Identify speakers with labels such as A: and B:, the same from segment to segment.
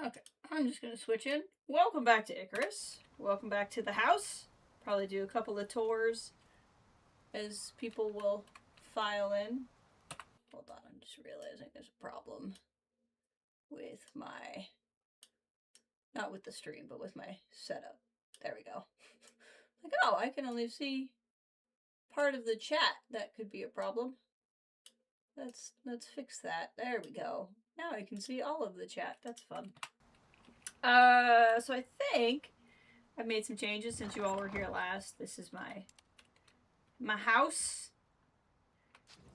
A: Okay, I'm just gonna switch in. Welcome back to Icarus. Welcome back to the house. Probably do a couple of tours as people will file in. Hold on, I'm just realizing there's a problem with my, not with the stream, but with my setup. There we go. Like, oh, I can only see part of the chat. That could be a problem. Let's fix that. There we go. Now I can see all of the chat. That's fun. So I think I've made some changes since you all were here last. This is my house.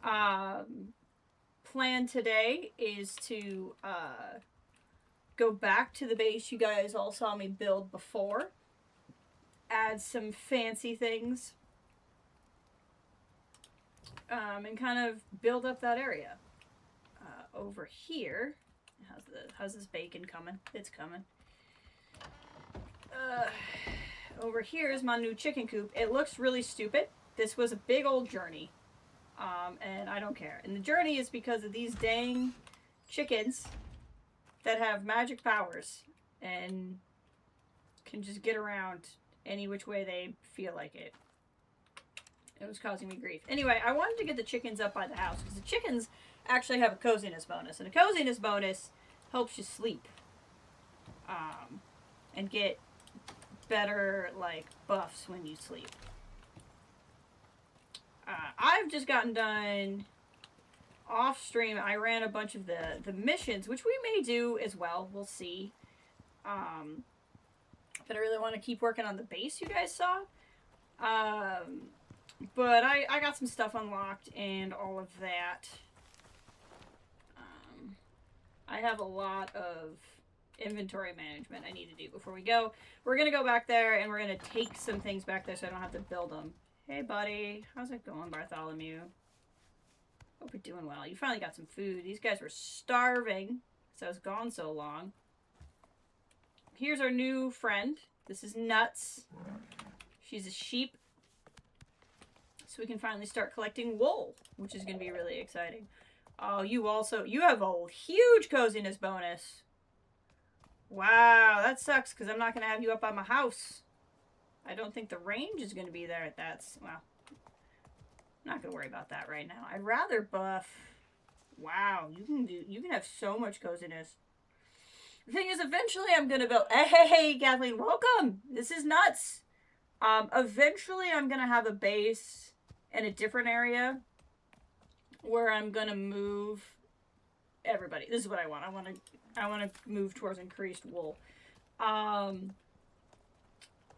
A: Plan today is to go back to the base you guys all saw me build before. Add some fancy things. And kind of build up that area. Over here, how's this bacon coming? It's coming. Over here is my new chicken coop. It looks really stupid. This was a big old journey. And I don't care. And the journey is because of these dang chickens that have magic powers and can just get around any which way they feel like it. It was causing me grief. Anyway, I wanted to get the chickens up by the house because the chickens actually have a coziness bonus. And a coziness bonus helps you sleep. And get better, like, buffs when you sleep. I've just gotten done off stream. I ran a bunch of the missions, which we may do as well. We'll see. But I really want to keep working on the base you guys saw. But I got some stuff unlocked and all of that. I have a lot of inventory management I need to do before we go. We're going to go back there and we're going to take some things back there so I don't have to build them. Hey, buddy. How's it going, Bartholomew? Hope you're doing well. You finally got some food. These guys were starving, so I was gone so long. Here's our new friend. This is Nuts. She's a sheep. So we can finally start collecting wool, which is going to be really exciting. Oh, you have a huge coziness bonus. Wow, that sucks because I'm not going to have you up by my house. I don't think the range is going to be there. Well, I'm not going to worry about that right now. I'd rather buff. Wow, you can have so much coziness. The thing is, eventually I'm going to build. Hey, Kathleen, welcome. This is Nuts. Eventually I'm going to have a base in a different area where I'm going to move everybody. This is what I want. I want to move towards increased wool.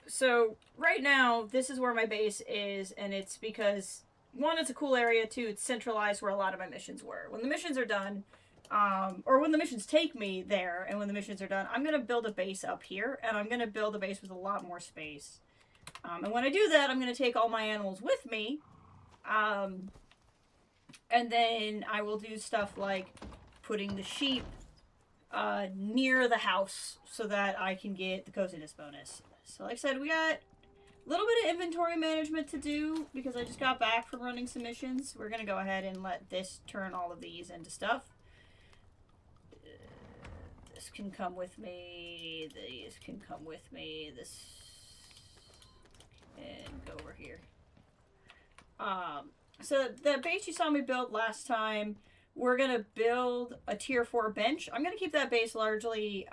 A: So right now, this is where my base is, and it's because, one, it's a cool area, two, it's centralized where a lot of my missions were. When the missions are done, or when the missions take me there, and when the missions are done, I'm going to build a base up here, and I'm going to build a base with a lot more space. And when I do that, I'm going to take all my animals with me, and then I will do stuff like putting the sheep near the house so that I can get the coziness bonus. So like I said, we got a little bit of inventory management to do because I just got back from running some missions. We're going to go ahead and let this turn all of these into stuff. This can come with me. These can come with me. This and go over here. So the base you saw me build last time, we're going to build a tier 4 bench. I'm going to keep that base largely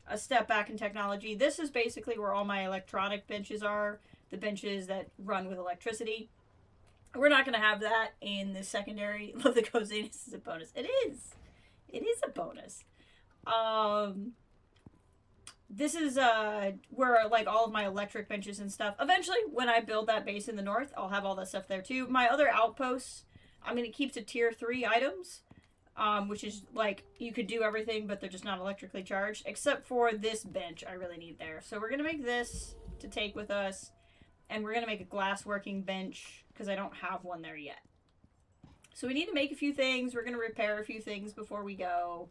A: a step back in technology. This is basically where all my electronic benches are, the benches that run with electricity. We're not going to have that in the secondary. Love the coziness is a bonus. It is. It is a bonus. This is where like all of my electric benches and stuff. Eventually, when I build that base in the north, I'll have all that stuff there too. My other outposts, I'm going to keep to tier 3 items. Which is like you could do everything, but they're just not electrically charged, except for this bench I really need there. So we're going to make this to take with us, and we're going to make a glass working bench because I don't have one there yet. So we need to make a few things. We're going to repair a few things before we go.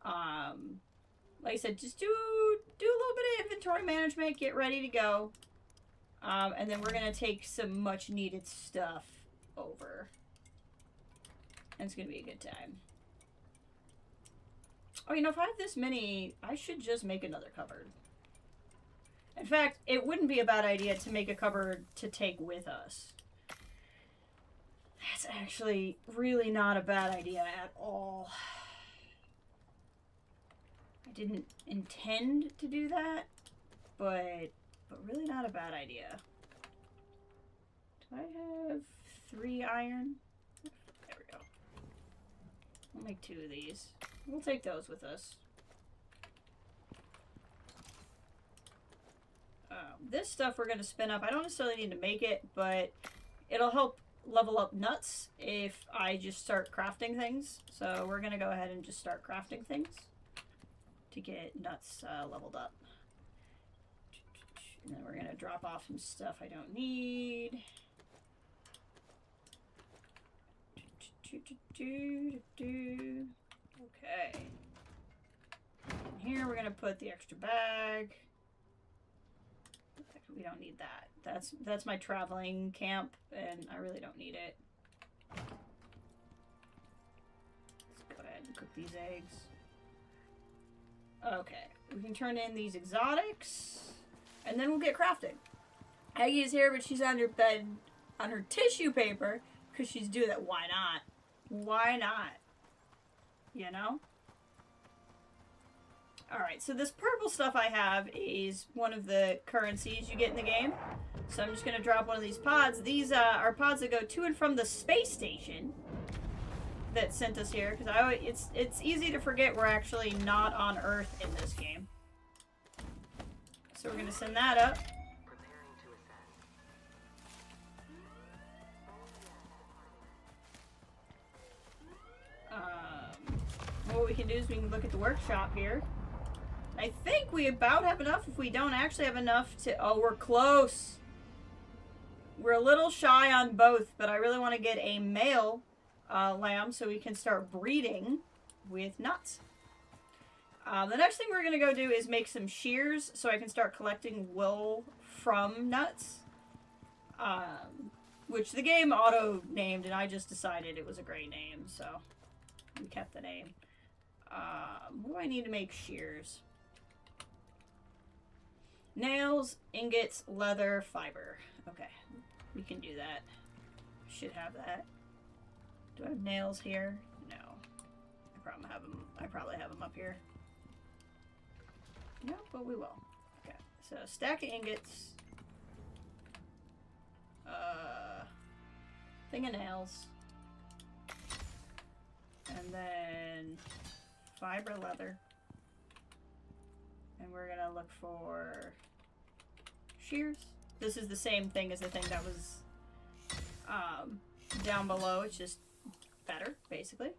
A: Like I said, just do a little bit of inventory management, get ready to go. And then we're going to take some much needed stuff over. And it's going to be a good time. Oh, you know, if I have this many, I should just make another cupboard. In fact, it wouldn't be a bad idea to make a cupboard to take with us. That's actually really not a bad idea at all. I didn't intend to do that, but really not a bad idea. Do I have 3 iron? There we go. We'll make 2 of these. We'll take those with us. This stuff we're going to spin up. I don't necessarily need to make it, but it'll help level up nuts if I just start crafting things. So we're going to go ahead and just start crafting things to get nuts leveled up. And then we're going to drop off some stuff I don't need. Okay. And here we're going to put the extra bag. We don't need that. That's my traveling camp, and I really don't need it. Let's go ahead and cook these eggs. Okay, we can turn in these exotics, and then we'll get crafting. Aggie is here, but she's on her bed on her tissue paper because she's doing that. Why not? Why not? You know? Alright, so this purple stuff I have is one of the currencies you get in the game. So I'm just going to drop one of these pods. These are pods that go to and from the space station that sent us here. Because it's easy to forget we're actually not on Earth in this game. So we're going to send that up. What we can do is we can look at the workshop here. I think we about have enough. If we don't actually have enough to... Oh, we're close. We're a little shy on both, but I really want to get a male lamb so we can start breeding with nuts. The next thing we're going to go do is make some shears so I can start collecting wool from nuts. Which the game auto-named, and I just decided it was a great name, so we kept the name. What do I need to make shears? Nails, ingots, leather, fiber. Okay, we can do that. Should have that. Do I have nails here? No. I probably have them up here. No, but we will. Okay, so stack of ingots. Thing of nails. And then fiber leather. And we're gonna look for shears. This is the same thing as the thing that was down below. It's just better, basically.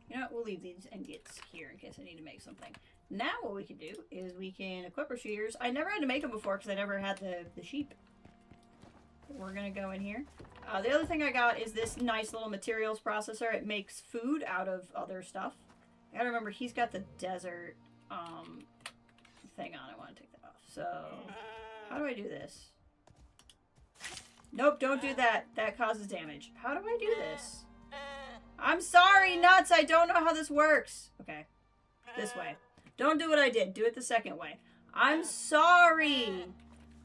A: You know what? We'll leave these ingots here in case I need to make something. Now what we can do is we can equip our shears. I never had to make them before because I never had the sheep. We're gonna go in here. The other thing I got is this nice little materials processor. It makes food out of other stuff. I gotta remember, he's got the desert thing on. I want to take that off. So, how do I do this? Nope, don't do that. That causes damage. How do I do this? I'm sorry, Nuts. I don't know how this works. Okay, this way. Don't do what I did. Do it the second way. I'm sorry.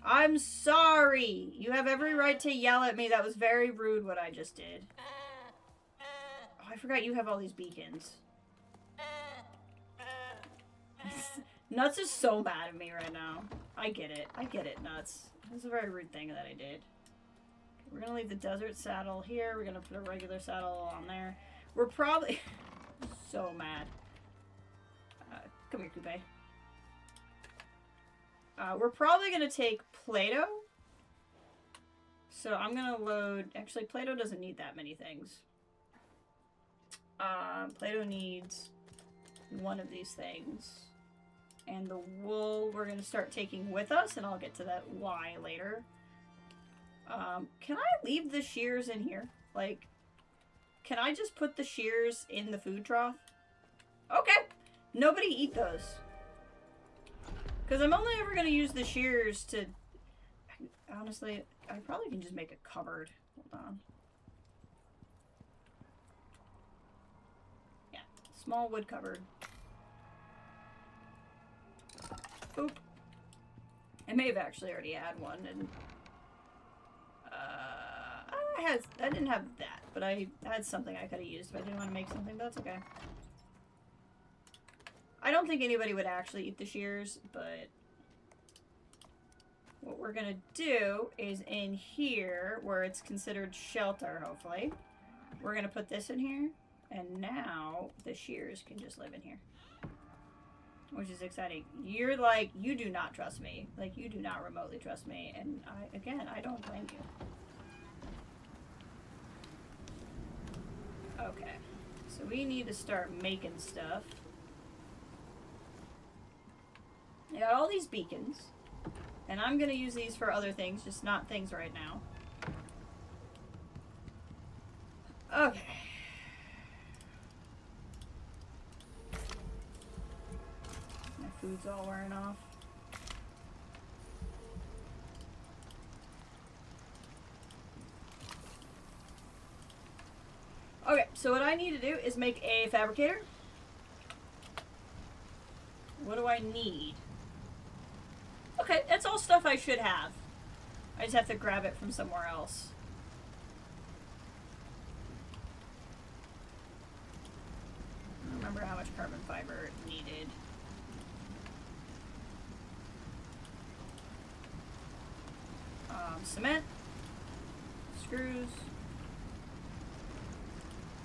A: I'm sorry. You have every right to yell at me. That was very rude what I just did. Oh, I forgot you have all these beacons. Nuts is so mad at me right now. I get it. I get it, Nuts. This is a very rude thing that I did. Okay, we're going to leave the desert saddle here. We're going to put a regular saddle on there. We're probably... so mad. Come here, Coupe. We're probably going to take Play-Doh. So I'm going to load... Actually, Play-Doh doesn't need that many things. Play-Doh needs one of these things. And the wool we're going to start taking with us, and I'll get to that why later. Can I leave the shears in here? Like, can I just put the shears in the food trough? Okay. Nobody eat those. Because I'm only ever going to use the shears to... Honestly, I probably can just make a cupboard. Hold on. Small wood cupboard. Oop. I may have actually already had one, and I didn't have that, but I had something I could have used if I didn't want to make something, but that's okay. I don't think anybody would actually eat the shears, but what we're gonna do is in here, where it's considered shelter, hopefully, we're gonna put this in here, and now the shears can just live in here. Which is exciting. You're like, you do not trust me. Like, you do not remotely trust me, and I don't blame you. Okay, so we need to start making stuff. I got all these beacons, and I'm gonna use these for other things, just not things right now. Okay. My food's all wearing off. Okay, so what I need to do is make a fabricator. What do I need? Okay, that's all stuff I should have. I just have to grab it from somewhere else. I don't remember how much carbon fiber it needed. Cement. Screws.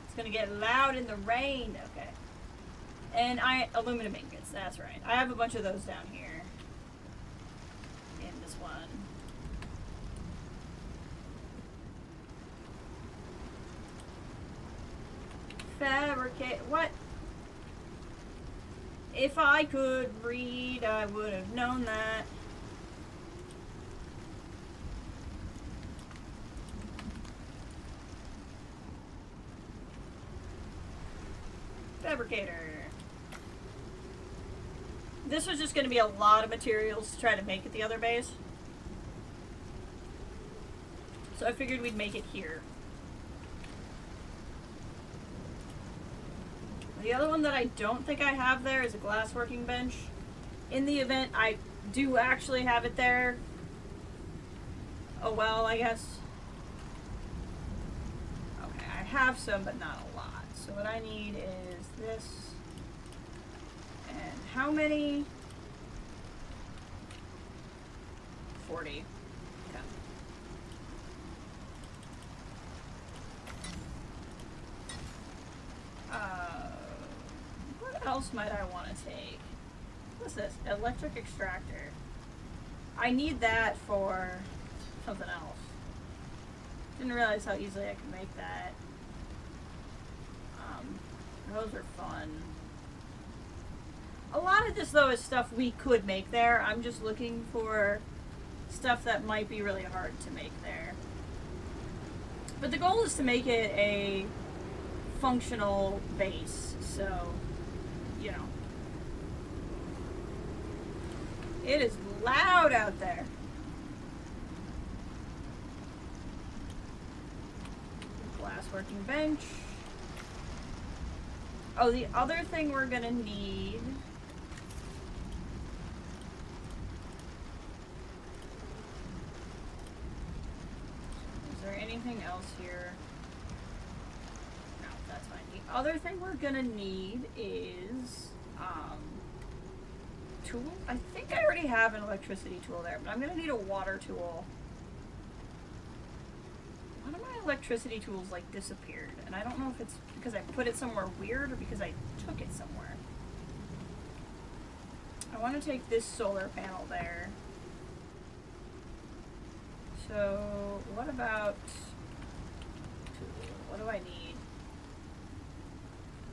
A: It's gonna get loud in the rain. Okay. And aluminum ingots, that's right. I have a bunch of those down here. In this one. Fabricate, what? If I could read, I would have known that. Fabricator. This was just going to be a lot of materials to try to make it the other base. So I figured we'd make it here. The other one that I don't think I have there is a glass working bench. In the event I do actually have it there. Oh well, I guess. Okay, I have some, but not a lot. So what I need is this. And how many? 40. Okay. What else might I want to take? What's this? Electric extractor. I need that for something else. Didn't realize how easily I could make that. Those are fun. A lot of this, though, is stuff we could make there. I'm just looking for stuff that might be really hard to make there. But the goal is to make it a functional base. So, you know. It is loud out there. Glass working bench. Oh, the other thing we're gonna need. Is there anything else here? No, that's fine. The other thing we're gonna need is tool. I think I already have an electricity tool there, but I'm gonna need a water tool. One of my electricity tools like disappeared, and I don't know if it's because I put it somewhere weird or because I took it somewhere. I want to take this solar panel there. So what about tool? What do I need?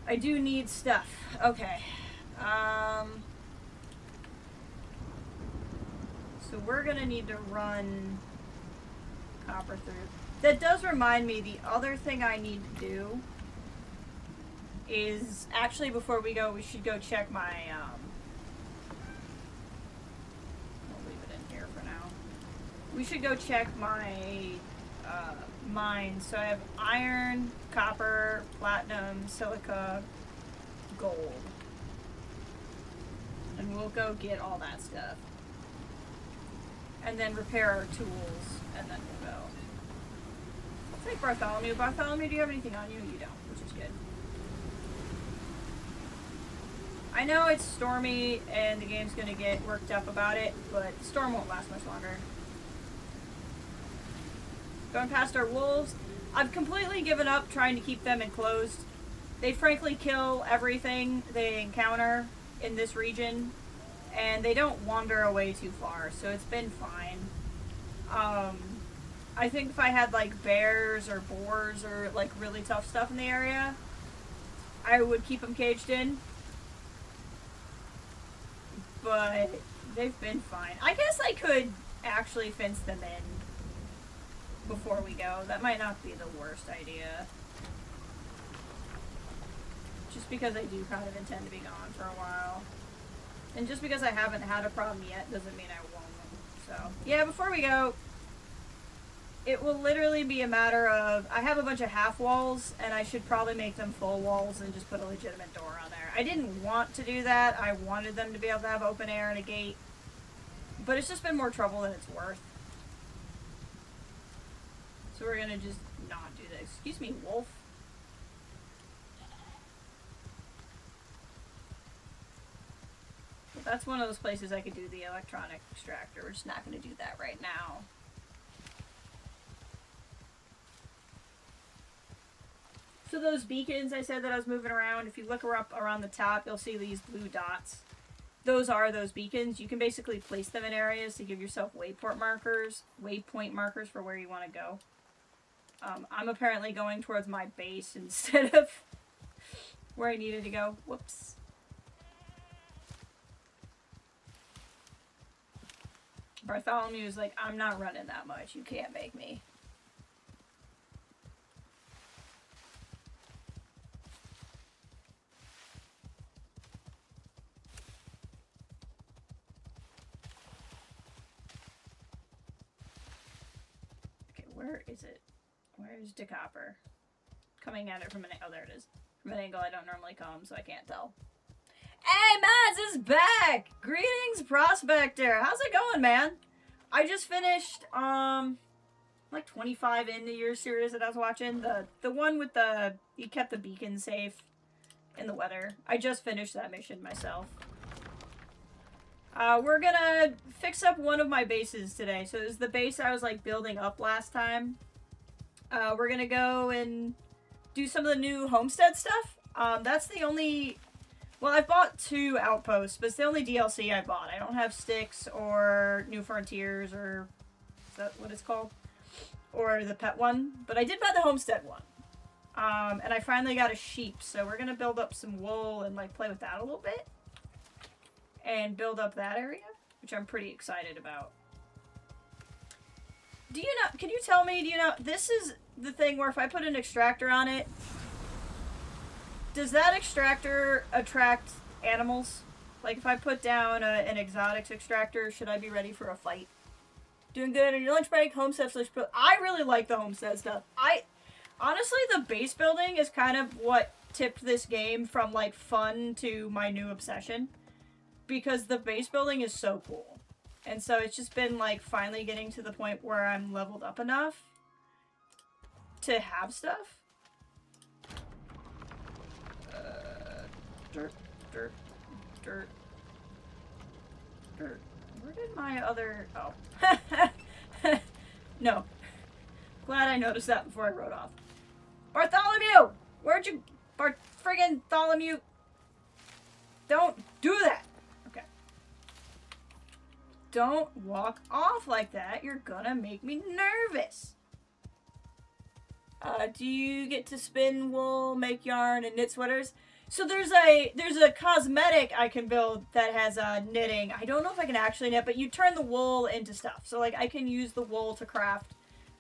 A: I do need stuff. Okay. So we're gonna need to run copper through. That does remind me, the other thing I need to do is, actually before we go, we should go check my, I'll leave it in here for now. We should go check my, mines. So I have iron, copper, platinum, silica, gold. And we'll go get all that stuff. And then repair our tools, and then we'll go. I'll take Bartholomew. Bartholomew, do you have anything on you? You don't, which is good. I know it's stormy and the game's gonna get worked up about it, but the storm won't last much longer. Going past our wolves. I've completely given up trying to keep them enclosed. They frankly kill everything they encounter in this region, and they don't wander away too far, so it's been fine. I think if I had like bears or boars or like really tough stuff in the area, I would keep them caged in. But they've been fine. I guess I could actually fence them in before we go. That might not be the worst idea. Just because I do kind of intend to be gone for a while. And just because I haven't had a problem yet doesn't mean I won't. So, yeah, before we go, it will literally be a matter of, I have a bunch of half walls, and I should probably make them full walls and just put a legitimate door on there. I didn't want to do that. I wanted them to be able to have open air and a gate. But it's just been more trouble than it's worth. So we're gonna just not do this. Excuse me, wolf. But that's one of those places I could do the electronic extractor. We're just not gonna do that right now. So those beacons I said that I was moving around, if you look up around the top, you'll see these blue dots. Those are those beacons. You can basically place them in areas to give yourself waypoint markers for where you want to go. I'm apparently going towards my base instead of where I needed to go. Whoops. Bartholomew is like, I'm not running that much. You can't make me. Where is it? Where's DeCopper? Coming at it from an... Oh, there it is. From an angle I don't normally come, so I can't tell. Hey, Mads is back! Greetings, Prospector! How's it going, man? I just finished, like 25 in the year series that I was watching. The one with the... You kept the beacon safe in the weather. I just finished that mission myself. We're gonna fix up one of my bases today. So this is the base I was like building up last time. We're gonna go and do some of the new homestead stuff. That's the only... Well, I bought 2 outposts, but it's the only DLC I bought. I don't have Sticks or New Frontiers, or... Is that what it's called? Or the pet one. But I did buy the homestead one. And I finally got a sheep, so we're gonna build up some wool and like play with that a little bit. And build up that area, which I'm pretty excited about. Do you know, can you tell me, do you know, this is the thing where if I put an extractor on it, does that extractor attract animals? Like if I put down an exotics extractor, should I be ready for a fight? Doing good on your lunch break, homestead slash build. I really like the homestead stuff. Honestly, the base building is kind of what tipped this game from like fun to my new obsession. Because the base building is so cool. And so it's just been like finally getting to the point where I'm leveled up enough to have stuff. Dirt. Where did my other... Oh. No. Glad I noticed that before I wrote off. Bartholomew! Where'd you... friggin' Bartholomew? Don't do that! Don't walk off like that. You're gonna make me nervous. Do you get to spin wool, make yarn, and knit sweaters? So there's a cosmetic I can build that has knitting. I don't know if I can actually knit, but you turn the wool into stuff. So like I can use the wool to craft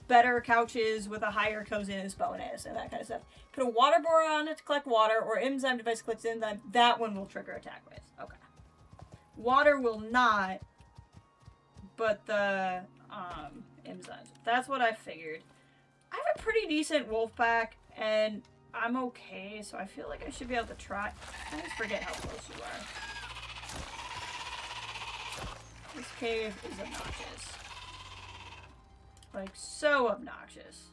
A: better couches with a higher coziness bonus and that kind of stuff. Put a water bore on it to collect water, or enzyme device collects enzyme. That one will trigger attack with. Okay. Water will not. But the enzymes. That's what I figured. I have a pretty decent wolf pack, and I'm okay, so I feel like I should be able to try. I just forget how close you are. This cave is obnoxious. Like, so obnoxious.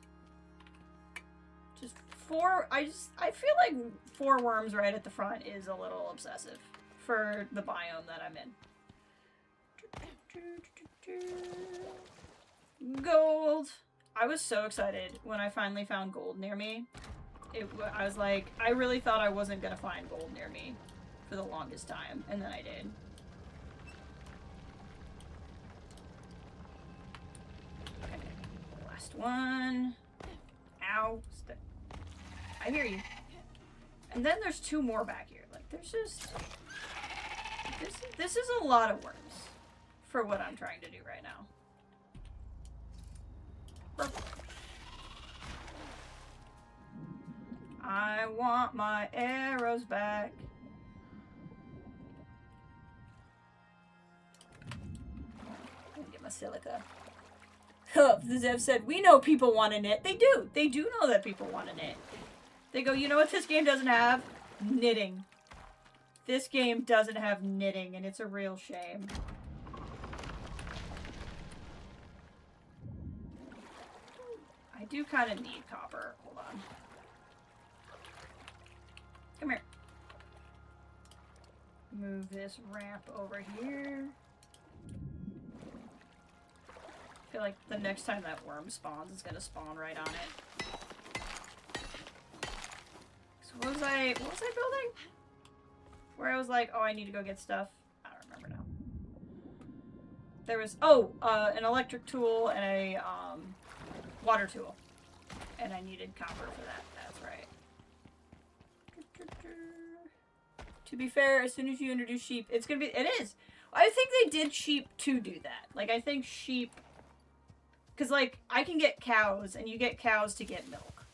A: Just four, I feel like 4 worms right at the front is a little obsessive for the biome that I'm in. Gold! I was so excited when I finally found gold near me. I was like, I really thought I wasn't gonna find gold near me for the longest time, and then I did. Okay, last one. Ow. I hear you. And then there's 2 more back here. Like, there's just... This is a lot of worms for what I'm trying to do right now. I want my arrows back. I'm gonna get my silica. Huh, the Zev said, we know people want to knit. They do. They do know that people want to knit. They go, you know what this game doesn't have? Knitting. This game doesn't have knitting, and it's a real shame. I do kind of need copper. Hold on. Come here. Move this ramp over here. I feel like the next time that worm spawns, it's gonna spawn right on it. So what was I building? Where I was like, oh, I need to go get stuff. I don't remember now. There was, an electric tool and a, water tool. And I needed copper for that. That's right. To be fair, as soon as you introduce sheep, it's gonna be, it is. I think they did sheep to do that. Like, I think sheep, because, like, I can get cows, and you get cows to get milk.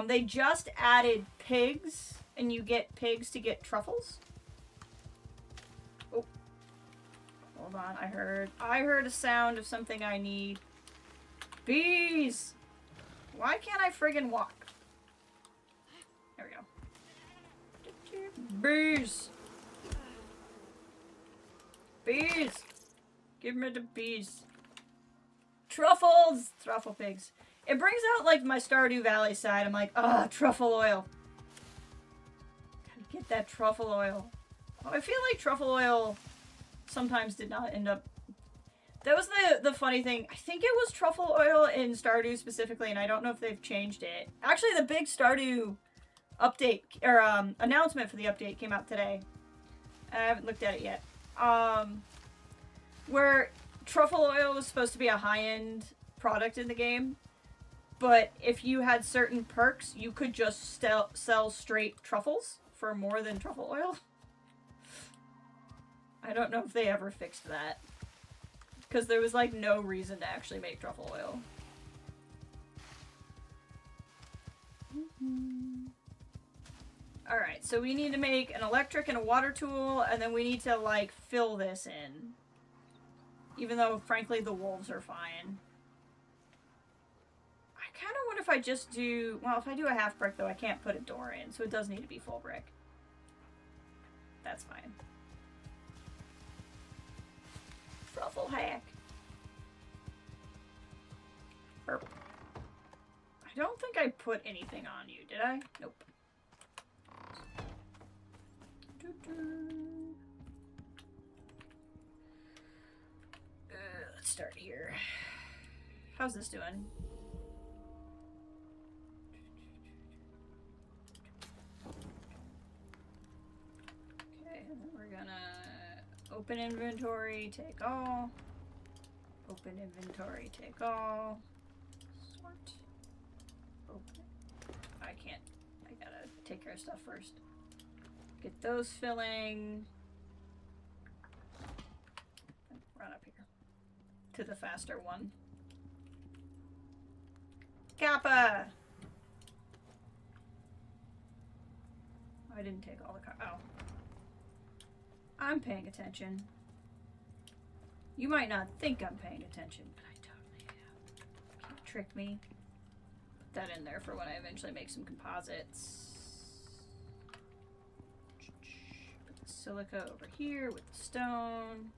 A: They just added pigs, and you get pigs to get truffles. Oh. Hold on, I heard a sound of something I need. Bees! Why can't I friggin' walk? There we go. Bees! Bees! Give me the bees. Truffles! Truffle pigs. It brings out, like, my Stardew Valley side. I'm like, ah, truffle oil. Gotta get that truffle oil. Oh, I feel like truffle oil sometimes did not end up... That was the funny thing. I think it was truffle oil in Stardew specifically, and I don't know if they've changed it. Actually, the big Stardew update, or announcement for the update came out today. I haven't looked at it yet. Where truffle oil was supposed to be a high-end product in the game, but if you had certain perks, you could just sell straight truffles for more than truffle oil. I don't know if they ever fixed that. Because there was, like, no reason to actually make truffle oil. Alright, so we need to make an electric and a water tool, and then we need to, like, fill this in. Even though, frankly, the wolves are fine. I kind of wonder if I just do... Well, if I do a half brick, though, I can't put a door in, so it does need to be full brick. That's fine. Truffle hack. Burp. I don't think I put anything on you, did I? Nope. Let's start here. How's this doing? Okay, we're gonna open inventory, take all. Open inventory, take all. Sort. Open. I can't. I gotta take care of stuff first. Get those filling. Run up here. To the faster one. Kappa! Oh, I didn't take all the oh. I'm paying attention. You might not think I'm paying attention, but I totally am. Can't trick me. that in there for when I eventually make some composites. Put the silica over here with the stone.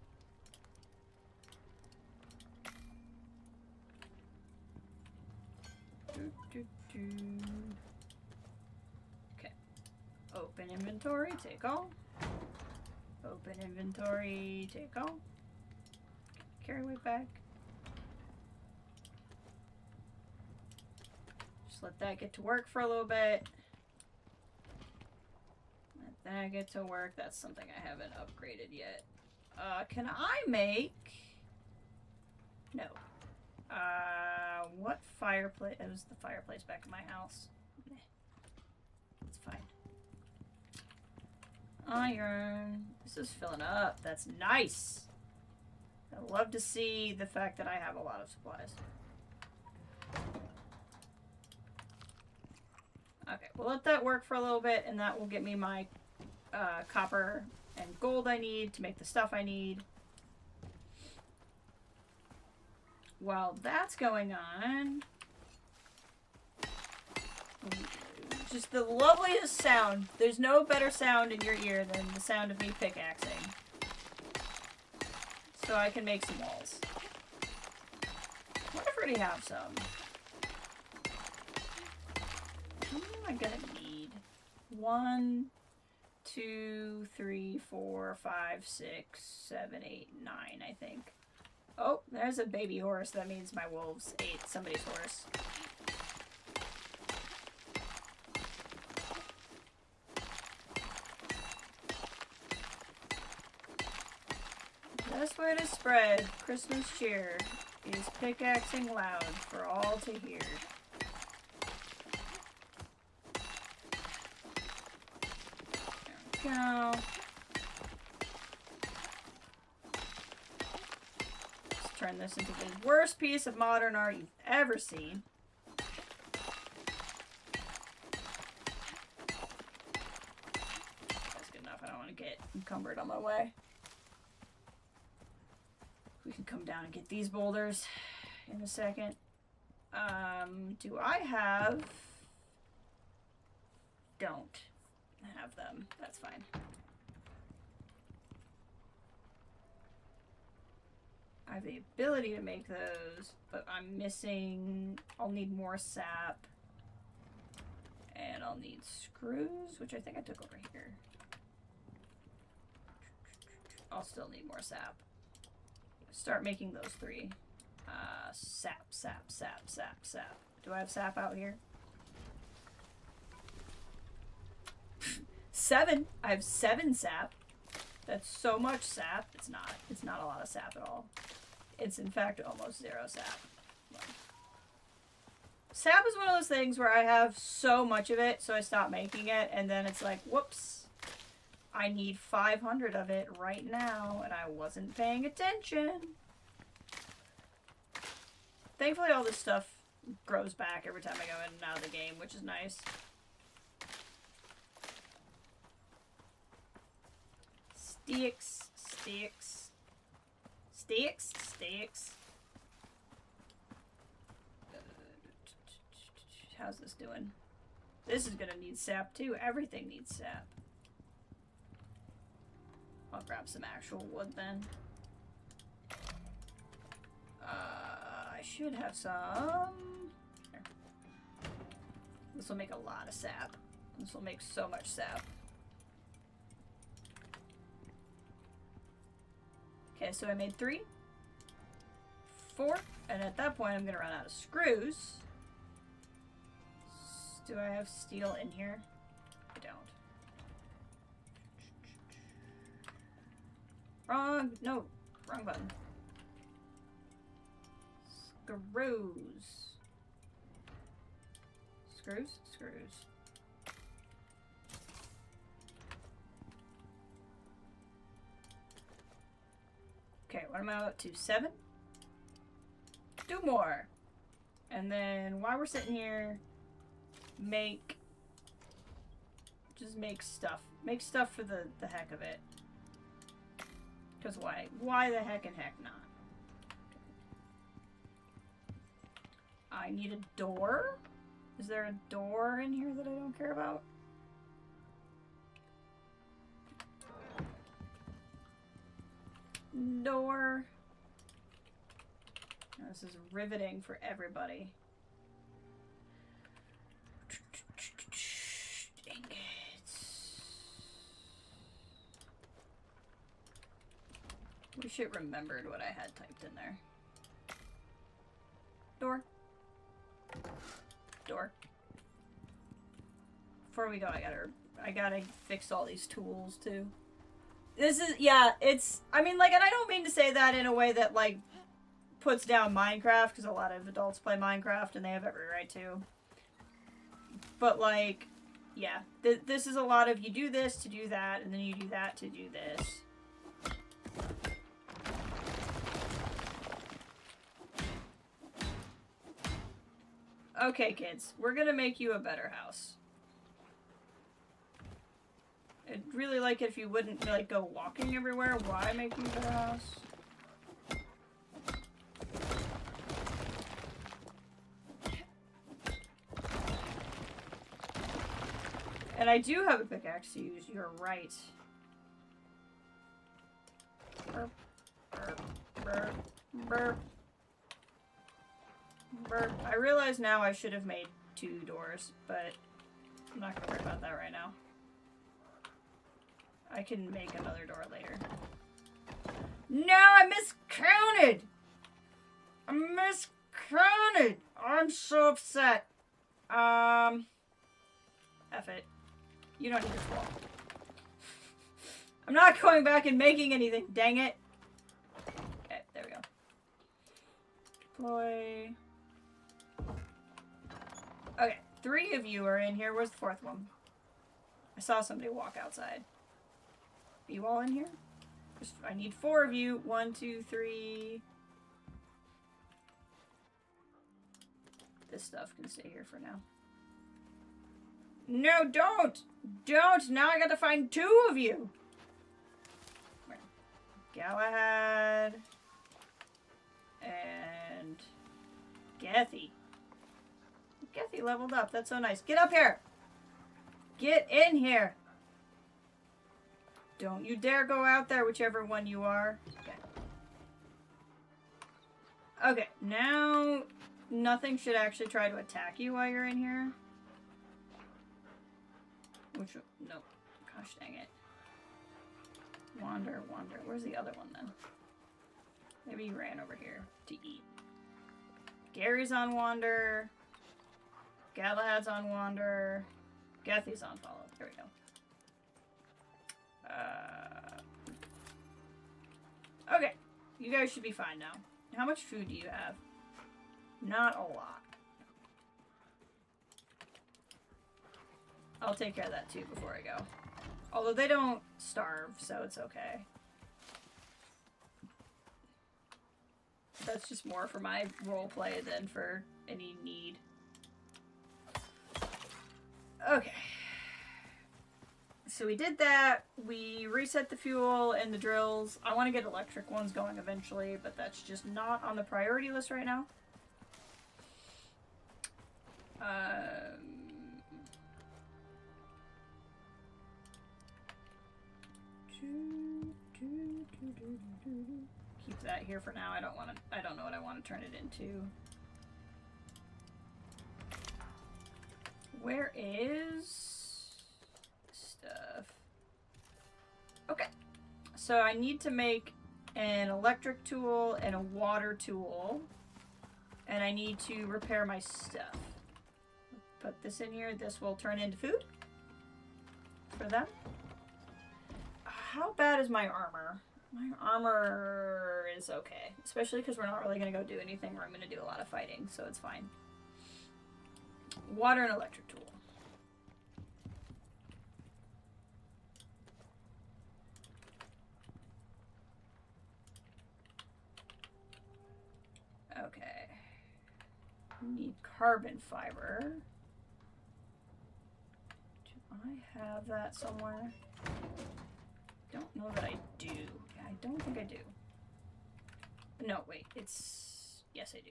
A: Okay. Open inventory, take all. Open inventory, take all. Carry weight back. Just let that get to work for a little bit. Let that get to work. That's something I haven't upgraded yet. Can I make... No. What fireplace? It was the fireplace back in my house. It's fine. Iron. This is filling up. That's nice. I love to see the fact that I have a lot of supplies. Okay, we'll let that work for a little bit, and that will get me my copper and gold I need to make the stuff I need. While that's going on, just the loveliest sound. There's no better sound in your ear than the sound of me pickaxing. So I can make some walls. I wonder if I already have some. How many am I gonna need? 1, 2, 3, 4, 5, 6, 7, 8, 9, I think. Oh, there's a baby horse. That means my wolves ate somebody's horse. The best way to spread Christmas cheer is pickaxing loud for all to hear. There we go. Turn this into the worst piece of modern art you've ever seen. That's good enough. I don't want to get encumbered on my way. We can come down and get these boulders in a second. Do I have... Don't have them. That's fine. I have the ability to make those, but I'm missing... I'll need more sap. And I'll need screws, which I think I took over here. I'll still need more sap. Start making those 3. Sap, sap, sap, sap, sap. Do I have sap out here? 7. I have 7 sap. That's so much sap. It's not. It's not a lot of sap at all. It's in fact almost 0 sap. Sap is one of those things where I have so much of it, so I stop making it, and then it's like, whoops. I need 500 of it right now, and I wasn't paying attention. Thankfully, all this stuff grows back every time I go in and out of the game, which is nice. Sticks, sticks, sticks, sticks. How's this doing? This is gonna need sap too. Everything needs sap. I'll grab some actual wood then. I should have some. Here. This will make a lot of sap. This will make so much sap. Okay, so I made 3, 4, and at that point I'm gonna run out of screws. Do I have steel in here? I don't. Wrong, no, wrong button. Screws. Screws? Screws. Okay, what am I up to? 7? 2 more. And then while we're sitting here, just make stuff. Make stuff for the heck of it. Because why? Why the heck and heck not? I need a door. Is there a door in here that I don't care about? Door. Oh, this is riveting for everybody. Dang it. Wish it remembered what I had typed in there. Door. Door. Before we go, I gotta fix all these tools too. This is, yeah, it's, I mean, like, and I don't mean to say that in a way that, like, puts down Minecraft, because a lot of adults play Minecraft and they have every right to. But, like, yeah, this is a lot of, you do this to do that, and then you do that to do this. Okay, kids, we're gonna make you a better house. I'd really like it if you wouldn't, like, go walking everywhere. Why make you a better house? And I do have a pickaxe to use, you're right. Burp, burp, burp, burp. Burp. I realize now I should have made 2 doors, but I'm not gonna worry about that right now. I can make another door later. No, I miscounted! I miscounted! I'm so upset. F it. You don't need this wall. I'm not going back and making anything, dang it. Okay, there we go. Deploy. Okay, 3 of you are in here. Where's the 4th one? I saw somebody walk outside. Are you all in here? I need 4 of you. 1, 2, 3. This stuff can stay here for now. No, don't! Don't! Now I gotta find 2 of you! Where? Galahad. And Gethy. Gethy leveled up. That's so nice. Get up here! Get in here! Don't you dare go out there, whichever one you are. Okay. Okay, now nothing should actually try to attack you while you're in here. Which, no. Gosh dang it. Wander, wander. Where's the other one then? Maybe he ran over here to eat. Gary's on wander. Galahad's on wander. Gethy's on follow. There we go. Okay. You guys should be fine now. How much food do you have? Not a lot. I'll take care of that too before I go. Although they don't starve, so it's okay. That's just more for my roleplay than for any need. Okay. So we did that. We reset the fuel and the drills. I want to get electric ones going eventually, but that's just not on the priority list right now. Keep that here for now. I don't know what I want to turn it into. Where is stuff? Okay. So I need to make an electric tool and a water tool. And I need to repair my stuff. Put this in here. This will turn into food for them. How bad is my armor? My armor is okay. Especially because we're not really going to go do anything where I'm going to do a lot of fighting. So it's fine. Water and electric tool. Okay. Need carbon fiber. Do I have that somewhere? Don't know that I do. I don't think I do. No, wait. It's... Yes, I do.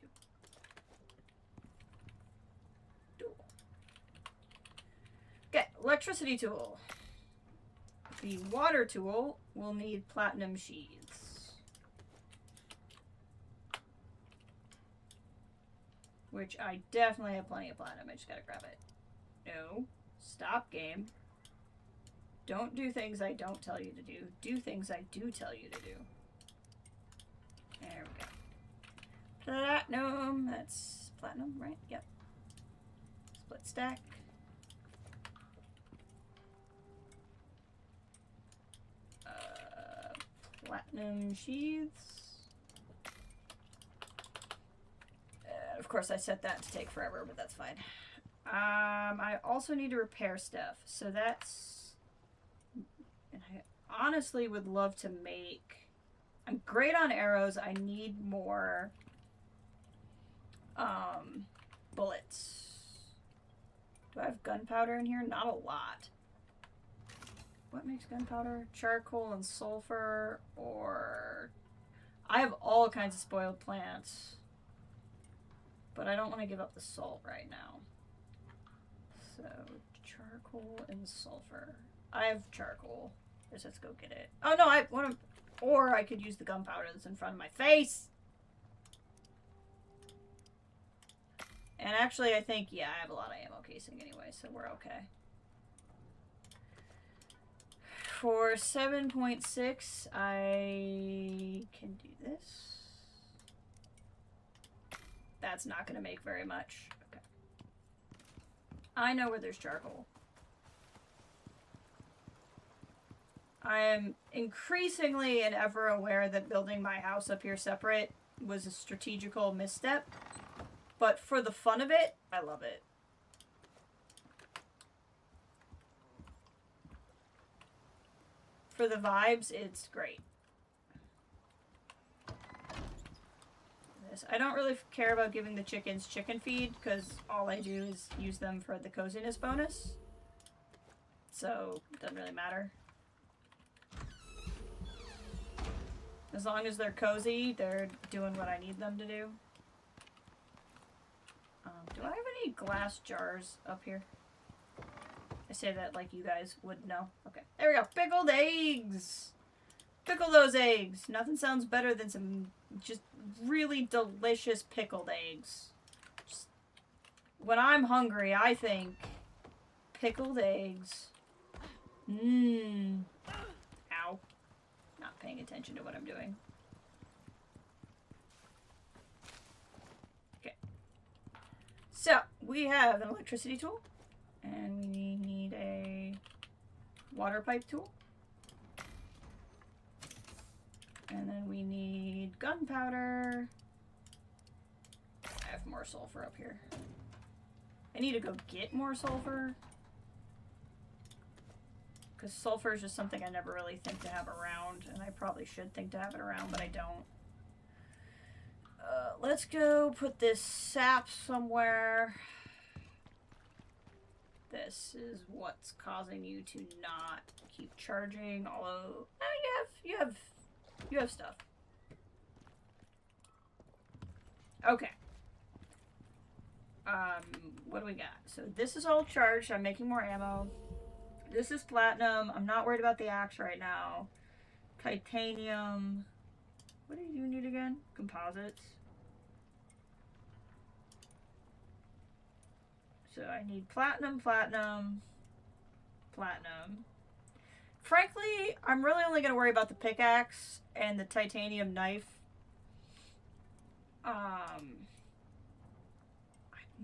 A: Electricity tool. The water tool will need platinum sheaths. Which I definitely have plenty of platinum. I just gotta grab it. No. Stop, game. Don't do things I don't tell you to do. Do things I do tell you to do. There we go. Platinum. That's platinum, right? Yep. Split stack. Platinum sheaths. Of course, I set that to take forever, but that's fine. I also need to repair stuff, so that's... And I honestly would love to make... I'm great on arrows. I need more bullets. Do I have gunpowder in here? Not a lot. What makes gunpowder? Charcoal and sulfur, or... I have all kinds of spoiled plants. But I don't want to give up the salt right now. So, charcoal and sulfur. I have charcoal. Let's go get it. Oh no, I want to... Or I could use the gunpowder that's in front of my face! And actually, I think, yeah, I have a lot of ammo casing anyway, so we're okay. For 7.6, I can do this. That's not going to make very much. Okay. I know where there's charcoal. I am increasingly and ever aware that building my house up here separate was a strategical misstep. But for the fun of it, I love it. For the vibes, it's great. I don't really care about giving the chickens chicken feed, because all I do is use them for the coziness bonus. So, it doesn't really matter. As long as they're cozy, they're doing what I need them to do. Do I have any glass jars up here? I say that like you guys would know. Okay, there we go. Pickled eggs! Pickle those eggs! Nothing sounds better than some just really delicious pickled eggs. Just, when I'm hungry, I think pickled eggs. Mmm. Ow. Not paying attention to what I'm doing. Okay. So, we have an electricity tool. And we need a water pipe tool. And then we need gunpowder. I have more sulfur up here. I need to go get more sulfur. Because sulfur is just something I never really think to have around. And I probably should think to have it around, but I don't. Let's go put this sap somewhere. This is what's causing you to not keep charging, although you have stuff. Okay. What do we got? So this is all charged. I'm making more ammo. This is platinum. I'm not worried about the axe right now. Titanium. What do you need again? Composites. So I need platinum, platinum, platinum. Frankly, I'm really only going to worry about the pickaxe and the titanium knife. I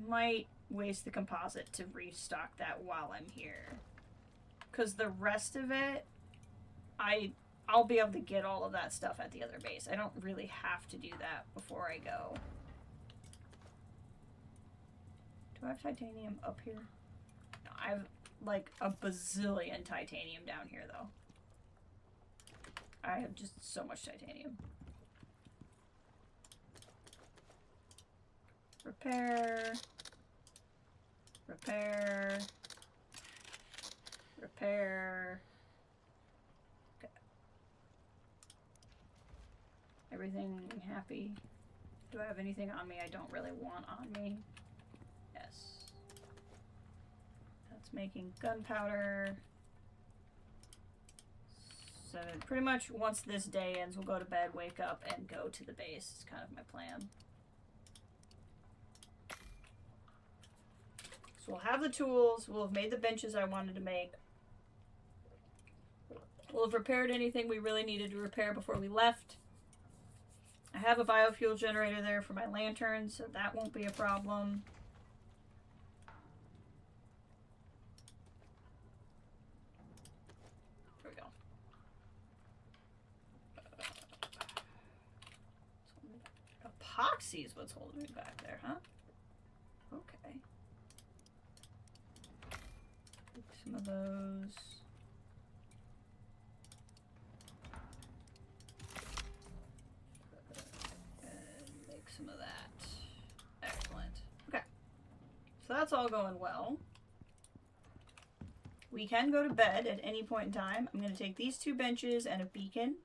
A: might waste the composite to restock that while I'm here. Because the rest of it, I'll be able to get all of that stuff at the other base. I don't really have to do that before I go. Do I have titanium up here? No, I have like a bazillion titanium down here though. I have just so much titanium. Repair. Repair. Repair. Okay. Everything happy. Do I have anything on me I don't really want on me? Yes. That's It's making gunpowder. So pretty much once this day ends, we'll go to bed, wake up, and go to the base. It's kind of my plan. So we'll have the tools. We'll have made the benches I wanted to make. We'll have repaired anything we really needed to repair before we left. I have a biofuel generator there for my lanterns, so that won't be a problem. There we go. Epoxy is what's holding me back there, huh? Okay. Take some of those. Some of that. Excellent. Okay. So that's all going well. We can go to bed at any point in time. I'm going to take these 2 benches and a beacon.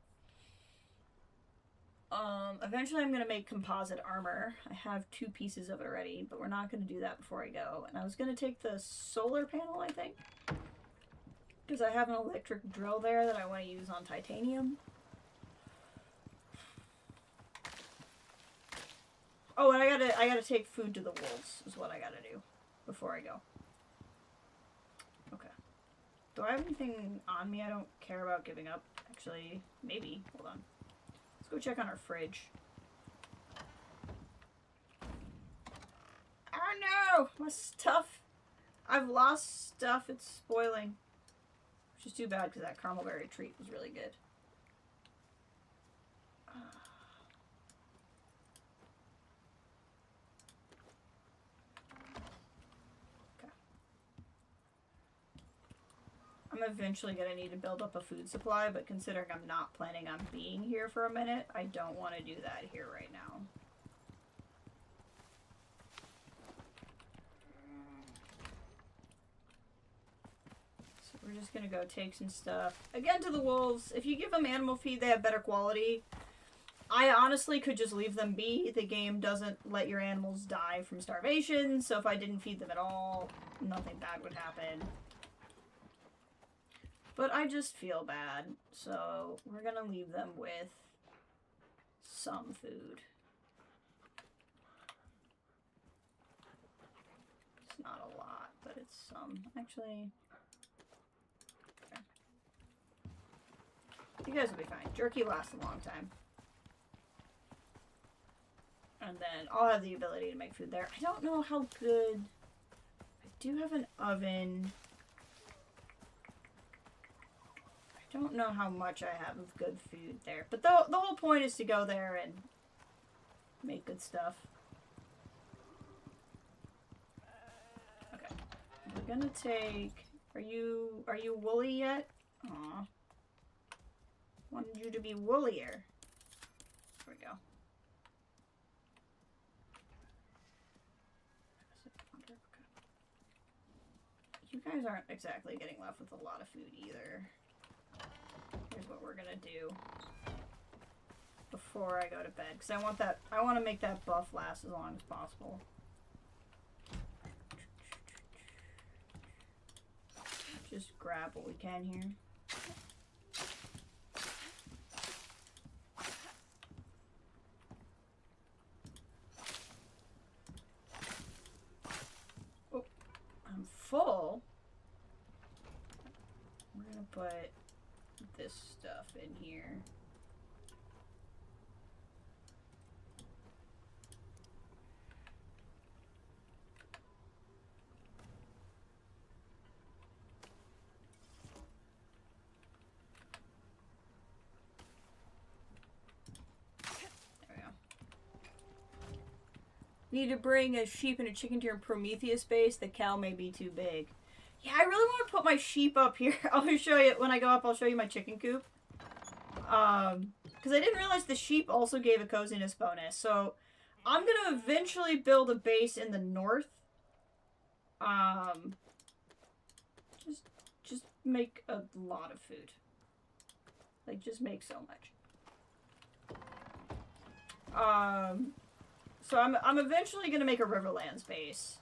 A: Eventually I'm going to make composite armor. I have 2 pieces of it already, but we're not going to do that before I go. And I was going to take the solar panel, I think, because I have an electric drill there that I want to use on titanium. Oh, and I gotta take food to the wolves, is what I gotta do before I go. Okay. Do I have anything on me I don't care about giving up? Actually, maybe. Hold on. Let's go check on our fridge. Oh no! My stuff! I've lost stuff, it's spoiling. Which is too bad because that caramel berry treat was really good. I'm eventually going to need to build up a food supply, but considering I'm not planning on being here for a minute, I don't want to do that here right now. So we're just going to go take some stuff. Again, to the wolves, if you give them animal feed, they have better quality. I honestly could just leave them be. The game doesn't let your animals die from starvation, so if I didn't feed them at all, nothing bad would happen. But I just feel bad, so we're gonna leave them with some food. It's not a lot, but it's some. Actually, okay. You guys will be fine. Jerky lasts a long time. And then I'll have the ability to make food there. I don't know how good... I do have an oven... Don't know how much I have of good food there. But the whole point is to go there and make good stuff. Okay. We're gonna take... Are you woolly yet? Aw. Wanted you to be woollier. There we go. You guys aren't exactly getting left with a lot of food either. Here's what we're gonna do before I go to bed, because I want to make that buff last as long as possible. Just grab what we can here. Oh, I'm full. We're gonna put this stuff in here. There we go. Need to bring a sheep and a chicken to your Prometheus base. The cow may be too big. Yeah, I really want to put my sheep up here. I'll show you, when I go up, I'll show you my chicken coop. Because I didn't realize the sheep also gave a coziness bonus. So, I'm going to eventually build a base in the north. Just make a lot of food. Like, just make so much. So I'm eventually going to make a Riverlands base.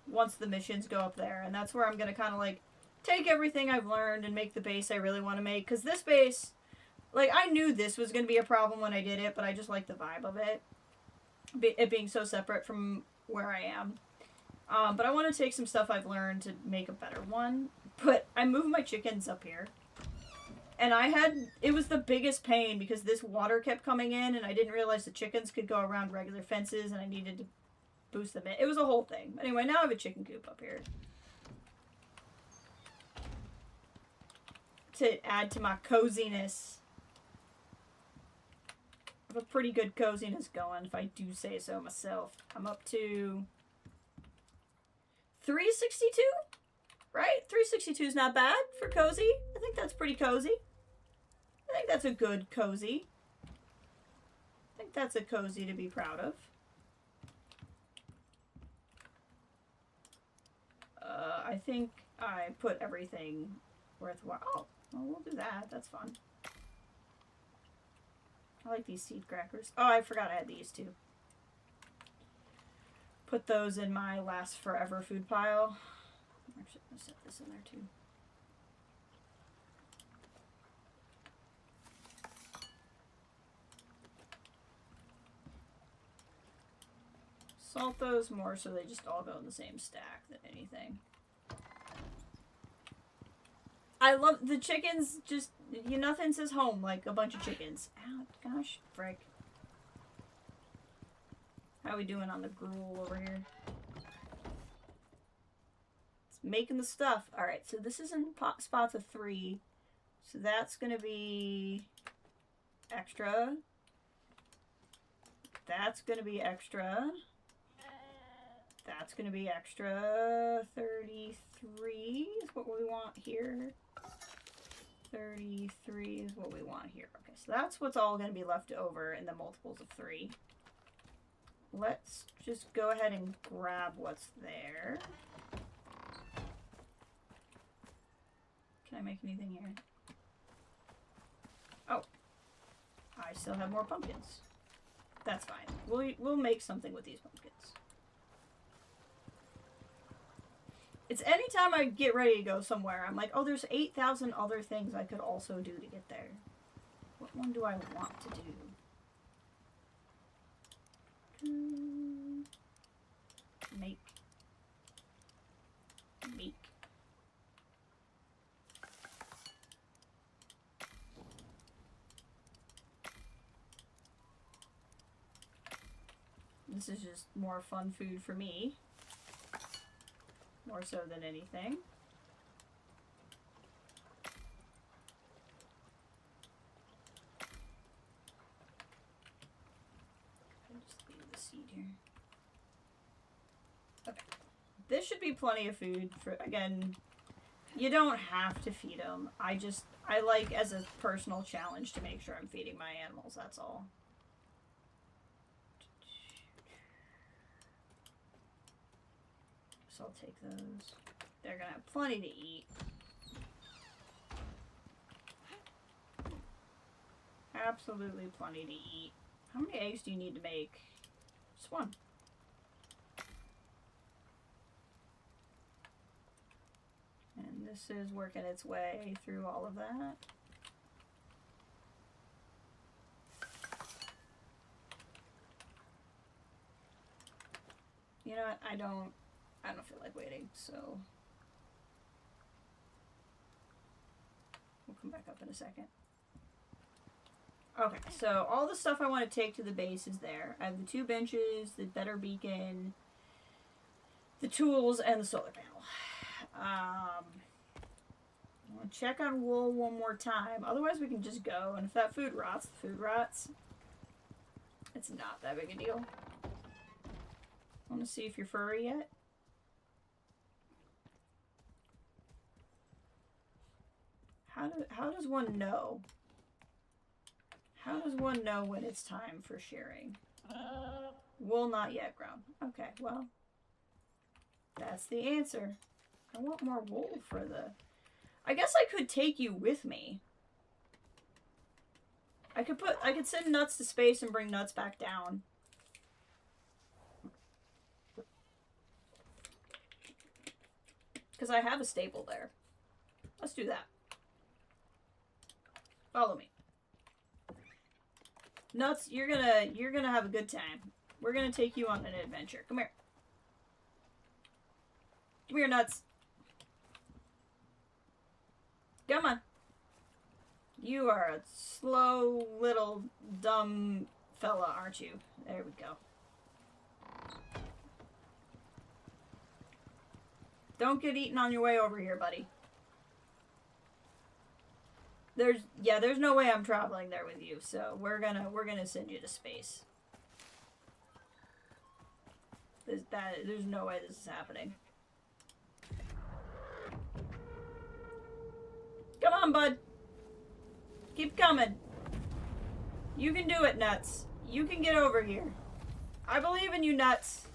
A: once the missions go up there. And that's where I'm going to kind of like take everything I've learned and make the base I really want to make. Because this base, like, I knew this was going to be a problem when I did it, but I just like the vibe of it. It being so separate from where I am. But I want to take some stuff I've learned to make a better one. But I moved my chickens up here. And it was the biggest pain because this water kept coming in and I didn't realize the chickens could go around regular fences and I needed to boost them in. It was a whole thing. Anyway, now I have a chicken coop up here. To add to my coziness. I have a pretty good coziness going, if I do say so myself. I'm up to 362? Right? 362 is not bad for cozy. I think that's pretty cozy. I think that's a good cozy. I think that's a cozy to be proud of. I think I put everything worthwhile. Oh, well, we'll do that. That's fun. I like these seed crackers. Oh, I forgot I had these too. Put those in my last forever food pile. I'm actually going to set this in there too. Salt those more so they just all go in the same stack than anything. I love the chickens, just, nothing says home like a bunch of chickens. Ow, gosh, frick. How are we doing on the gruel over here? It's making the stuff. Alright, so this is in spots of 3. So that's going to be extra. That's going to be extra. That's going to be extra. 33 is what we want here. 33 is what we want here. Okay, so that's what's all going to be left over in the multiples of 3. Let's just go ahead and grab what's there. Can I make anything here? Oh. I still have more pumpkins. That's fine. We'll make something with these pumpkins. It's anytime I get ready to go somewhere, I'm like, oh, there's 8,000 other things I could also do to get there. What one do I want to do? Make. This is just more fun food for me. More so than anything. I'll just leave the seed here. Okay. This should be plenty of food for, again, you don't have to feed them. I like as a personal challenge to make sure I'm feeding my animals, that's all. So I'll take those. They're gonna have plenty to eat. Absolutely plenty to eat. How many eggs do you need to make? Just one. And this is working its way through all of that. You know what? I don't feel like waiting, so we'll come back up in a second. Okay, so all the stuff I want to take to the base is there. I have the 2 benches, the better beacon, the tools, and the solar panel. I'll check on wool one more time. Otherwise, we can just go, and if that food rots, the food rots. It's not that big a deal. I want to see if you're furry yet. How does one know? How does one know when it's time for shearing? Wool not yet grown. Okay, well, that's the answer. I want more wool for the... I guess I could take you with me. I could send nuts to space and bring nuts back down. Because I have a stable there. Let's do that. Follow me. Nuts, you're gonna have a good time. We're gonna take you on an adventure. Come here. Come here, Nuts. Come on. You are a slow little dumb fella, aren't you? There we go. Don't get eaten on your way over here, buddy. There's no way I'm traveling there with you, so we're gonna send you to space. There's no way this is happening. Come on, bud. Keep coming. You can do it, Nuts. You can get over here. I believe in you, Nuts.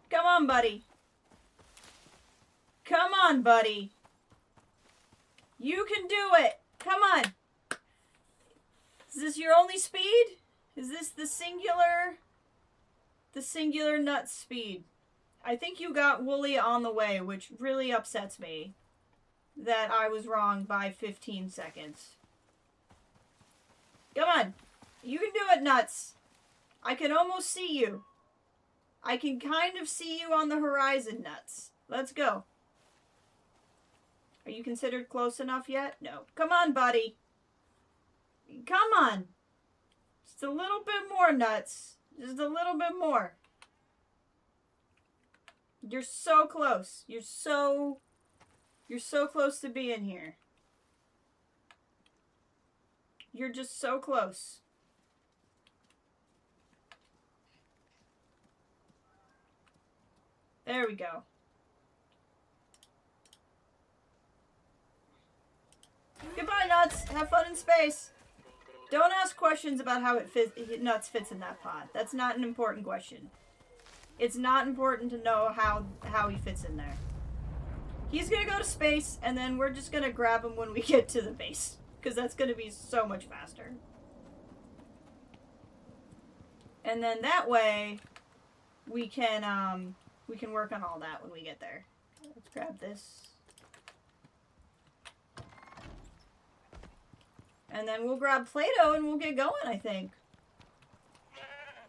A: Come on, buddy. Come on, buddy. You can do it. Come on. Is this your only speed? Is this the singular Nuts speed? I think you got Wooly on the way, which really upsets me that I was wrong by 15 seconds. Come on. You can do it, Nuts. I can almost see you. I can kind of see you on the horizon, Nuts. Let's go. Are you considered close enough yet? No. Come on, buddy. Come on. Just a little bit more, Nuts. Just a little bit more. You're so close. You're so close to being here. You're just so close. There we go. Goodbye, Nuts. Have fun in space. Don't ask questions about how Nuts fits in that pod. That's not an important question. It's not important to know how he fits in there. He's gonna go to space, and then we're just gonna grab him when we get to the base. Because that's gonna be so much faster. And then that way, we can work on all that when we get there. Let's grab this. And then we'll grab Play-Doh and we'll get going, I think.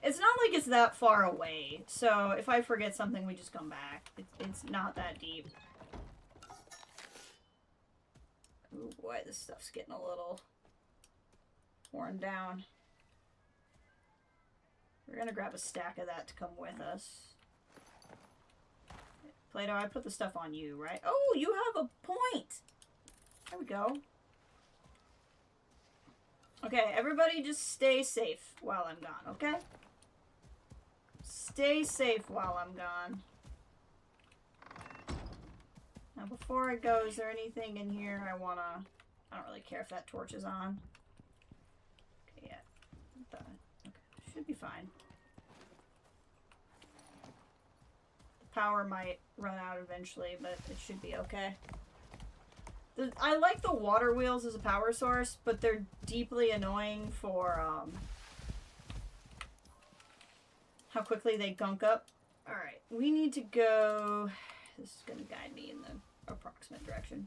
A: It's not like it's that far away, so if I forget something, we just come back. It's not that deep. Oh boy, this stuff's getting a little worn down. We're gonna grab a stack of that to come with us. Play-Doh, I put the stuff on you, right? Oh, you have a point! There we go. Okay, everybody just stay safe while I'm gone, okay? Stay safe while I'm gone. Now, before I go, is there anything in here I don't really care if that torch is on. Okay, yeah. Okay, should be fine. The power might run out eventually, but it should be okay. I like the water wheels as a power source, but they're deeply annoying for how quickly they gunk up. Alright, we need to go... This is going to guide me in the approximate direction.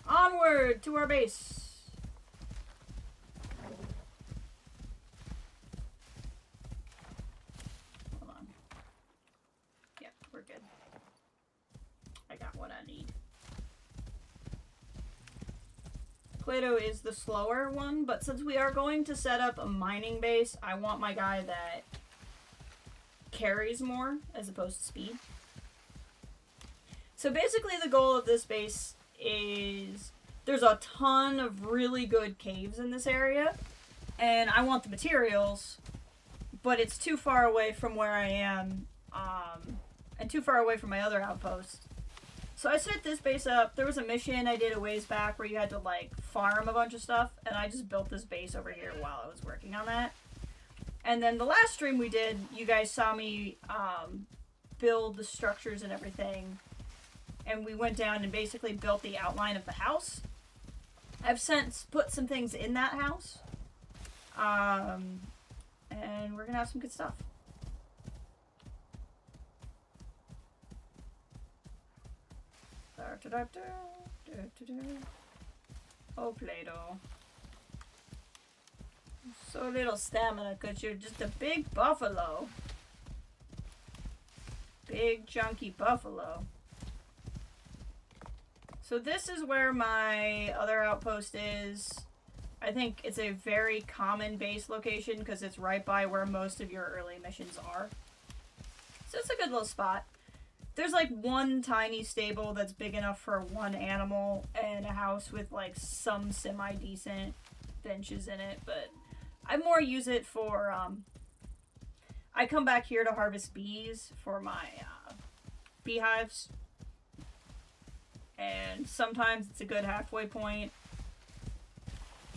A: Onward to our base! Hold on. Yep, we're good. I got what I need. Play-Doh is the slower one, but since we are going to set up a mining base, I want my guy that carries more as opposed to speed. So basically the goal of this base is there's a ton of really good caves in this area, and I want the materials, but it's too far away from where I am, and too far away from my other outpost. So I set this base up. There was a mission I did a ways back where you had to like farm a bunch of stuff, and I just built this base over here while I was working on that. And then the last stream we did, you guys saw me build the structures and everything, and we went down and basically built the outline of the house. I've since put some things in that house, and we're gonna have some good stuff. Oh, Play-Doh. So little stamina because you're just a big buffalo. Big, chunky buffalo. So this is where my other outpost is. I think it's a very common base location because it's right by where most of your early missions are. So it's a good little spot. There's like one tiny stable that's big enough for one animal and a house with like some semi-decent benches in it, but I more use it for, I come back here to harvest bees for my beehives, and sometimes it's a good halfway point.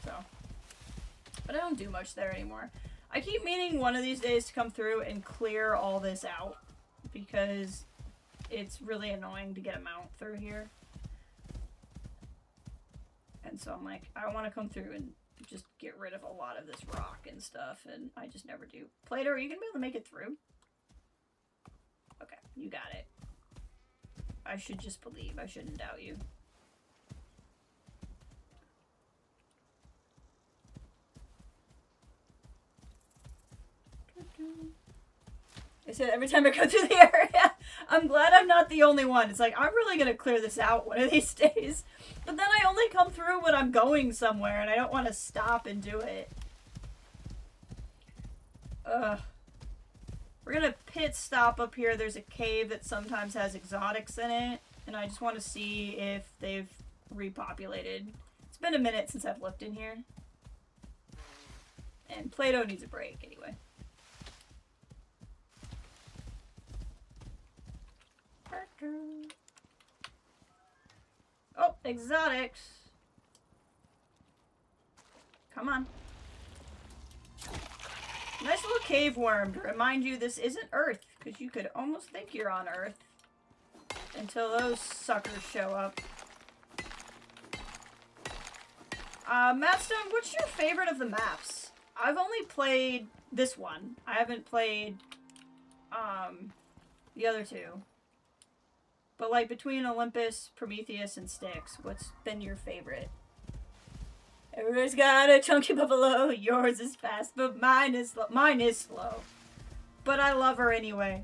A: So, but I don't do much there anymore. I keep meaning one of these days to come through and clear all this out because it's really annoying to get a mount through here. And so I'm like, I want to come through and just get rid of a lot of this rock and stuff, and I just never do. Play-Doh, are you gonna be able to make it through? Okay, you got it. I should just believe. I shouldn't doubt you. I said every time I go through the area, I'm glad I'm not the only one. It's like, I'm really going to clear this out one of these days. But then I only come through when I'm going somewhere, and I don't want to stop and do it. Ugh. We're going to pit stop up here. There's a cave that sometimes has exotics in it, and I just want to see if they've repopulated. It's been a minute since I've looked in here. And Play-Doh needs a break, anyway. Oh, exotics. Come on. Nice little cave worm. To remind you, this isn't Earth, because you could almost think you're on Earth until those suckers show up. Mattstone, what's your favorite of the maps? I've only played this one. I haven't played the other two. But, like, between Olympus, Prometheus, and Styx, what's been your favorite? Everybody's got a chunky buffalo. Yours is fast, but mine is slow. Mine is slow. But I love her anyway.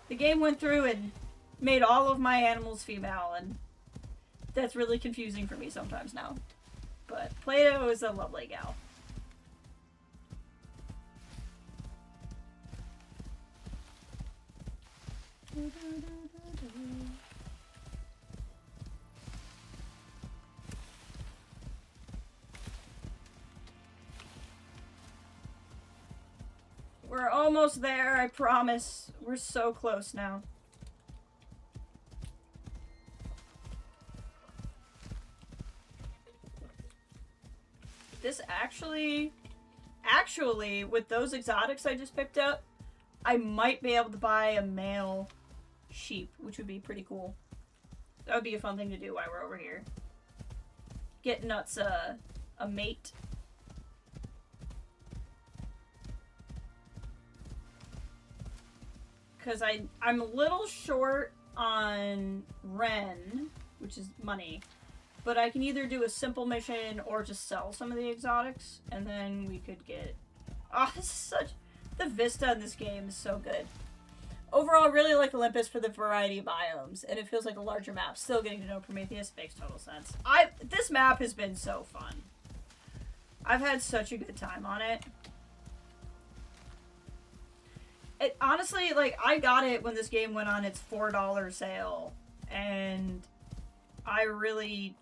A: The game went through and made all of my animals female, and that's really confusing for me sometimes now. But Play-Doh is a lovely gal. We're almost there, I promise. We're so close now. This actually, with those exotics I just picked up, I might be able to buy a male sheep, which would be pretty cool. That would be a fun thing to do while we're over here. Get Nuts a mate. Because I'm a little short on Ren, which is money. But I can either do a simple mission or just sell some of the exotics. And then we could get... Oh, this is such... The vista in this game is so good. Overall, I really like Olympus for the variety of biomes. And it feels like a larger map. Still getting to know Prometheus makes total sense. This map has been so fun. I've had such a good time on it. It honestly, like, I got it when this game went on its $4 sale, and I really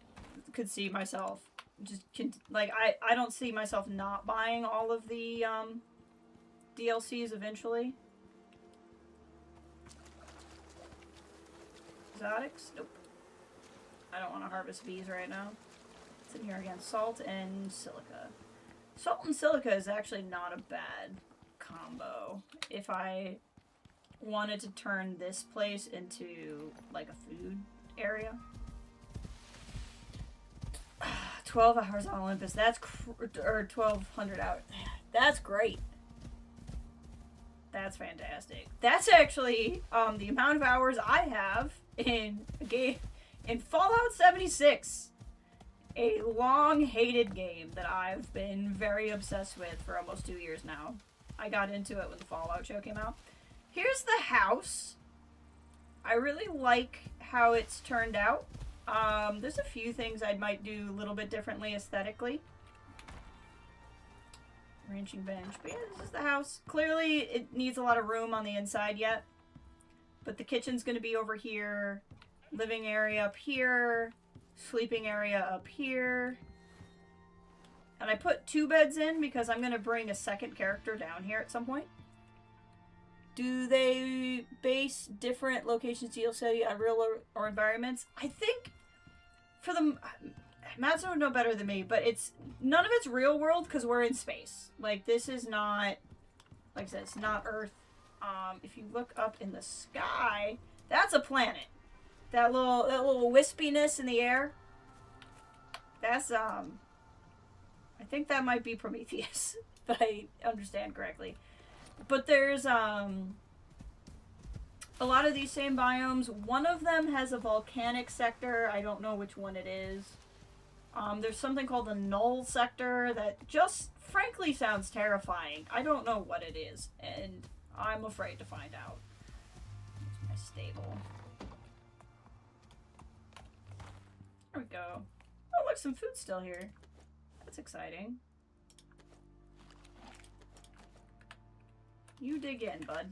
A: could see myself just, like, I don't see myself not buying all of the, DLCs eventually. Exotics? Nope. I don't want to harvest bees right now. It's in here again. Salt and silica. Salt and silica is actually not a bad combo if I wanted to turn this place into like a food area. 12 hours on Olympus, that's or 1200 hours. That's great. That's fantastic. That's actually the amount of hours I have in game in Fallout 76. A long-hated game that I've been very obsessed with for almost 2 years now. I got into it when the Fallout show came out. Here's the house. I really like how it's turned out. There's a few things I might do a little bit differently aesthetically. Ranching bench. But yeah, this is the house. Clearly, it needs a lot of room on the inside yet. But the kitchen's going to be over here. Living area up here. Sleeping area up here. And I put 2 beds in because I'm going to bring a second character down here at some point. Do they base different locations to city on real or environments? I think for the... Madsen would know better than me, but it's... None of it's real world because we're in space. Like, this is not... Like I said, it's not Earth. If you look up in the sky, that's a planet. That little wispiness in the air. That's, I think that might be Prometheus, if I understand correctly. But there's, a lot of these same biomes. One of them has a volcanic sector. I don't know which one it is. There's something called the null sector that just, frankly, sounds terrifying. I don't know what it is, and I'm afraid to find out. Here's my stable. There we go. Oh, look, some food's still here. That's exciting. You dig in, bud.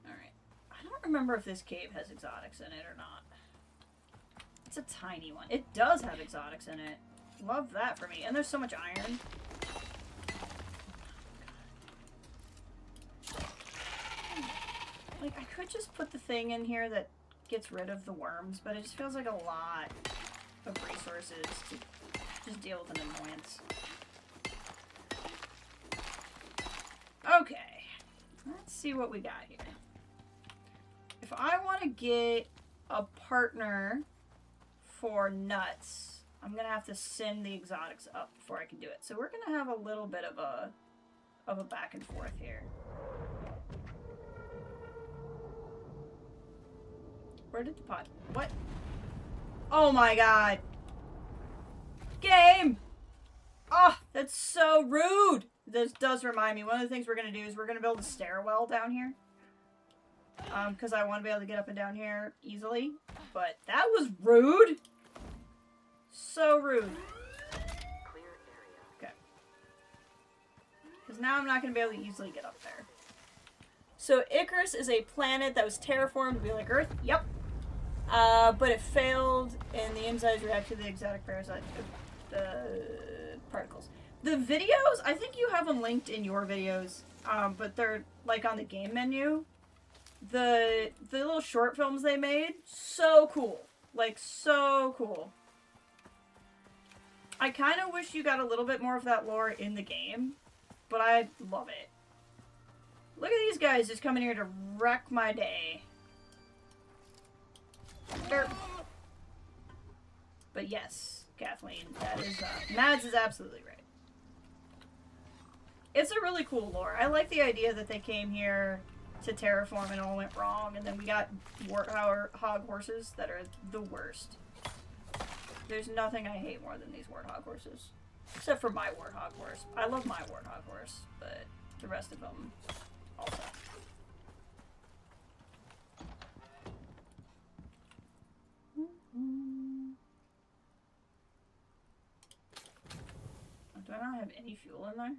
A: Alright. I don't remember if this cave has exotics in it or not. It's a tiny one. It does have exotics in it. Love that for me. And there's so much iron. Like, I could just put the thing in here that gets rid of the worms, but it just feels like a lot of resources to just deal with an annoyance. Okay. Let's see what we got here. If I want to get a partner for nuts, I'm going to have to send the exotics up before I can do it. So we're going to have a little bit of a back and forth here. Where did the pot? What? Oh my god. Game! Oh, that's so rude! This does remind me, one of the things we're going to do is we're going to build a stairwell down here. Because I want to be able to get up and down here easily. But that was rude! So rude. Okay. Because now I'm not going to be able to easily get up there. So Icarus is a planet that was terraformed to be like Earth. Yep. But it failed, and the enzymes react to the exotic parasite particles. The videos, I think you have them linked in your videos, but they're like on the game menu. The little short films they made, so cool. Like, so cool. I kind of wish you got a little bit more of that lore in the game, but I love it. Look at these guys just coming here to wreck my day. But yes, Kathleen, that is, Mads is absolutely right. It's a really cool lore. I like the idea that they came here to terraform and all went wrong, and then we got warthog horses that are the worst. There's nothing I hate more than these warthog horses. Except for my warthog horse. I love my warthog horse, but the rest of them also. Do I not have any fuel in there?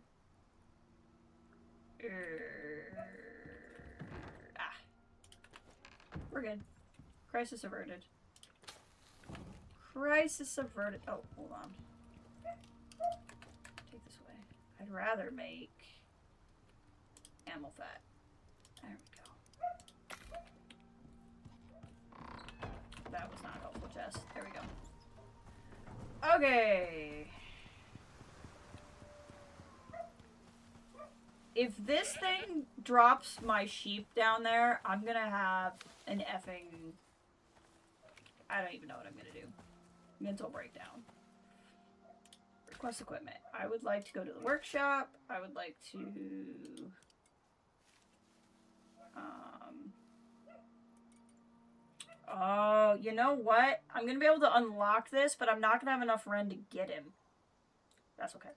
A: We're good. Crisis averted. Crisis averted. Oh, hold on. Take this away. I'd rather make animal fat. There we go. That was not helpful, Jess. There we go. Okay. If this thing drops my sheep down there, I'm gonna have an effing... I don't even know what I'm gonna do. Mental breakdown. Quest equipment. I would like to go to the workshop. I would like to... Oh, you know what? I'm going to be able to unlock this, but I'm not going to have enough Ren to get him. That's okay.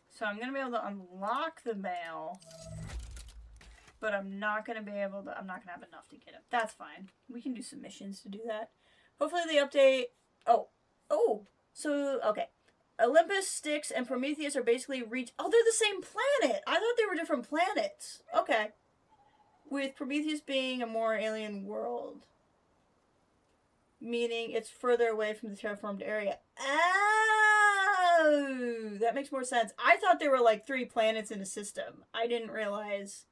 A: So I'm going to be able to unlock the male, but I'm not going to be able to, I'm not going to have enough to get him. That's fine. We can do some missions to do that. Hopefully the update, okay. Olympus, Styx, and Prometheus are basically oh, they're the same planet. I thought they were different planets. Okay. With Prometheus being a more alien world, meaning it's further away from the terraformed area. Oh, that makes more sense. I thought there were like 3 planets in a system. I didn't realize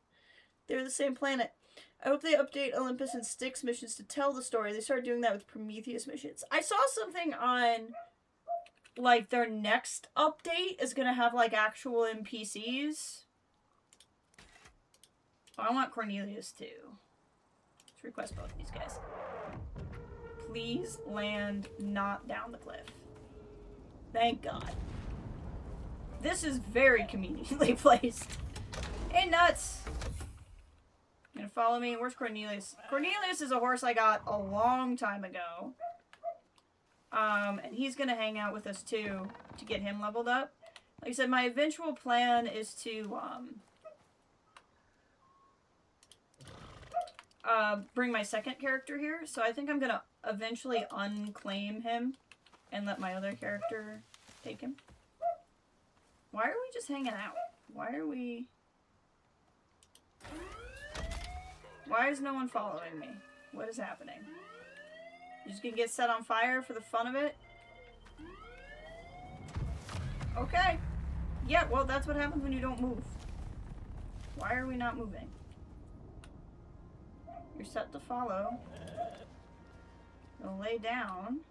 A: they're the same planet. I hope they update Olympus and Styx missions to tell the story. They started doing that with Prometheus missions. I saw something on, like, their next update is going to have, like, actual NPCs. Oh, I want Cornelius, too. Let's request both of these guys. Please land not down the cliff. Thank God. This is very conveniently placed. Hey, nuts! You gonna follow me? Where's Cornelius? Cornelius is a horse I got a long time ago. And he's gonna hang out with us too to get him leveled up. Like I said, my eventual plan is to bring my second character here. So I think I'm gonna eventually unclaim him and let my other character take him. Why are we just hanging out? Why are we... Why is no one following me? What is happening? You just gonna get set on fire for the fun of it? Okay. Yeah, well, that's what happens when you don't move. Why are we not moving? You're set to follow. Gonna lay down.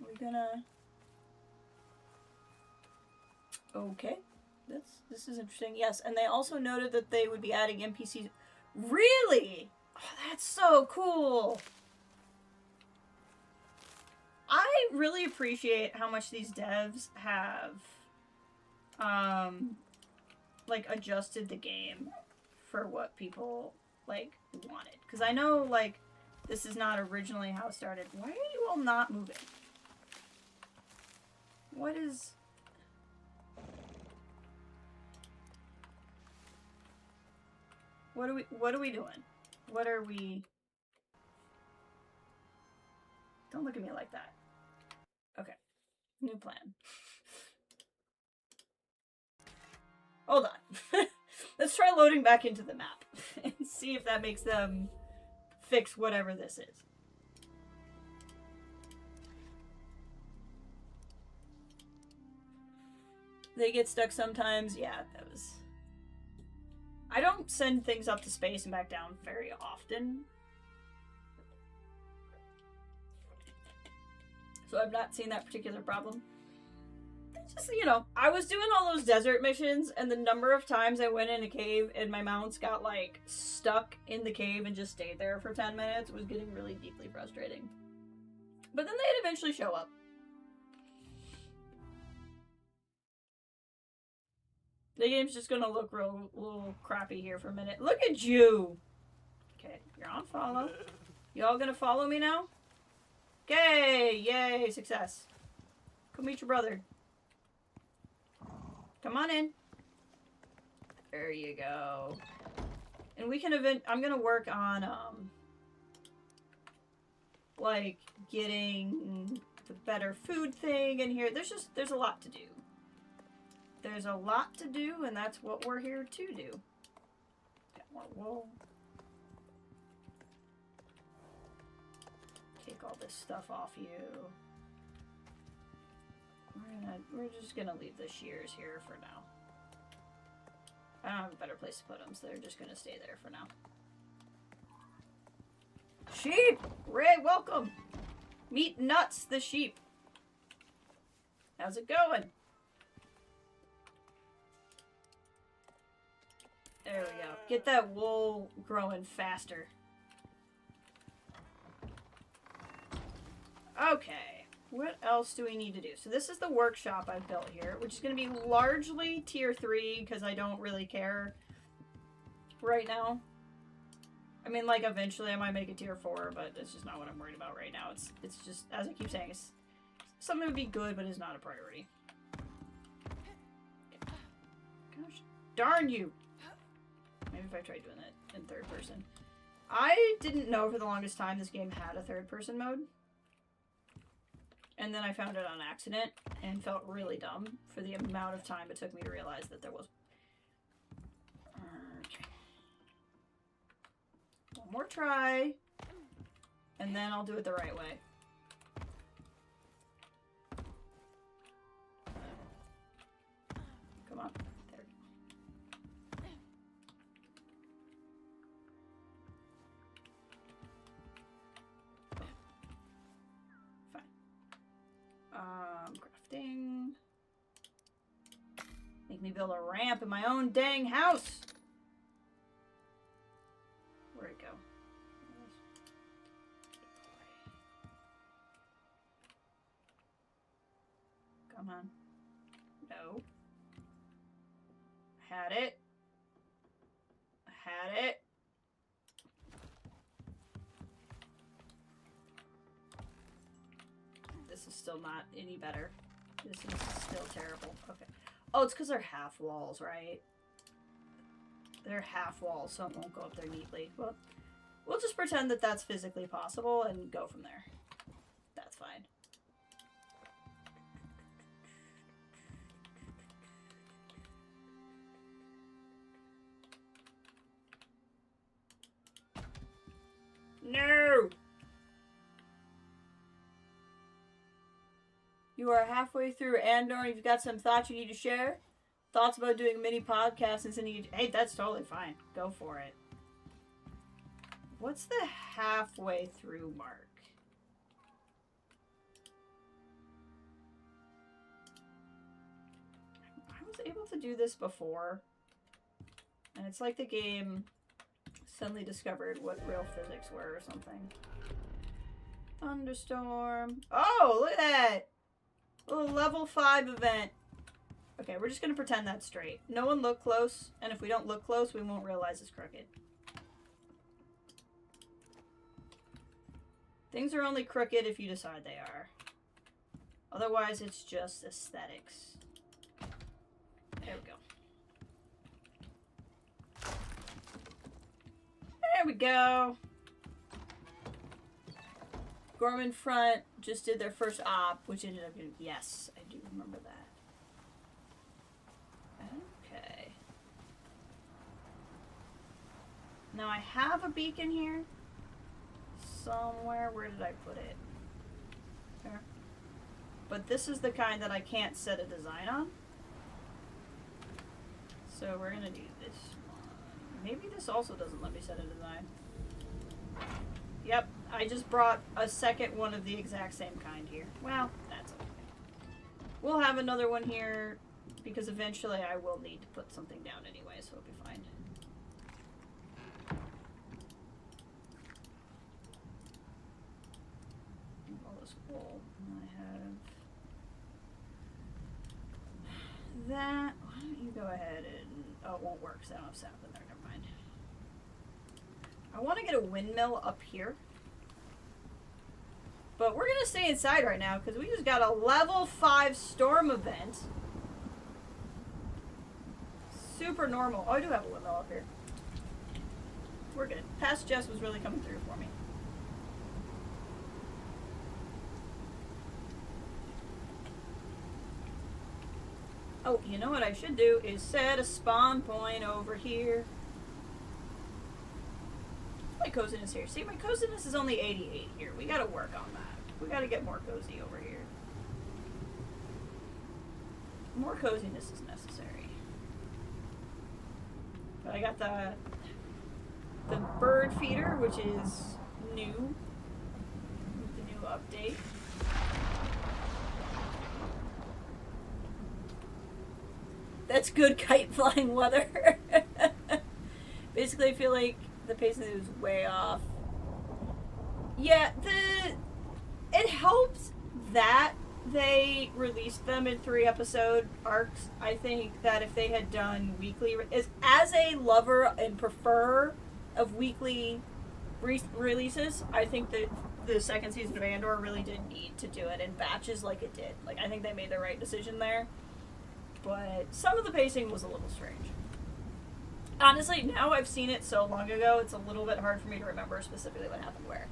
A: We're gonna... Okay. This is interesting. Yes, and they also noted that they would be adding NPCs. Really? Oh, that's so cool. I really appreciate how much these devs have like adjusted the game for what people like wanted. Because I know like this is not originally how it started. Why are you all not moving? What is... What are we doing? What are we... Don't look at me like that. Okay. New plan. Hold on. Let's try loading back into the map and see if that makes them fix whatever this is. They get stuck sometimes. Yeah, that was... I don't send things up to space and back down very often. So I've not seen that particular problem. It's just, you know, I was doing all those desert missions, and the number of times I went in a cave and my mounts got, like, stuck in the cave and just stayed there for 10 minutes was getting really deeply frustrating. But then they'd eventually show up. The game's just gonna look little crappy here for a minute. Look at you! Okay, you're on follow. Y'all gonna follow me now? Okay, yay, success. Come meet your brother. Come on in. There you go. And we can I'm gonna work on, like, getting the better food thing in here. There's a lot to do. There's a lot to do, and that's what we're here to do. Got more wool. Take all this stuff off you. We're just gonna leave the shears here for now. I don't have a better place to put them, so they're just gonna stay there for now. Sheep! Ray, welcome! Meet Nuts, the sheep. How's it going? There we go. Get that wool growing faster. Okay. What else do we need to do? So this is the workshop I've built here, which is going to be largely tier 3 because I don't really care right now. I mean, like, eventually I might make a tier 4, but that's just not what I'm worried about right now. It's just, as I keep saying, it's something would be good, but it's not a priority. Gosh, darn you! Maybe if I tried doing that in third person. I didn't know for the longest time this game had a third person mode. And then I found it on accident and felt really dumb for the amount of time it took me to realize that there was. Okay. One more try. And then I'll do it the right way. Come on. Crafting. Make me build a ramp in my own dang house. Where'd it go? Come on. No. Had it. Had it. This is still not any better. This is still terrible. Okay. Oh, it's because they're half walls, right? They're half walls, so it won't go up there neatly. Well, we'll just pretend that that's physically possible and go from there. That's fine. No! You are halfway through Andor and you've got some thoughts you need to share? Thoughts about doing a mini podcast and sending you... Hey, that's totally fine. Go for it. What's the halfway through mark? I was able to do this before. And it's like the game suddenly discovered what real physics were or something. Thunderstorm. Oh, look at that! A little level 5 event. Okay, we're just going to pretend that's straight. No one look close, and if we don't look close, we won't realize it's crooked. Things are only crooked if you decide they are. Otherwise, it's just aesthetics. There we go. There we go. Gorman Front just did their first op, which ended up being... Yes, I do remember that. Okay. Now I have a beacon here. Somewhere. Where did I put it? There. But this is the kind that I can't set a design on. So we're going to do this one. Maybe this also doesn't let me set a design. Yep, I just brought a second one of the exact same kind here. Well, that's okay. We'll have another one here because eventually I will need to put something down anyway, so it'll be fine. All this wool. I have that. Why don't you go ahead and... Oh, it won't work because I don't have sap in there. Never mind. I want to get a windmill up here. But we're going to stay inside right now because we just got a level 5 storm event. Super normal. Oh, I do have a windmill up here. We're good. Past Jess was really coming through for me. Oh, you know what I should do is set a spawn point over here. My coziness here. See, my coziness is only 88 here. We gotta work on that. We gotta get more cozy over here. More coziness is necessary. But I got the bird feeder, which is new. With the new update. That's good kite flying weather. Basically, I feel like the pacing is way off. Yeah, it helps that they released them in 3-episode arcs. I think that if they had done weekly, as a lover and preferer of weekly releases, I think that the second season of Andor really did need to do it in batches like it did. Like, I think they made the right decision there. But some of the pacing was a little strange. Honestly, now I've seen it so long ago, it's a little bit hard for me to remember specifically what happened where.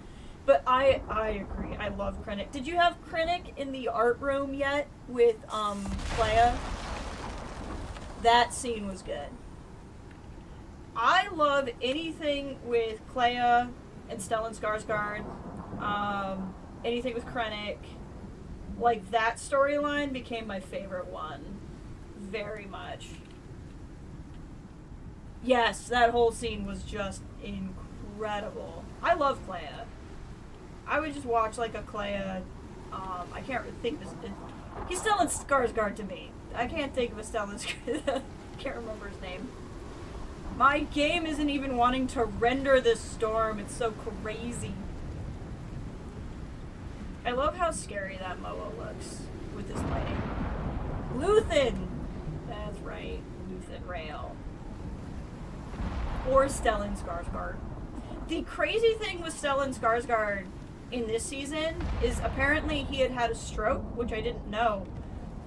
A: But I agree. I love Krennic. Did you have Krennic in the art room yet with Leia? That scene was good. I love anything with Clea and Stellan Skarsgård. Anything with Krennic. Like, that storyline became my favorite one. Very much. Yes, that whole scene was just incredible. I love Clea. I would just watch like a Clea. I can't think of his. He's Stellan Skarsgård to me. I can't think of a Stellan Skarsgård. Can't remember his name. My game isn't even wanting to render this storm. It's so crazy. I love how scary that Moa looks with this lighting. Luthen! That's right. Luthen Rail. Or Stellan Skarsgård. The crazy thing with Stellan Skarsgård in this season is apparently he had a stroke, which I didn't know.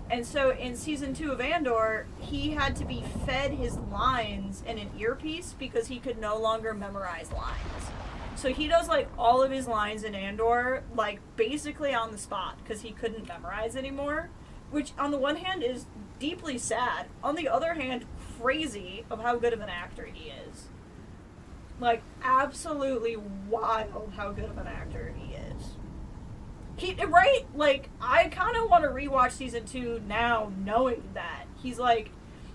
A: And so in season 2 of Andor, he had to be fed his lines in an earpiece because he could no longer memorize lines. So he does like all of his lines in Andor like basically on the spot because he couldn't memorize anymore, which on the one hand is deeply sad. On the other hand, crazy of how good of an actor he is. Like, absolutely wild how good of an actor he is. Right? Like, I kind of want to rewatch season 2 now knowing that. He's like,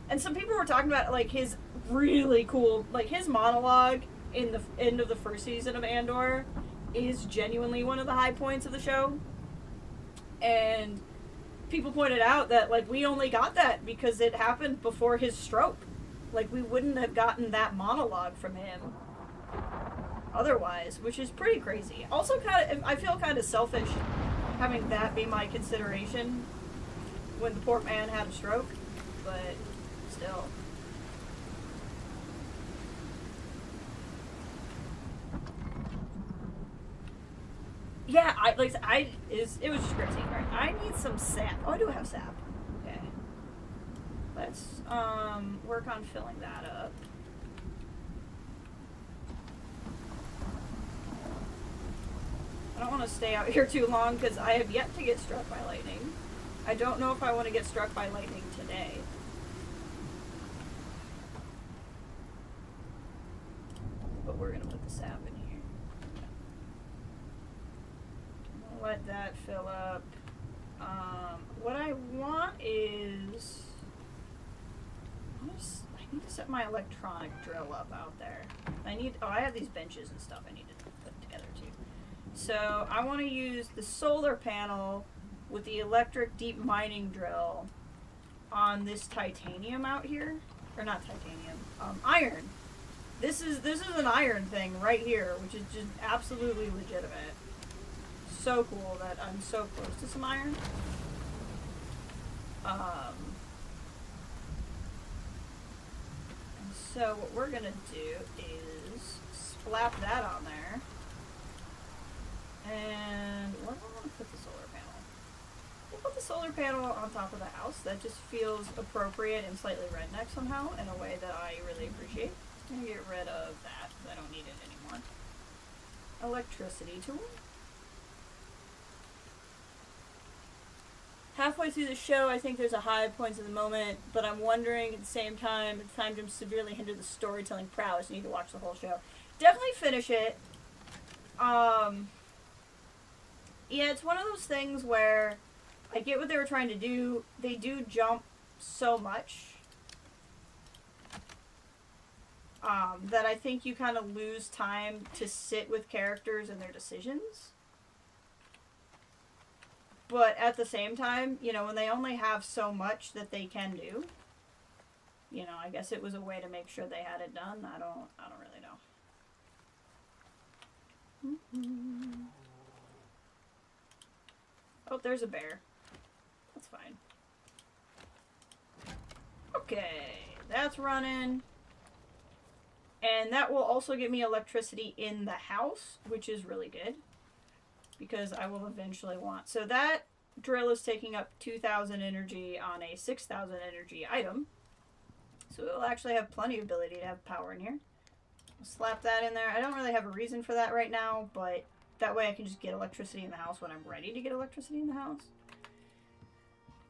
A: and some people were talking about, like, his really cool, like, his monologue in the end of the first season of Andor is genuinely one of the high points of the show. And people pointed out that, like, we only got that because it happened before his stroke. Like, we wouldn't have gotten that monologue from him otherwise, which is pretty crazy. Also, I feel kind of selfish having that be my consideration when the poor man had a stroke, but still. Yeah, it was just crazy. Right? I need some sap. Oh, I do have sap. Okay. Let's work on filling that up. I don't want to stay out here too long because I have yet to get struck by lightning. I don't know if I want to get struck by lightning today. But we're going to put the sap in here. I'll let that fill up. What I want is... I need to set my electronic drill up out there. I have these benches and stuff I need to put together too. So I want to use the solar panel with the electric deep mining drill on this titanium out here. Or not titanium, iron. This is an iron thing right here, which is just absolutely legitimate. So cool that I'm so close to some iron. And so what we're gonna do is slap that on there. And where do I want to put the solar panel? We'll put the solar panel on top of the house. That just feels appropriate and slightly redneck somehow in a way that I really appreciate. I'm going to get rid of that because I don't need it anymore. Electricity tool. Halfway through the show, I think there's a high points of the moment, but I'm wondering at the same time, it's time to severely hinder the storytelling prowess. You need to watch the whole show. Definitely finish it. Yeah, it's one of those things where I get what they were trying to do. They do jump so much that I think you kind of lose time to sit with characters and their decisions. But at the same time, you know, when they only have so much that they can do, you know, I guess it was a way to make sure they had it done. I don't really know. Oh, there's a bear. That's fine. Okay, that's running. And that will also give me electricity in the house, which is really good. Because I will eventually want... So that drill is taking up 2,000 energy on a 6,000 energy item. So it will actually have plenty of ability to have power in here. I'll slap that in there. I don't really have a reason for that right now, but that way I can just get electricity in the house when I'm ready to get electricity in the house.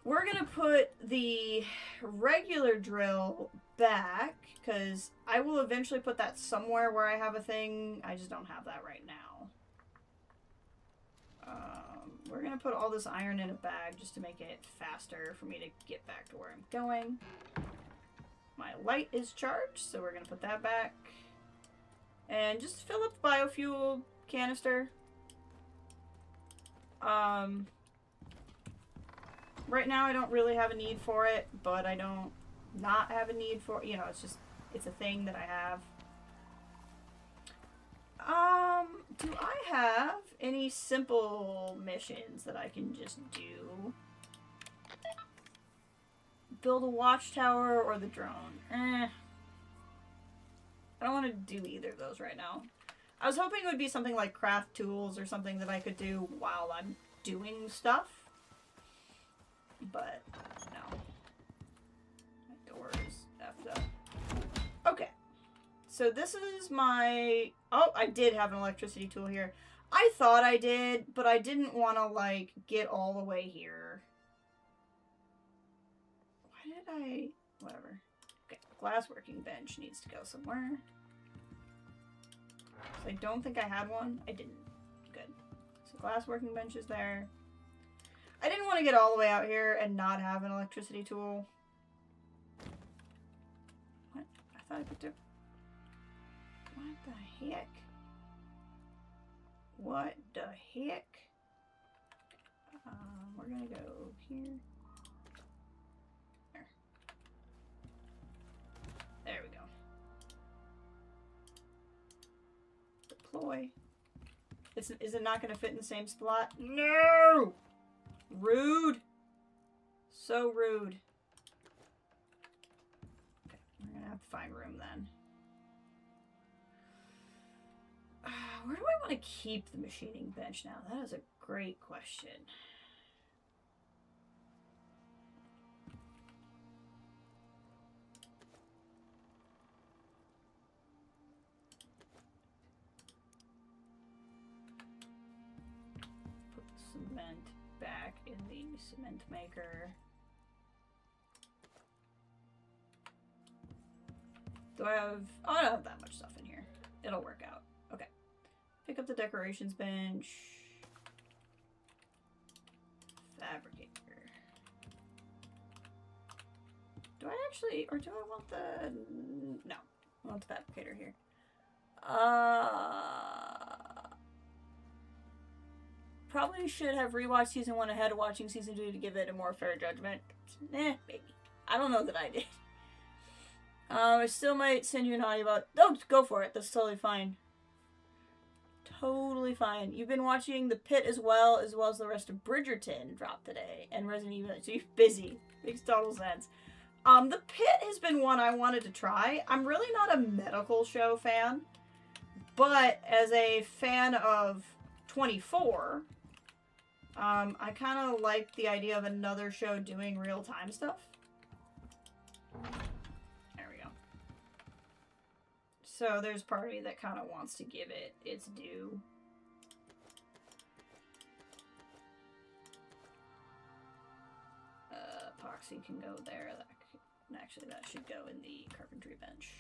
A: We're going to put the regular drill back, because I will eventually put that somewhere where I have a thing. I just don't have that right now. We're going to put all this iron in a bag just to make it faster for me to get back to where I'm going. My light is charged, so we're going to put that back. And just fill up the biofuel canister. Right now I don't really have a need for it, but I don't not have a need for it. You know, it's a thing that I have. Do I have any simple missions that I can just do? Build a watchtower or the drone? I don't want to do either of those right now. I was hoping it would be something like craft tools or something that I could do while I'm doing stuff. But, no. My door is effed up. Okay. So this is my... Oh, I did have an electricity tool here. I thought I did, but I didn't want to, like, get all the way here. Why did I... Whatever. Okay, glass working bench needs to go somewhere. So I don't think I had one. I didn't. Good. So glass working bench is there. I didn't want to get all the way out here and not have an electricity tool. What? I thought I picked up... What the heck? What the heck? We're gonna go here. There. There we go. Deploy. Is it not gonna fit in the same spot? No! Rude! So rude. Okay, we're gonna have to find room then. Where do I want to keep the machining bench now? That is a great question. Put the cement back in the cement maker. Do I have... Oh, I don't have that much stuff in here. It'll work out. Okay. Pick up the decorations bench. Fabricator. Do I actually... Or do I want the... No. I want the fabricator here. Probably should have rewatched season 1 ahead of watching season 2 to give it a more fair judgment. Maybe. I don't know that I did. I still might send you an audio about... Oh, go for it. That's totally fine. Totally fine. You've been watching The Pit as well as the rest of Bridgerton dropped today. And Resident Evil. So you're busy. Makes total sense. The Pit has been one I wanted to try. I'm really not a medical show fan. But as a fan of 24... I kind of like the idea of another show doing real-time stuff. There we go. So there's part of me that kind of wants to give it its due. Epoxy can go there. Actually, that should go in the carpentry bench.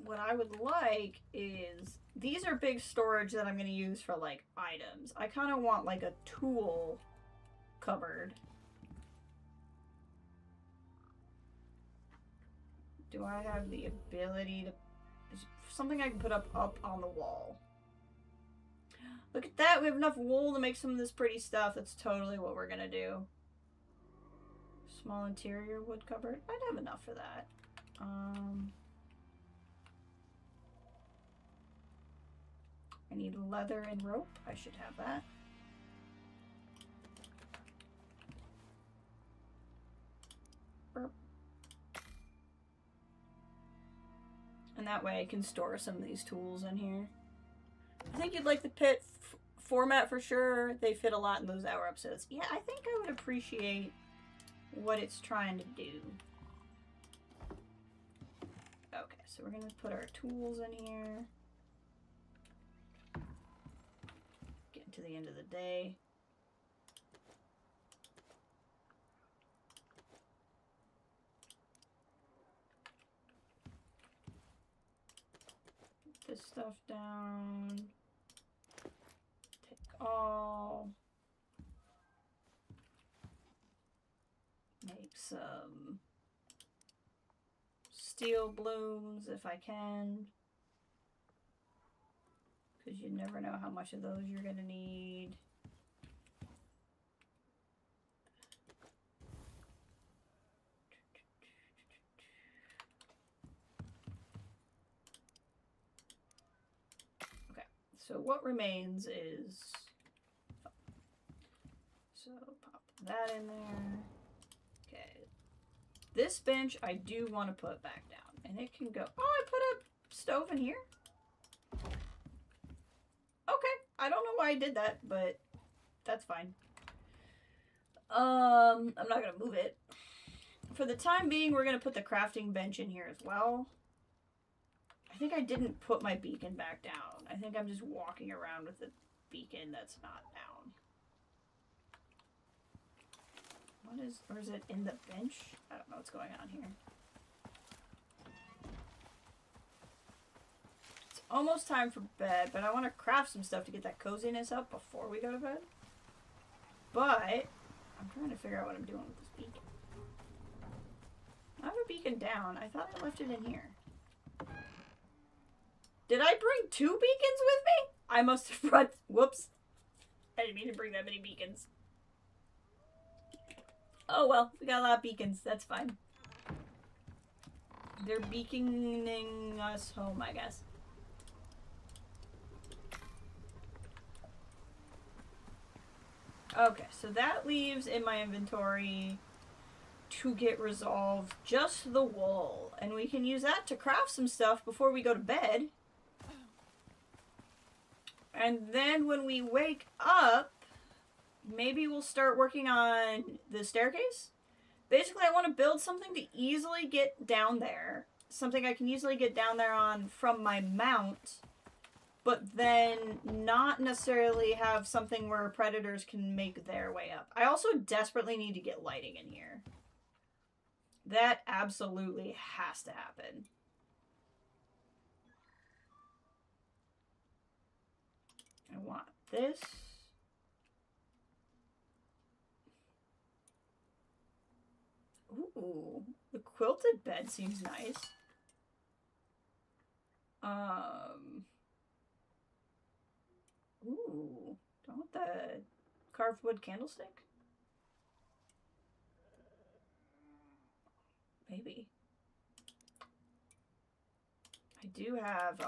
A: What I would like is, these are big storage that I'm going to use for, like, items. I kind of want, like, a tool cupboard. Do I have the ability to... Something I can put up on the wall. Look at that! We have enough wool to make some of this pretty stuff. That's totally what we're going to do. Small interior wood cupboard. I'd have enough for that. I need leather and rope. I should have that. Burp. And that way I can store some of these tools in here. I think you'd like the pit format for sure. They fit a lot in those hour episodes. Yeah, I think I would appreciate what it's trying to do. Okay, so we're gonna put our tools in here. Getting to the end of the day. Put this stuff down. Take all. Make some steel blooms if I can, because you never know how much of those you're going to need. Okay, so what remains is, so pop that in there. Okay, this bench I do want to put back down, and it can go. Oh, I put a stove in here. Okay, I don't know why I did that, but that's fine. I'm not gonna move it. For the time being, we're gonna put the crafting bench in here as well. I think I didn't put my beacon back down. I think I'm just walking around with a beacon that's not down. What is, or is it in the bench? I don't know what's going on here. It's almost time for bed, but I want to craft some stuff to get that coziness up before we go to bed. But I'm trying to figure out what I'm doing with this beacon. I have a beacon down. I thought I left it in here. Did I bring 2 beacons with me? I must have brought... Whoops. I didn't mean to bring that many beacons. Oh well, we got a lot of beacons. That's fine. They're beaconing us home, I guess. Okay, so that leaves in my inventory to get resolved just the wool. And we can use that to craft some stuff before we go to bed. And then when we wake up, maybe we'll start working on the staircase. Basically, I want to build something to easily get down there. Something I can easily get down there on from my mount. But then not necessarily have something where predators can make their way up. I also desperately need to get lighting in here. That absolutely has to happen. I want this. Ooh, the quilted bed seems nice. Ooh, don't want the carved wood candlestick? Maybe. I do have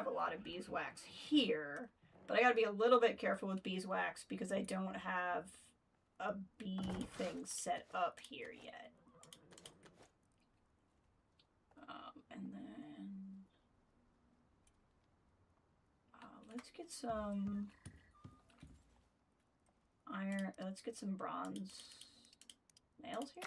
A: a lot of beeswax here, but I gotta be a little bit careful with beeswax because I don't have a bee thing set up here yet. And then let's get some iron. Let's get some bronze nails here.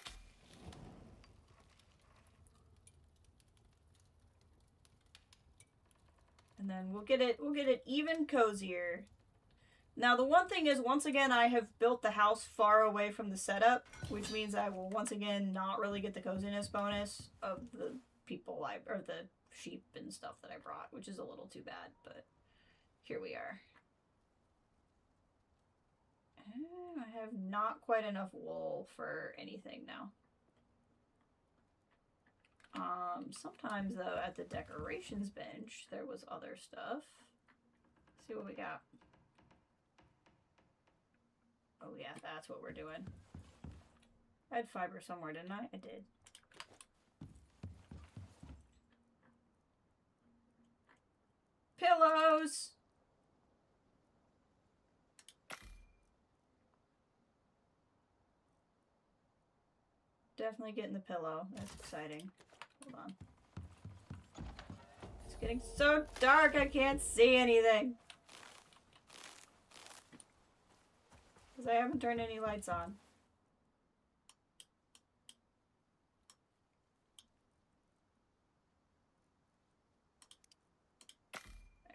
A: And then we'll get it even cozier. Now the one thing is, once again, I have built the house far away from the setup, which means I will once again not really get the coziness bonus of the people or the sheep and stuff that I brought, which is a little too bad, but here we are. I have not quite enough wool for anything now. Sometimes though at the decorations bench there was other stuff. Let's see what we got. Oh yeah, that's what we're doing. I had fiber somewhere, didn't I? I did. Pillows! Definitely getting the pillow. That's exciting. Hold on. It's getting so dark I can't see anything. Because I haven't turned any lights on.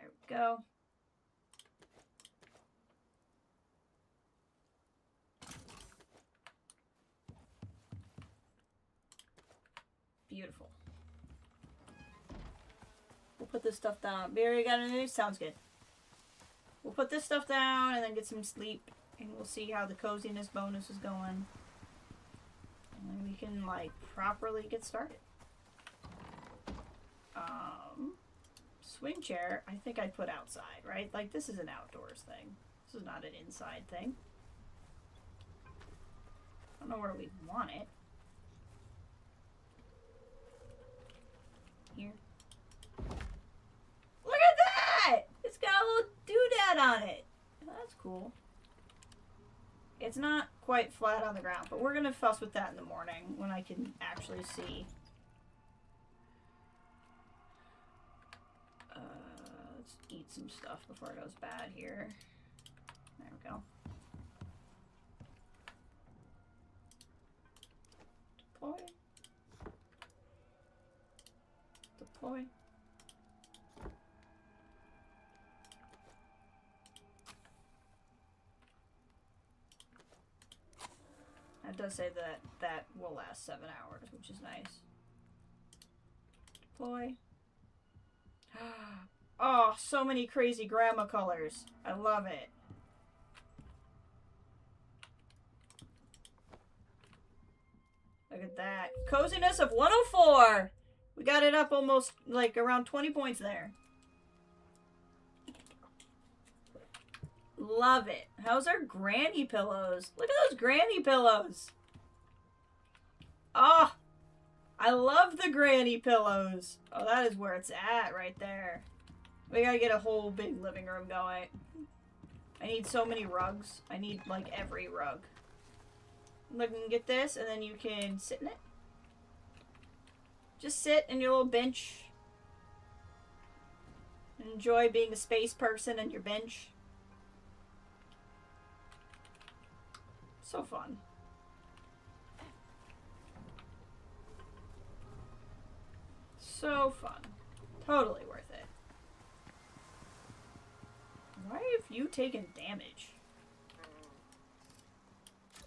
A: There we go. Beautiful. We'll put this stuff down. We already got it. Sounds good. We'll put this stuff down and then get some sleep. And we'll see how the coziness bonus is going. And then we can, like, properly get started. Swing chair, I think I'd put outside, right? Like, this is an outdoors thing. This is not an inside thing. I don't know where we want it. Here. Look at that! It's got a little doodad on it. That's cool. It's not quite flat on the ground, but we're gonna fuss with that in the morning when I can actually see. Let's eat some stuff before it goes bad here. There we go. Deploy. Deploy. It does say that that will last 7 hours, which is nice. Deploy. Oh, so many crazy grandma colors. I love it. Look at that. Coziness of 104! We got it up almost, like, around 20 points there. Love it. How's our granny pillows? Look at those granny pillows. Oh, I love the granny pillows. Oh, that is where it's at right there. We gotta get a whole big living room going. I need so many rugs. I need, like, every rug. Look, you can get this, and then you can sit in it. Just sit in your little bench. And enjoy being a space person in your bench. So fun. So fun. Totally worth it. Why have you taken damage?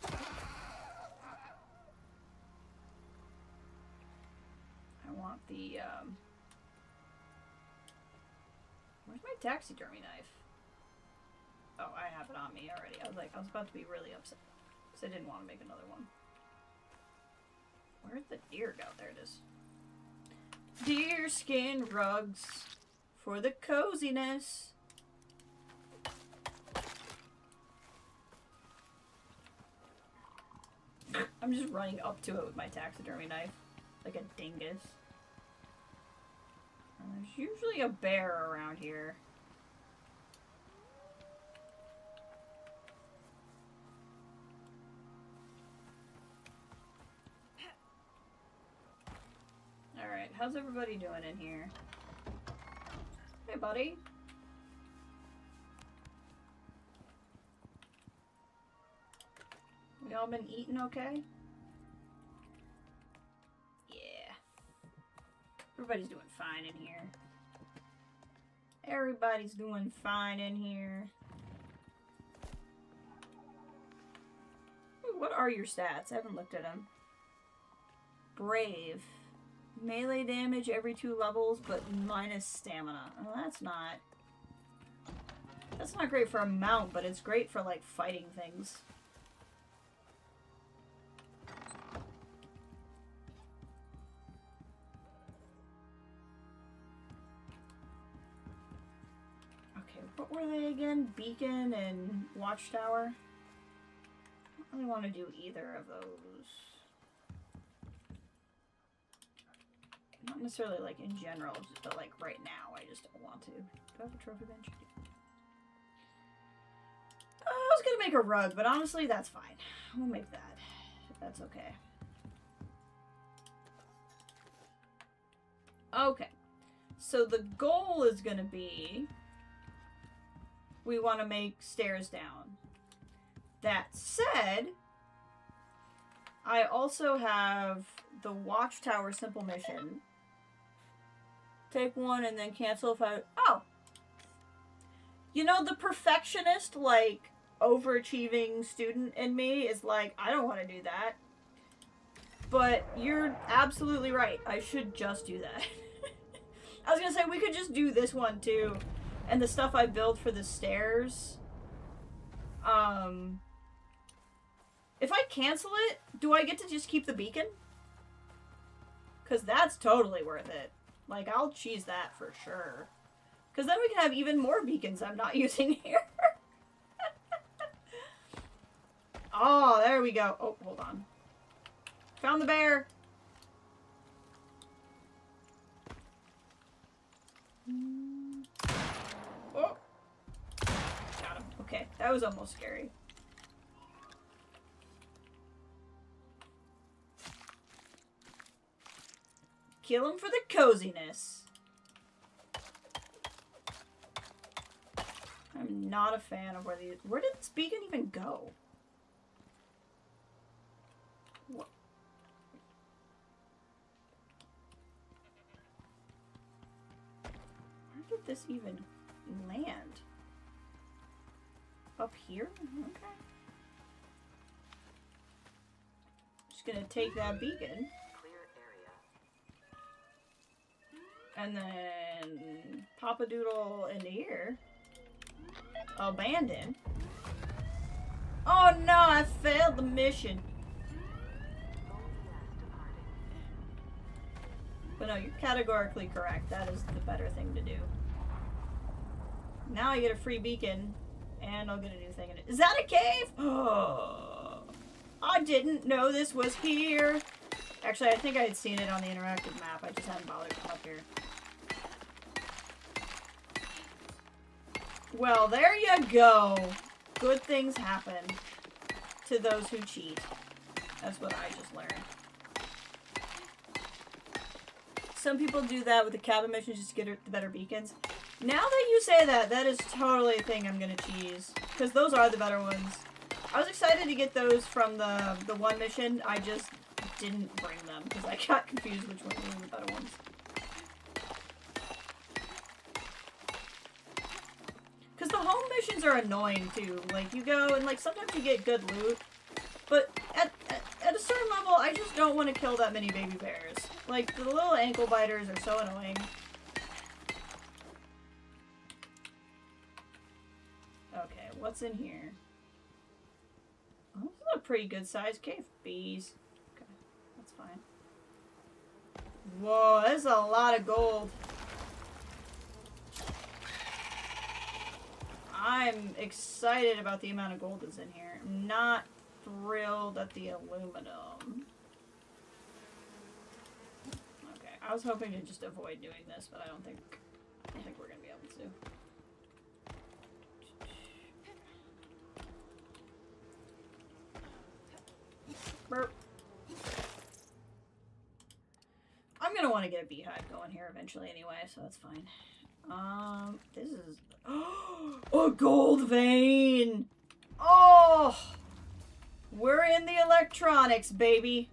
A: I want the, where's my taxidermy knife? Oh, I have it on me already. I was about to be really upset. Because I didn't want to make another one. Where'd the deer go? There it is. Deer skin rugs for the coziness. I'm just running up to it with my taxidermy knife. Like a dingus. There's usually a bear around here. Alright, how's everybody doing in here? Hey, buddy. We all been eating okay? Yeah. Everybody's doing fine in here. Everybody's doing fine in here. Ooh, what are your stats? I haven't looked at them. Brave. Melee damage every 2 levels, but minus stamina. Oh, that's not great for a mount, but it's great for, like, fighting things. Okay, what were they again? Beacon and Watchtower? don't really want to do either of those. Not necessarily like in general, but like right now, I just don't want to. Do I have a trophy bench? I was gonna make a rug, but honestly, that's fine. We'll make that. That's okay. Okay. So the goal is gonna be we want to make stairs down. That said, I also have the Watchtower simple mission. Take one and then cancel if I... Oh! You know, the perfectionist, like, overachieving student in me is like, I don't want to do that. But you're absolutely right. I should just do that. I was gonna say, we could just do this one, too. And the stuff I build for the stairs. If I cancel it, do I get to just keep the beacon? Because that's totally worth it. Like, I'll cheese that for sure. Because then we can have even more beacons I'm not using here. Oh, there we go. Oh, hold on. Found the bear. Oh. Got him. Okay, that was almost scary. Kill him for the coziness. I'm not a fan of where these... Where did this beacon even go? What? Where did this even land? Up here? Okay. Just gonna take that beacon. And then pop a doodle into here. Abandon. Oh no, I failed the mission. But no, you're categorically correct. That is the better thing to do. Now I get a free beacon, and I'll get a new thing in it. Is that a cave? Oh, I didn't know this was here. Actually, I think I had seen it on the interactive map. I just hadn't bothered to come up here. Well, there you go. Good things happen to those who cheat. That's what I just learned. Some people do that with the cabin missions just to get the better beacons. Now that you say that, that is totally a thing I'm gonna cheese. Because those are the better ones. I was excited to get those from the one mission. I just didn't bring them because I got confused which ones were the better ones. Because the home missions are annoying too. Like, you go and like sometimes you get good loot, but at a certain level, I just don't want to kill that many baby bears. Like, the little ankle biters are so annoying. Okay, what's in here? Oh, this is a pretty good sized cave. Bees. Okay, that's fine. Whoa, that's a lot of gold. I'm excited about the amount of gold that's in here. Not thrilled at the aluminum. Okay, I was hoping to just avoid doing this, but I don't think we're gonna be able to. Burp. I'm gonna want to get a beehive going here eventually anyway, so that's fine. This is a gold vein. Oh, we're in the electronics, baby.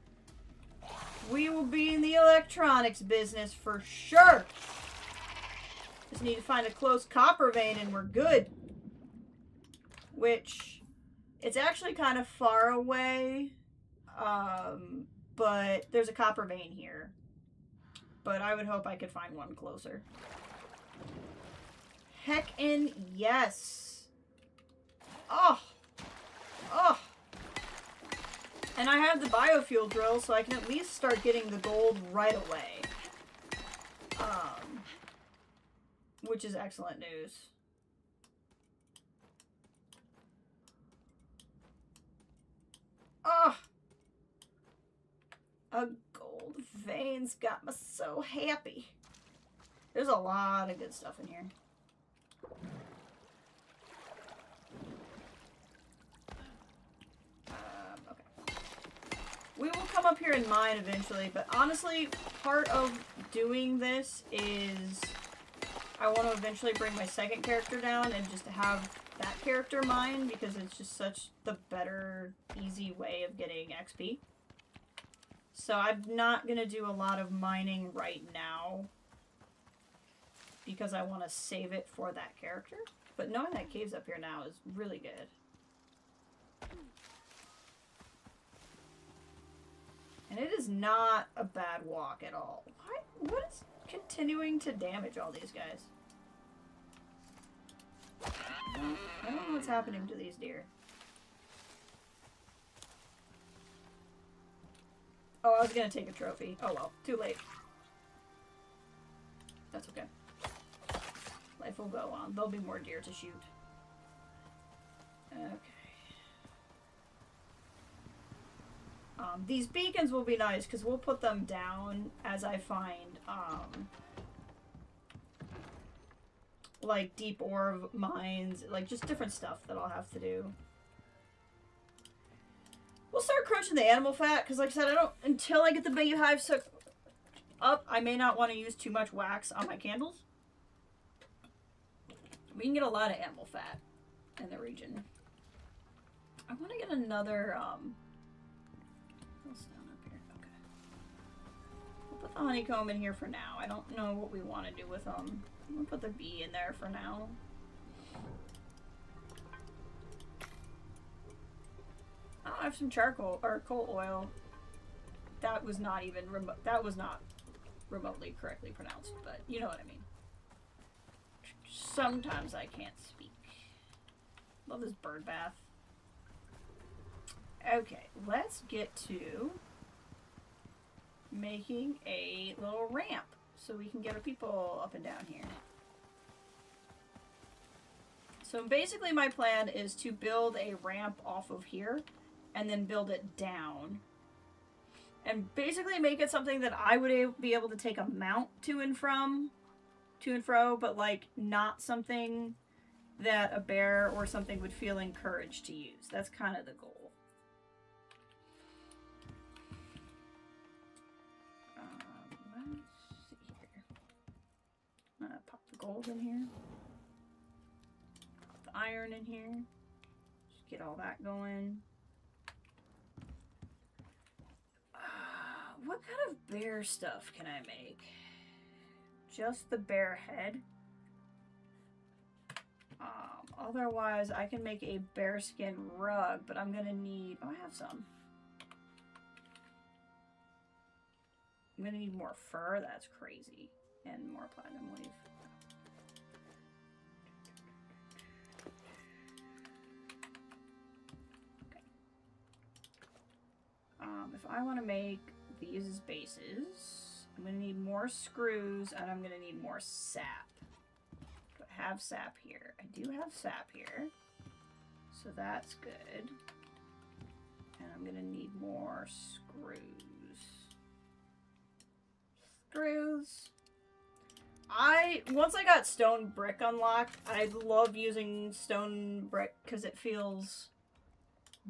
A: We will be in the electronics business for sure. Just need to find a close copper vein and we're good. Which, it's actually kind of far away. But there's a copper vein here. But I would hope I could find one closer. Heckin' yes. Oh. Oh. And I have the biofuel drill, so I can at least start getting the gold right away. Which is excellent news. A gold veins got me so happy. There's a lot of good stuff in here. Okay. We will come up here and mine eventually, but honestly, part of doing this is I want to eventually bring my second character down and just have that character mine, because it's just such the better, easy way of getting XP. So I'm not going to do a lot of mining right now because I want to save it for that character. But knowing that cave's up here now is really good. And it is not a bad walk at all. What is continuing to damage all these guys? I don't know what's happening to these deer. Oh, I was gonna take a trophy. Oh well, too late. That's okay. Life will go on. There'll be more deer to shoot. Okay. These beacons will be nice because we'll put them down as I find, like deep ore mines, like just different stuff that I'll have to do. We'll start crunching the animal fat because, like I said, until I get the beehives up, I may not want to use too much wax on my candles. We can get a lot of animal fat in the region. I want to get another, what's down up here? Okay. We'll put the honeycomb in here for now. I don't know what we want to do with them. I'm going to put the bee in there for now. I have some charcoal or coal oil. That was not even that was not remotely correctly pronounced, but you know what I mean. Sometimes I can't speak. Love this bird bath. Okay, let's get to making a little ramp so we can get our people up and down here. So basically my plan is to build a ramp off of here and then build it down. And basically make it something that I would be able to take a mount to and fro, but like not something that a bear or something would feel encouraged to use. That's kind of the goal. Let's see here. I'm gonna pop the gold in here. Pop the iron in here. Just get all that going. What kind of bear stuff can I make? Just the bear head. Otherwise, I can make a bearskin rug, but I'm gonna need... Oh, I have some. I'm gonna need more fur. That's crazy. And more platinum leaf. Okay. If I want to make these as bases, I'm going to need more screws, and I'm going to need more sap. Do I have sap here? I do have sap here, so that's good. And I'm going to need more screws. Once I got stone brick unlocked, I love using stone brick because it feels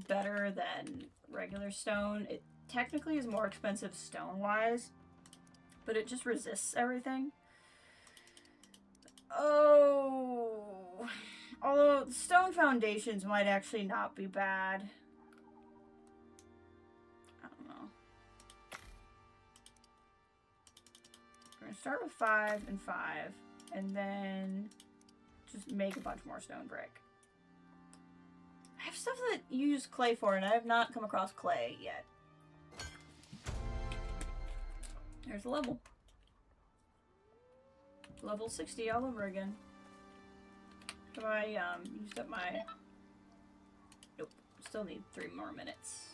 A: better than regular stone. It technically is more expensive stone-wise, but it just resists everything. Oh, although stone foundations might actually not be bad. I don't know. We're gonna start with 5 and 5, and then just make a bunch more stone brick. I have stuff that you use clay for, and I have not come across clay yet. There's a level. Level 60 all over again. Have I used up my... Nope. Still need 3 more minutes.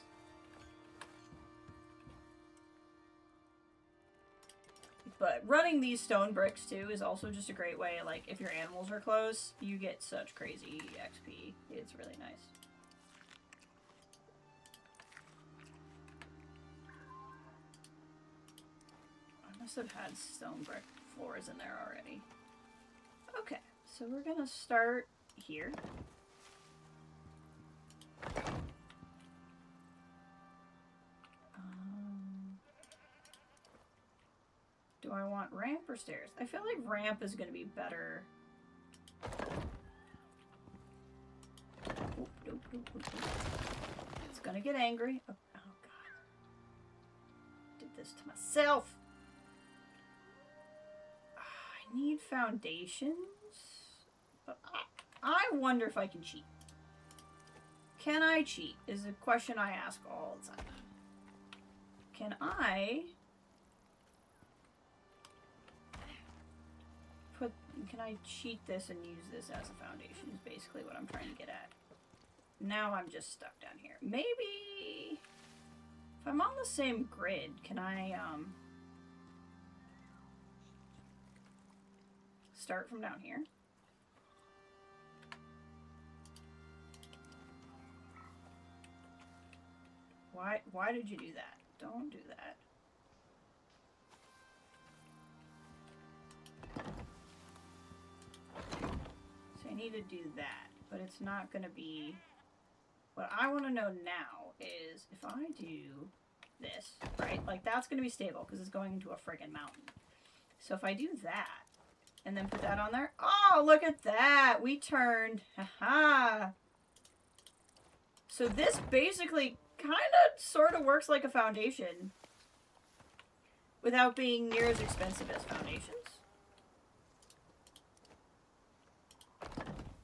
A: But running these stone bricks too is also just a great way, like if your animals are close, you get such crazy XP. It's really nice. must have had stone brick floors in there already. Okay, so we're gonna start here. Do I want ramp or stairs? I feel like ramp is gonna be better. Oop, oop, oop, oop, oop. It's gonna get angry. Oh, oh god. Did this to myself. I need foundations. But I wonder if I can cheat. Can I cheat? Is a question I ask all the time. Can I cheat this and use this as a foundation is basically what I'm trying to get at. Now I'm just stuck down here. Maybe if I'm on the same grid, can I start from down here? Why did you do that? Don't do that. So I need to do that, but it's not going to be... What I want to know now is if I do this, right? Like that's going to be stable because it's going into a friggin' mountain. So if I do that and then put that on there, oh, look at that. We turned, haha. So this basically kind of sort of works like a foundation without being near as expensive as foundations.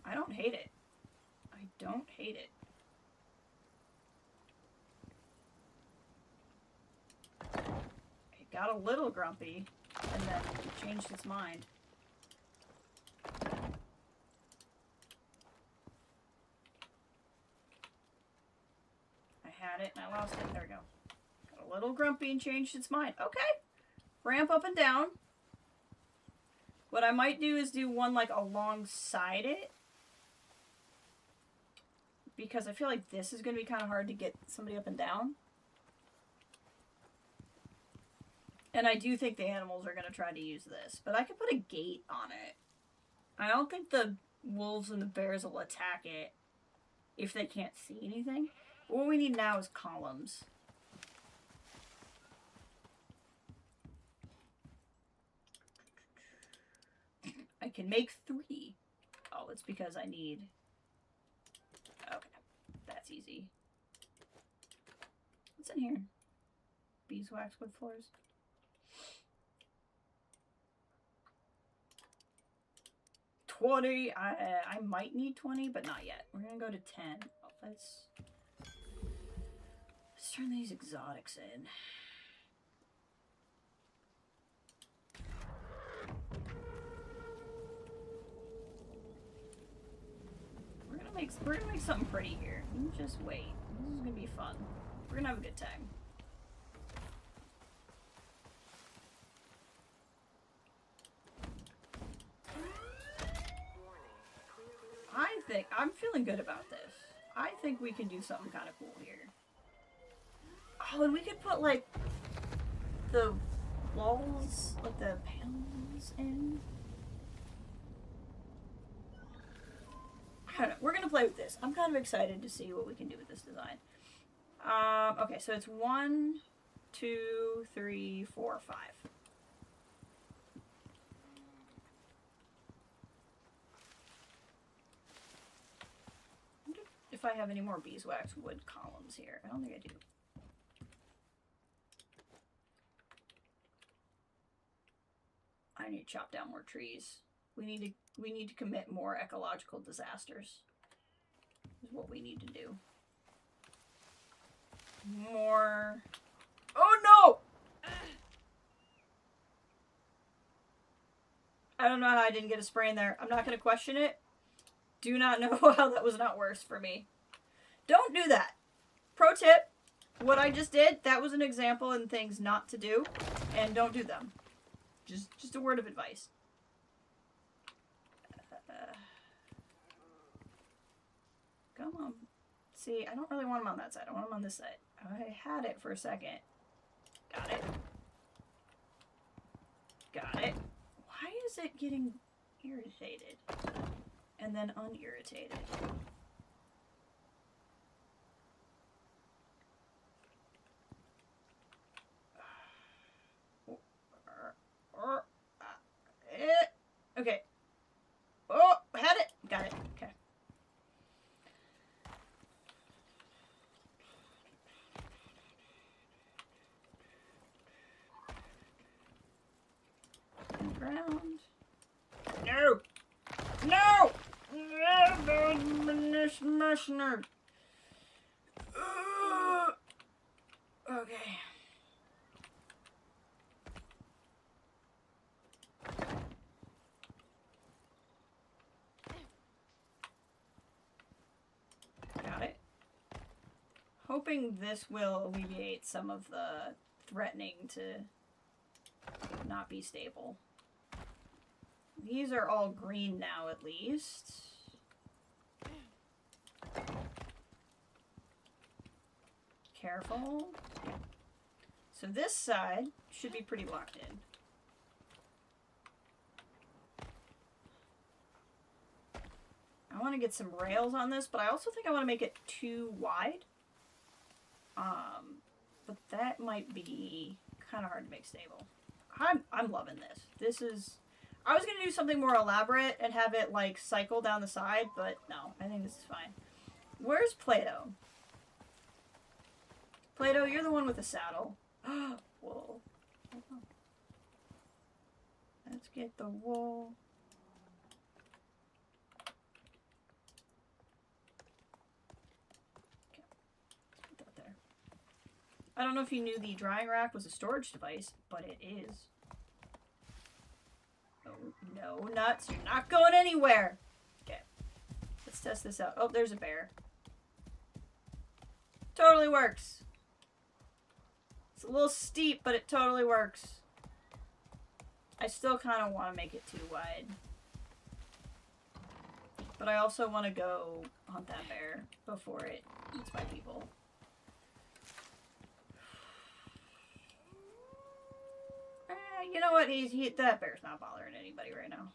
A: I don't hate it. I don't hate it. It got a little grumpy and then changed its mind. I had it and I lost it. There we go. Got a little grumpy and changed its mind. Okay. Ramp up and down. What I might do is do one like alongside it. Because I feel like this is going to be kind of hard to get somebody up and down. And I do think the animals are going to try to use this. But I could put a gate on it. I don't think the wolves and the bears will attack it if they can't see anything. But what we need now is columns. I can make 3. Oh, it's because I need... Okay, that's easy. What's in here? Beeswax wood floors. I might need 20, but not yet. We're gonna go to 10. Oh, let's turn these exotics in. We're gonna make something pretty here. You just wait. This is gonna be fun. We're gonna have a good time. I'm feeling good about this. I think we can do something kind of cool here. Oh, and we could put like the walls, like the panels in. I don't know. We're gonna play with this. I'm kind of excited to see what we can do with this design. Okay, so it's 1, 2, 3, 4, 5. If I have any more beeswax wood columns here. I don't think I do. I need to chop down more trees. We need to commit more ecological disasters. Is what we need to do. More. Oh no! I don't know how I didn't get a spray in there. I'm not going to question it. Do not know how that was not worse for me. Don't do that. Pro tip, what I just did, that was an example in things not to do, and don't do them. Just a word of advice. Come on. See, I don't really want them on that side. I want them on this side. I had it for a second. Got it. Got it. Why is it getting irritated? And then unirritated? Okay. Oh, had it. Got it. Okay. Ground. No! No! Mercenary. Okay. Got it. Hoping this will alleviate some of the threatening to not be stable. These are all green now, at least. Careful. So this side should be pretty locked in. I want to get some rails on this, but I also think I want to make it too wide. But that might be kind of hard to make stable. I'm loving this. This is... I was going to do something more elaborate and have it, like, cycle down the side, but no, I think this is fine. Where's Plato? Plato, you're the one with the saddle. Wool. Let's get the wool. Okay. Let's put that there. I don't know if you knew the drying rack was a storage device, but it is. No, nuts. You're not going anywhere. Okay. Let's test this out. Oh, there's a bear. Totally works. It's a little steep, but it totally works. I still kind of want to make it too wide. But I also want to go hunt that bear before it eats my people. You know what? That bear's not bothering anybody right now.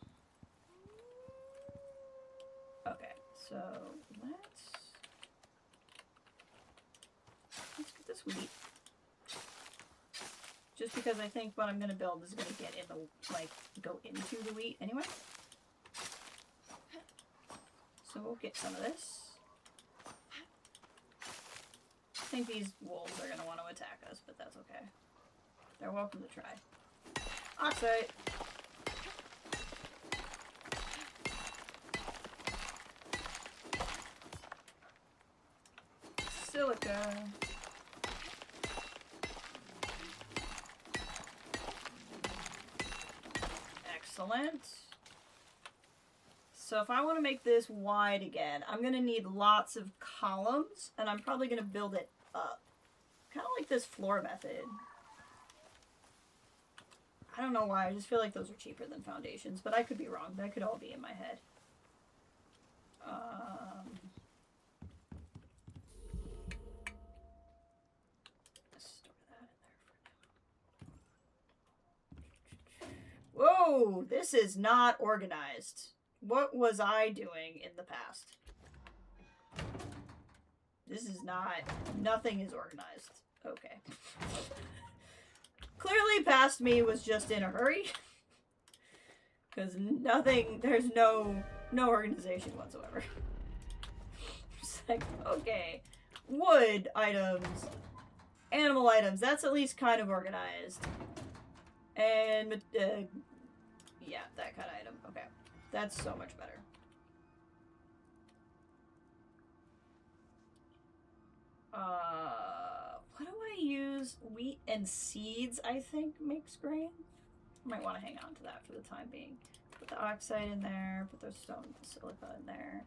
A: Okay, so let's get this wheat. Just because I think what I'm going to build is going to get in the, like, go into the wheat anyway. So we'll get some of this. I think these wolves are going to want to attack us, but that's okay. They're welcome to try. Oxide. Silica. Excellent. So if I want to make this wide again, I'm going to need lots of columns, and I'm probably going to build it up. Kind of like this floor method. I don't know why, I just feel like those are cheaper than foundations, but I could be wrong. That could all be in my head. Store that in there for now. Whoa, this is not organized. What was I doing in the past? This is not, nothing is organized. Okay. Clearly past me was just in a hurry. Because nothing, there's no organization whatsoever. It's like, okay. Wood items. Animal items. That's at least kind of organized. And, yeah, that kind of item. Okay. That's so much better. What do I use? Wheat and seeds, I think, makes grain. I might want to hang on to that for the time being. Put the oxide in there, put the stone silica in there.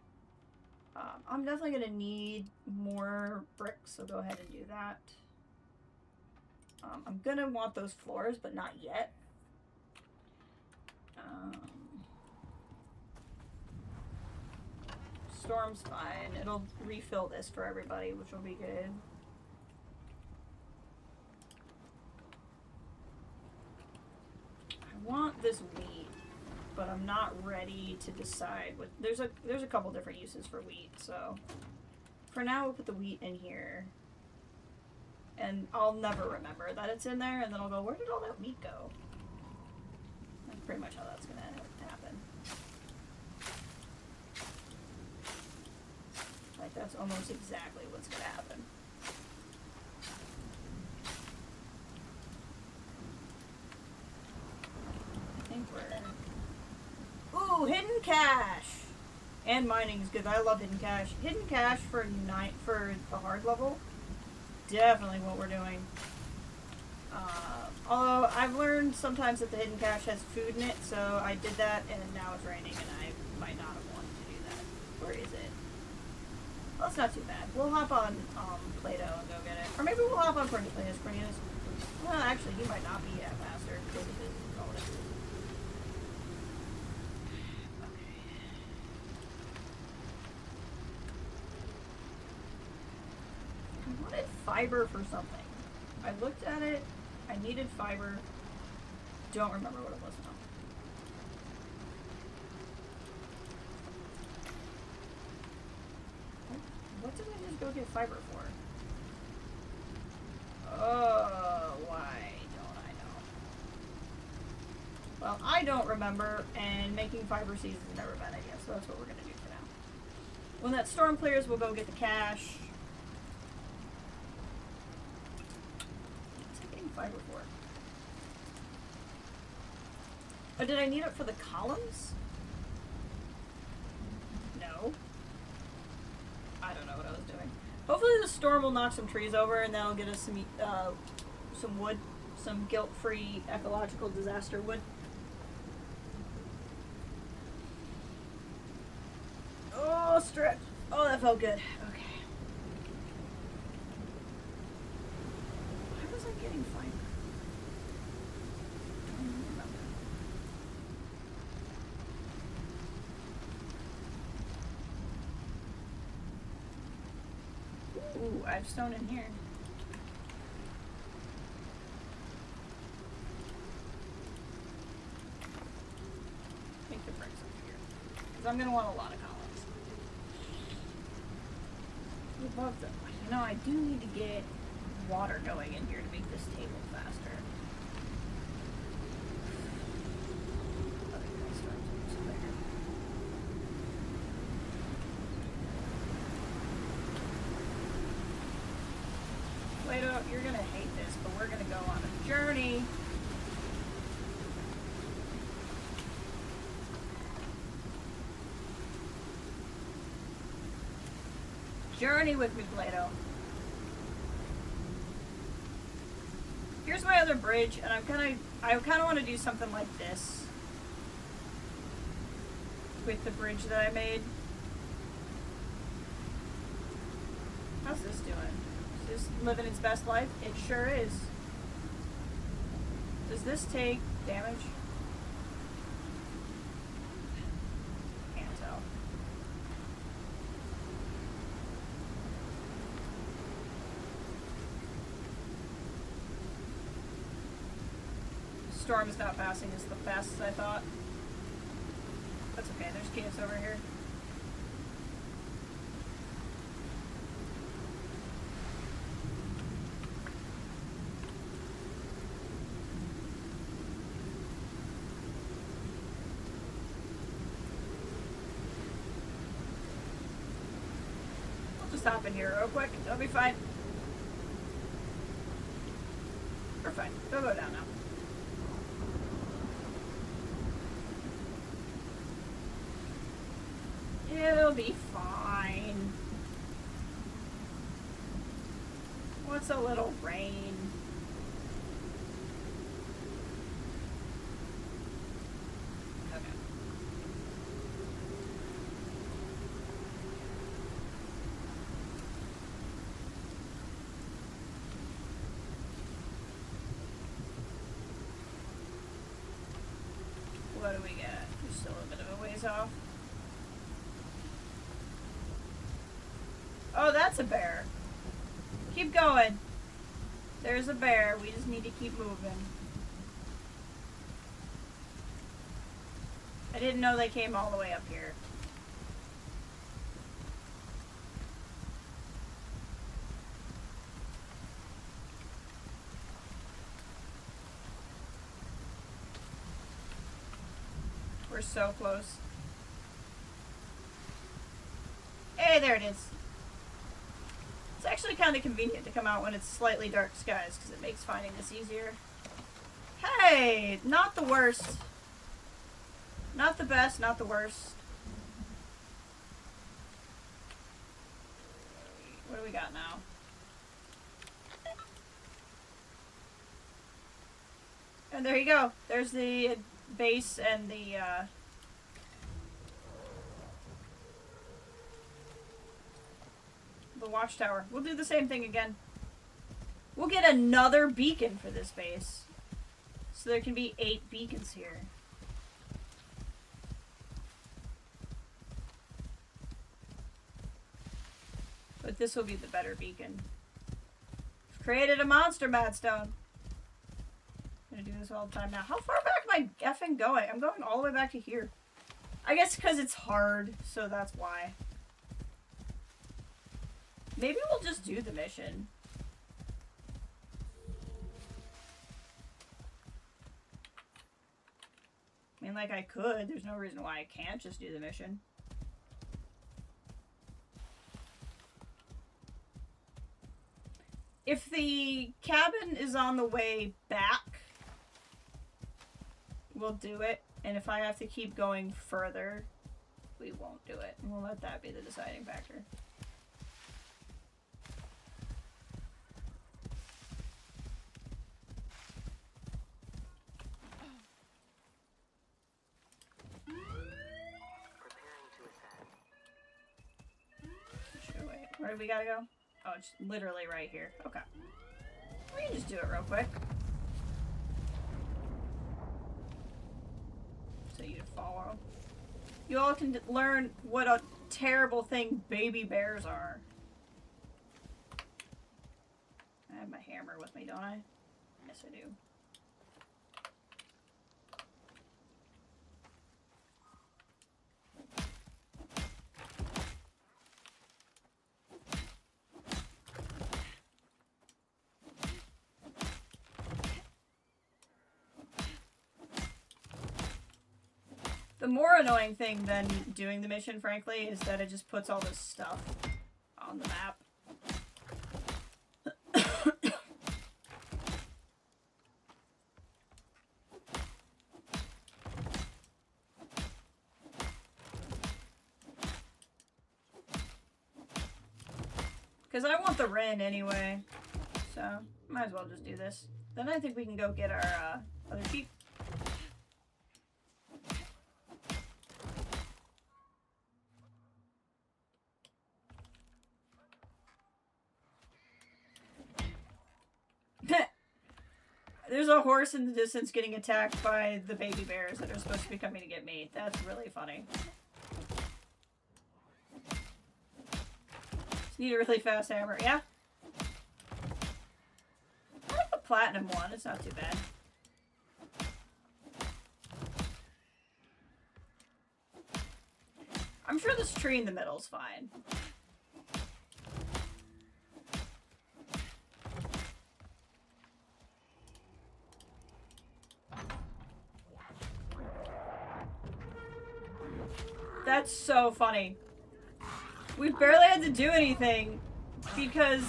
A: I'm definitely going to need more bricks, so go ahead and do that. I'm going to want those floors, but not yet. Storm's fine. It'll refill this for everybody, which will be good. I want this wheat, but I'm not ready to decide what. There's a couple different uses for wheat, so for now we'll put the wheat in here, and I'll never remember that it's in there, and then I'll go, where did all that wheat go? That's pretty much how that's gonna happen. Like that's almost exactly what's gonna happen. I think we're... Ooh, hidden cache! And mining is good. I love hidden cache. Hidden cache for the hard level. Definitely what we're doing. Although I've learned sometimes that the hidden cache has food in it, so I did that, and now it's raining, and I might not have wanted to do that. Where is it? Well, it's not too bad. We'll hop on Play-Doh and go get it. Or maybe we'll hop on Cornelius. Well, actually, he might not be faster because of his bonus. I wanted fiber for something. I looked at it. I needed fiber. Don't remember what it was now. What did I just go get fiber for? Oh, why don't I know? Well, I don't remember, and making fiber seeds is never a bad idea, so that's what we're going to do for now. When that storm clears, we'll go get the cache. What's I getting fiber for? Oh, did I need it for the columns? No. I don't know what I was doing. Hopefully the storm will knock some trees over, and that'll get us some wood. Some guilt-free ecological disaster wood. Oh, stretch. Oh, that felt good. Okay. Why was I getting fiber? I don't remember. Ooh, I have stone in here. Make the bricks up here. Because I'm going to want a lot of columns. Above them. You know, I do need to get water going in here to make this table faster. Plato, you're gonna hate this, but we're gonna go on a journey. Journey with me, Plato. Here's my other bridge, and I kind of want to do something like this with the bridge that I made. How's this doing? Is this living its best life? It sure is. Does this take damage? Can't tell. Storm is not passing as fast as I thought. That's okay, there's kids over here. I'll just hop in here real quick, it'll be fine. We're fine, they'll go down now. It'll be fine. What's a little rain? Okay. What do we get? We're still a bit of a ways off. Oh, that's a bear. Keep going. There's a bear. We just need to keep moving. didn't know they came all the way up here. We're so close. Hey, there it is. It's actually kind of convenient to come out when it's slightly dark skies because it makes finding this easier. Hey, not the worst. Not the best, not the worst. What do we got now? And there you go. There's the base and the watchtower. We'll do the same thing again. We'll get another beacon for this base. So there can be 8 beacons here. But this will be the better beacon. I've created a monster, Madstone. I'm gonna do this all the time now. How far back am I effing going? I'm going all the way back to here. I guess because it's hard, so that's why. Maybe we'll just do the mission. I mean, like, I could. There's no reason why I can't just do the mission. If the cabin is on the way back, we'll do it. And if I have to keep going further, we won't do it. And we'll let that be the deciding factor. Where do we gotta go? Oh, it's literally right here. Okay. We can just do it real quick. So you follow. You all can learn what a terrible thing baby bears are. I have my hammer with me, don't I? Yes, I do. The more annoying thing than doing the mission, frankly, is that it just puts all this stuff on the map. Because I want the Ren anyway, so might as well just do this. Then I think we can go get our other sheep. There's a horse in the distance getting attacked by the baby bears that are supposed to be coming to get me. That's really funny. Just need a really fast hammer. Yeah? I like the platinum one. It's not too bad. I'm sure this tree in the middle is fine. That's so funny. We barely had to do anything because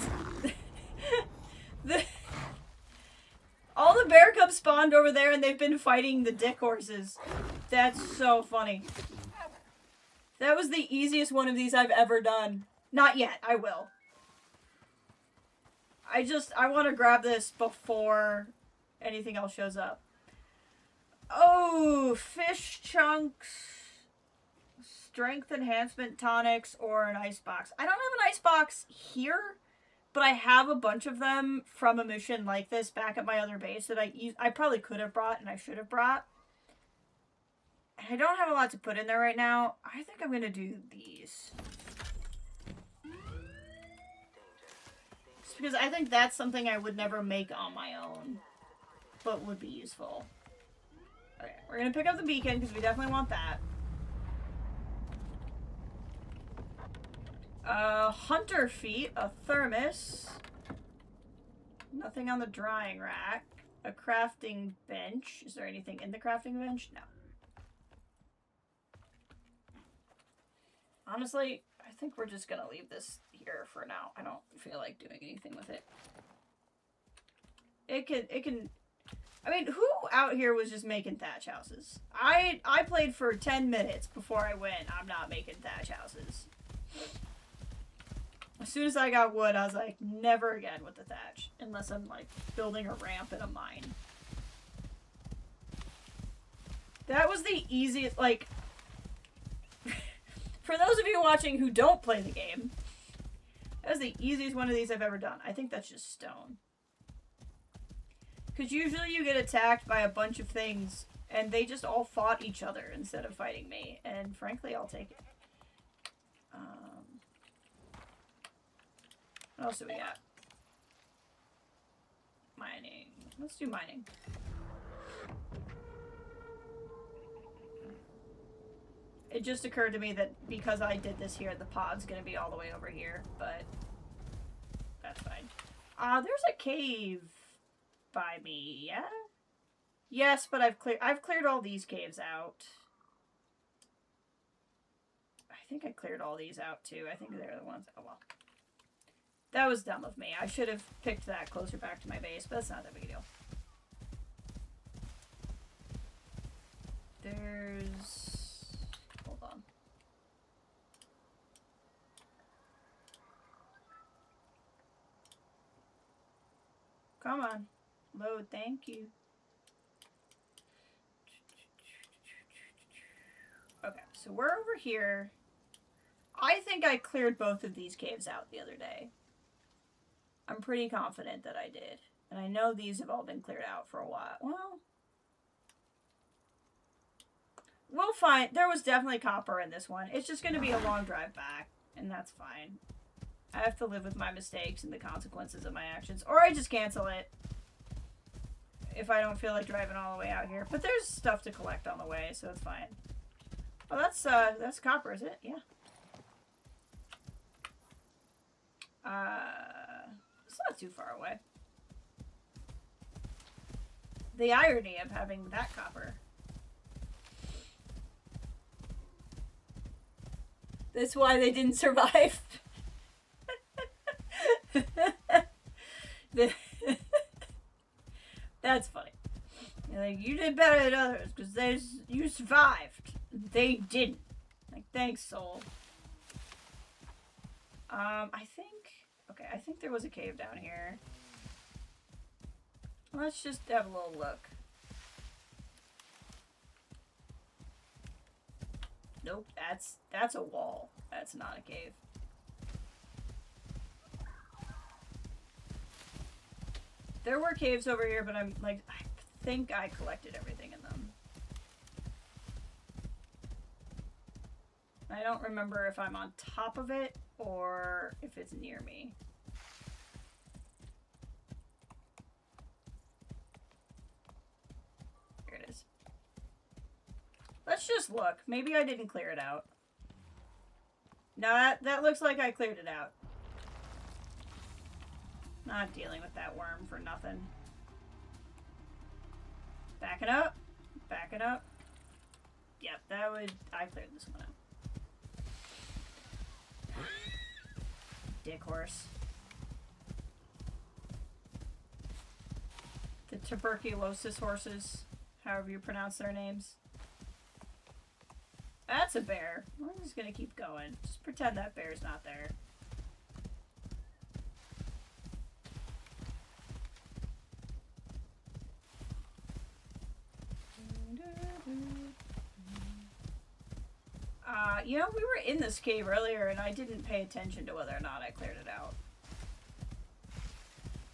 A: all the bear cubs spawned over there and they've been fighting the dick horses. That's so funny. That was the easiest one of these I've ever done. Not yet. I will. I want to grab this before anything else shows up. Oh, fish chunks. Strength enhancement tonics or an ice box. I don't have an ice box here, but I have a bunch of them from a mission like this back at my other base that I probably could have brought and I should have brought. And I don't have a lot to put in there right now. I think I'm going to do these. Just because I think that's something I would never make on my own, but would be useful. Okay, we're gonna pick up the beacon because we definitely want that. Hunter feet, a thermos. Nothing on the drying rack. A crafting bench. Is there anything in the crafting bench? No. Honestly, I think we're just gonna leave this here for now. I don't feel like doing anything with it. It can... I mean, who out here was just making thatch houses? I played for 10 minutes before I went, I'm not making thatch houses. As soon as I got wood, I was like, never again with the thatch. Unless I'm, like, building a ramp in a mine. That was the easiest, like... For those of you watching who don't play the game, that was the easiest one of these I've ever done. I think that's just stone. Because usually you get attacked by a bunch of things, and they just all fought each other instead of fighting me. And frankly, I'll take it. What else do we got? Mining. Let's do mining. It just occurred to me that because I did this here, the pod's gonna be all the way over here, but that's fine. There's a cave by me, yeah? Yes, but I've cleared all these caves out. I think I cleared all these out too. I think they're the ones. Oh well. That was dumb of me. I should have picked that closer back to my base, but that's not that big a deal. There's... Hold on. Come on. Load, thank you. Okay, so we're over here. I think I cleared both of these caves out the other day. I'm pretty confident that I did. And I know these have all been cleared out for a while. Well, we'll find. There was definitely copper in this one. It's just going to be a long drive back, and that's fine. I have to live with my mistakes and the consequences of my actions. Or I just cancel it if I don't feel like driving all the way out here. But there's stuff to collect on the way, so it's fine. Oh, that's copper, is it? Yeah. It's not too far away. The irony of having that copper. That's why they didn't survive. That's funny. Like, you did better than others because you survived. They didn't. Like, thanks, soul. I think... Okay, I think there was a cave down here. Let's just have a little look. Nope, that's a wall. That's not a cave. There were caves over here, but I'm like, I think I collected everything in them. I don't remember if I'm on top of it or if it's near me. Here it is. Let's just look. Maybe I didn't clear it out. No, that looks like I cleared it out. Not dealing with that worm for nothing. Back it up. Back it up. Yep, I cleared this one out. Dick horse. The tuberculosis horses, however you pronounce their names. That's a bear. We're just gonna keep going. Just pretend that bear's not there. You know, we were in this cave earlier and I didn't pay attention to whether or not I cleared it out.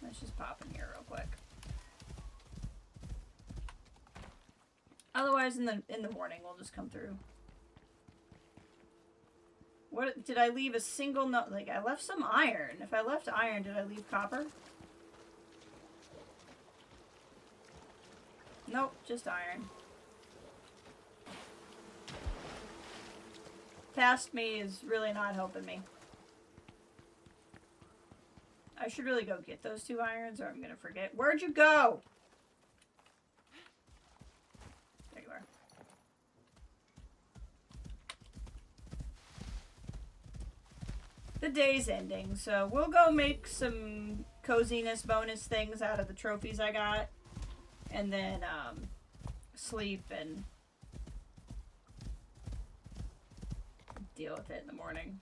A: Let's just pop in here real quick. Otherwise, in the morning, we'll just come through. What, did I leave a single note? Like, I left some iron. If I left iron, did I leave copper? Nope, just iron. past me is really not helping me. I should really go get those 2 irons or I'm gonna forget. Where'd you go? There you are. The day's ending, so we'll go make some coziness bonus things out of the trophies I got. And then, sleep and deal with it in the morning.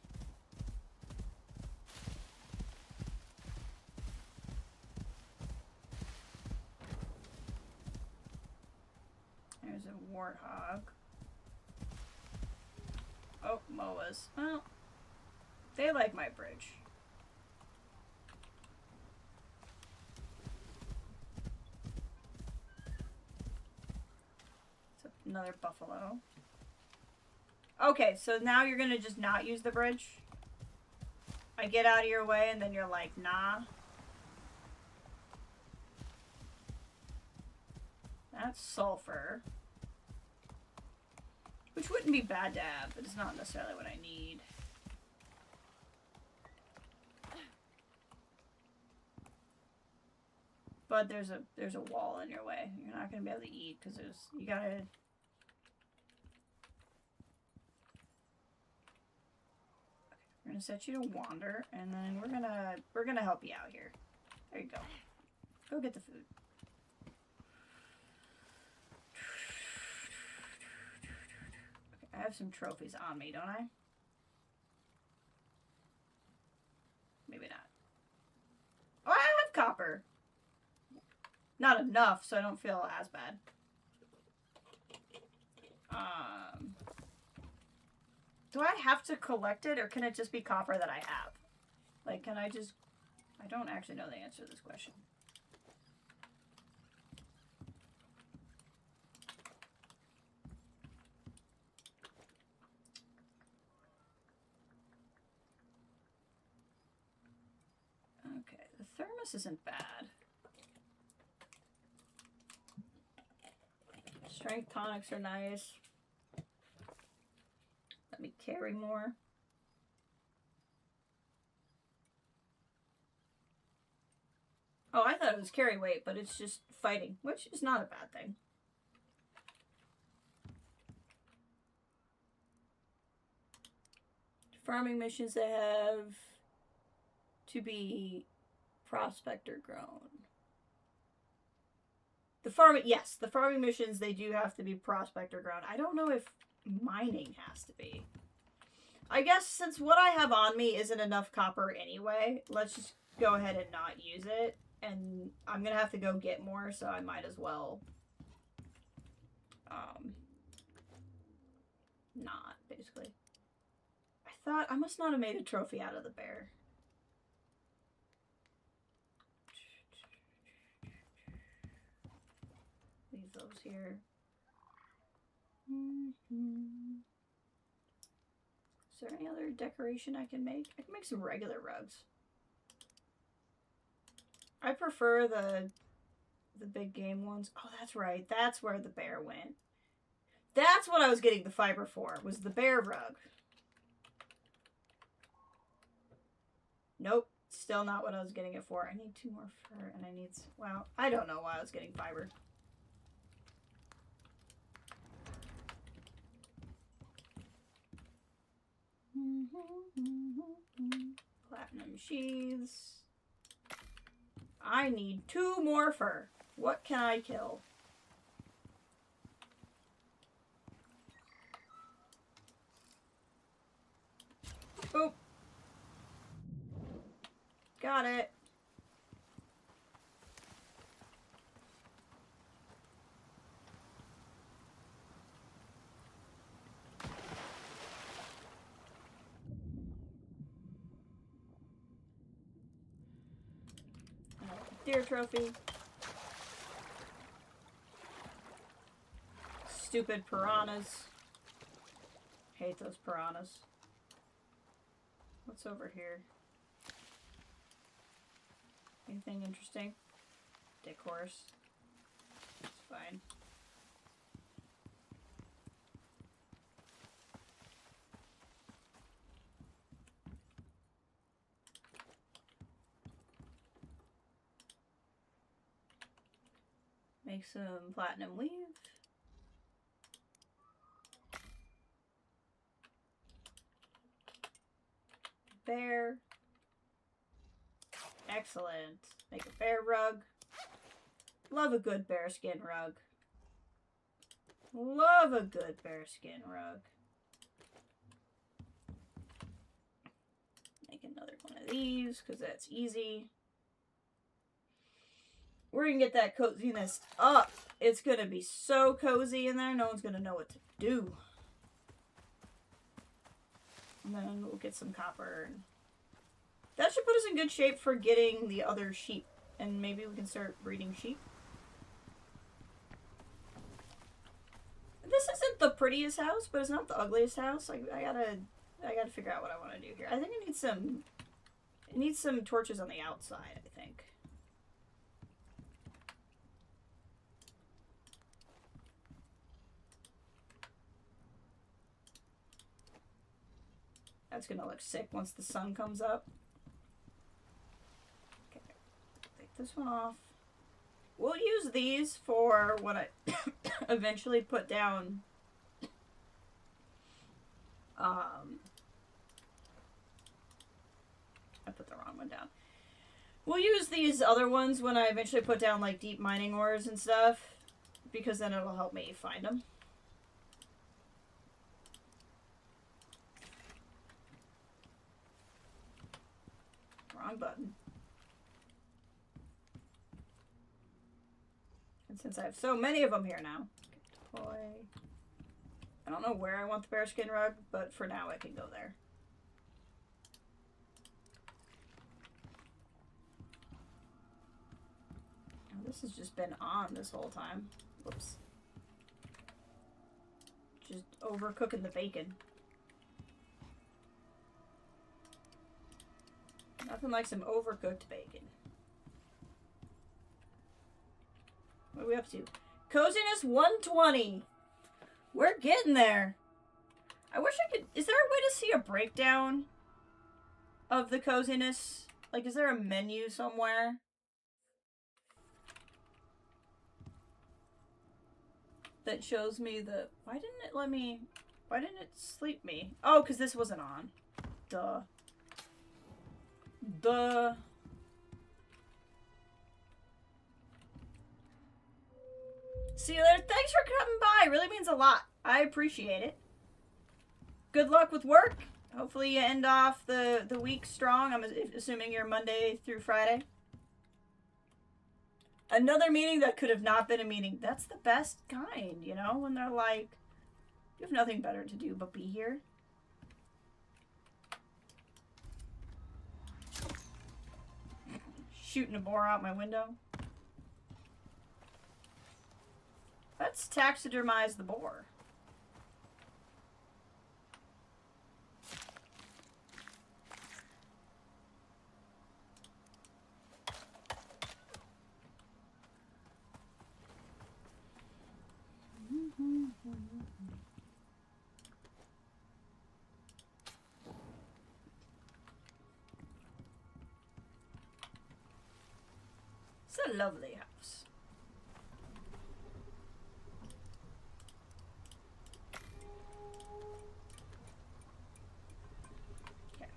A: There's a warthog. Oh, MOAs. Well, they like my bridge. It's another buffalo. Okay, so now you're gonna just not use the bridge? I get out of your way and then you're like, nah. That's sulfur. Which wouldn't be bad to have, but it's not necessarily what I need. But there's a wall in your way. You're not gonna be able to eat because you gotta. We're gonna set you to wander, and then we're gonna help you out here. There you go. Go get the food. Okay, I have some trophies on me, don't I? Maybe not. Oh, I have copper. Not enough, so I don't feel as bad. Do I have to collect it, or can it just be copper that I have? Like, can I just... I don't actually know the answer to this question. Okay, the thermos isn't bad. Strength tonics are nice. Let me carry more. Oh, I thought it was carry weight, but it's just fighting, which is not a bad thing. Farming missions that have to be prospector grown. The farming, yes, the farming missions, they do have to be prospector grown. I don't know if mining has to be. I guess since what I have on me isn't enough copper anyway, let's just go ahead and not use it. And I'm gonna have to go get more, so I might as well not, basically. I thought I must not have made a trophy out of the bear. Leave those here. Is there any other decoration I can make? I can make some regular rugs. I prefer the big game ones. Oh, that's right. That's where the bear went. That's what I was getting the fiber for, was the bear rug. Nope. Still not what I was getting it for. I need 2 more fur, and I need... Well, I don't know why I was getting fiber. Platinum sheaths. I need 2 more fur. What can I kill? Oop. Got it. Deer trophy. Stupid piranhas. Hate those piranhas. What's over here? Anything interesting? Dick horse. It's fine. Make some platinum weave. Bear. Excellent. Make a bear rug. Love a good bearskin rug. Love a good bearskin rug. Make another one of these because that's easy. We're going to get that coziness up. It's going to be so cozy in there, no one's going to know what to do. And then we'll get some copper. And that should put us in good shape for getting the other sheep. And maybe we can start breeding sheep. This isn't the prettiest house, but it's not the ugliest house. Like I gotta figure out what I want to do here. I think it needs some torches on the outside, I think. That's gonna look sick once the sun comes up. Okay, take this one off. We'll use these for when I eventually put down I put the wrong one down. We'll use these other ones when I eventually put down like deep mining ores and stuff, because then it'll help me find them. Wrong button. And since I have so many of them here now, deploy. I don't know where I want the bearskin rug, but for now I can go there. Oh, this has just been on this whole time. Whoops. Just overcooking the bacon. Nothing like some overcooked bacon. What are we up to? Coziness 120. We're getting there. I wish I could... Is there a way to see a breakdown of the coziness? Like, is there a menu somewhere? That shows me the... Why didn't it let me... Why didn't it sleep me? Oh, because this wasn't on. Duh. Duh. See you later. Thanks for coming by. It really means a lot. I appreciate it. Good luck with work. Hopefully you end off the week strong. I'm assuming you're Monday through Friday. Another meeting that could have not been a meeting. That's the best kind, you know? When they're like, you have nothing better to do but be here. Shooting a boar out my window. Let's taxidermize the boar. It's a lovely house. Okay.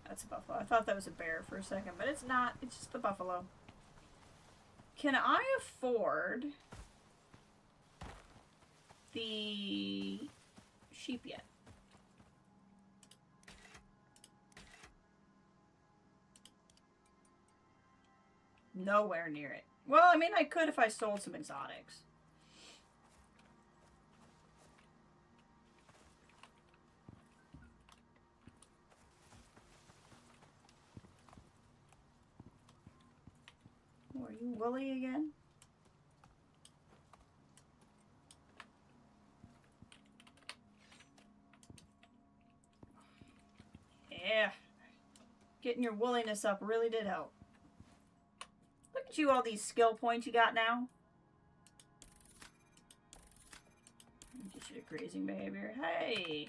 A: That's a buffalo. I thought that was a bear for a second, but it's not. It's just a buffalo. Can I afford the sheep yet? Nowhere near it. Well, I mean, I could if I sold some exotics. Oh, are you woolly again? Yeah. Getting your woolliness up really did help. Look at you, all these skill points you got now. Get you to grazing behavior. Hey!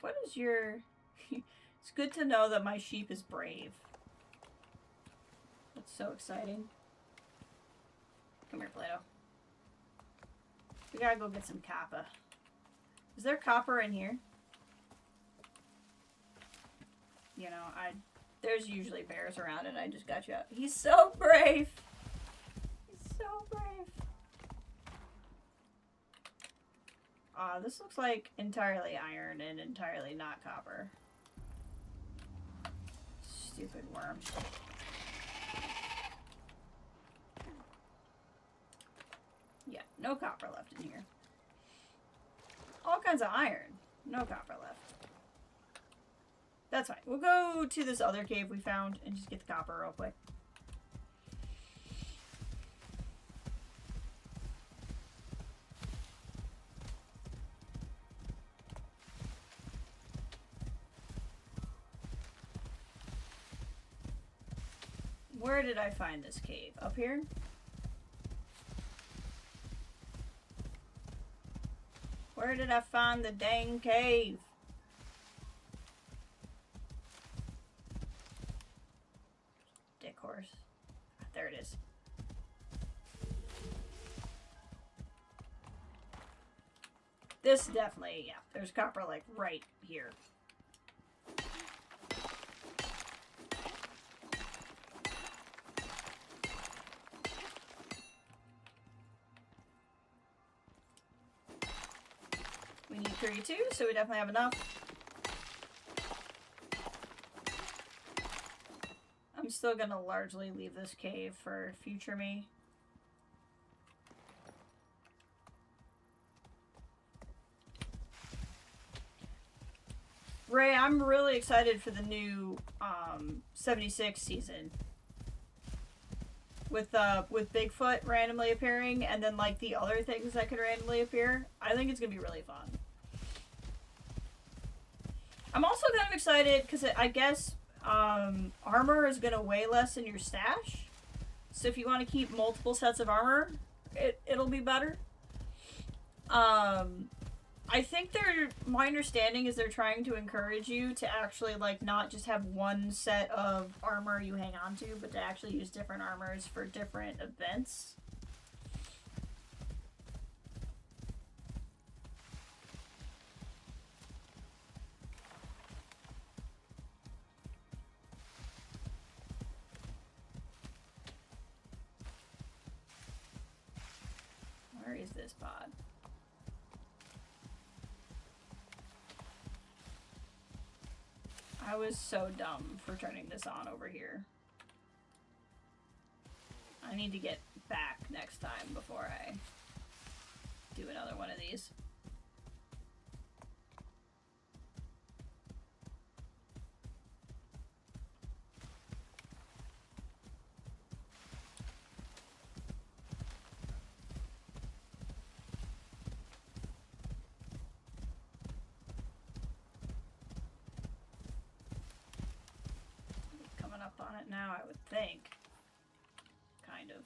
A: What is your... It's good to know that my sheep is brave. That's so exciting. Come here, Plato. We gotta go get some copper. Is there copper in here? You know, there's usually bears around and I just got you out. He's so brave! He's so brave. This looks like entirely iron and entirely not copper. Stupid worm. Yeah, no copper left in here. All kinds of iron. No copper left. That's fine. We'll go to this other cave we found and just get the copper real quick. Where did I find this cave? Up here? Where did I find the dang cave? Dick horse. There it is. This definitely, yeah, there's copper like right here. We need 32, so we definitely have enough. I'm still gonna largely leave this cave for future me. Ray, I'm really excited for the new 76 season. With Bigfoot randomly appearing and then like the other things that could randomly appear. I think it's gonna be really fun. I'm also kind of excited because I guess armor is gonna weigh less in your stash. So if you want to keep multiple sets of armor, it'll be better. I think my understanding is they're trying to encourage you to actually like not just have one set of armor you hang on to, but to actually use different armors for different events. Where is this pod? I was so dumb for turning this on over here. I need to get back next time before I do another one of these. On it now, I would think. Kind of.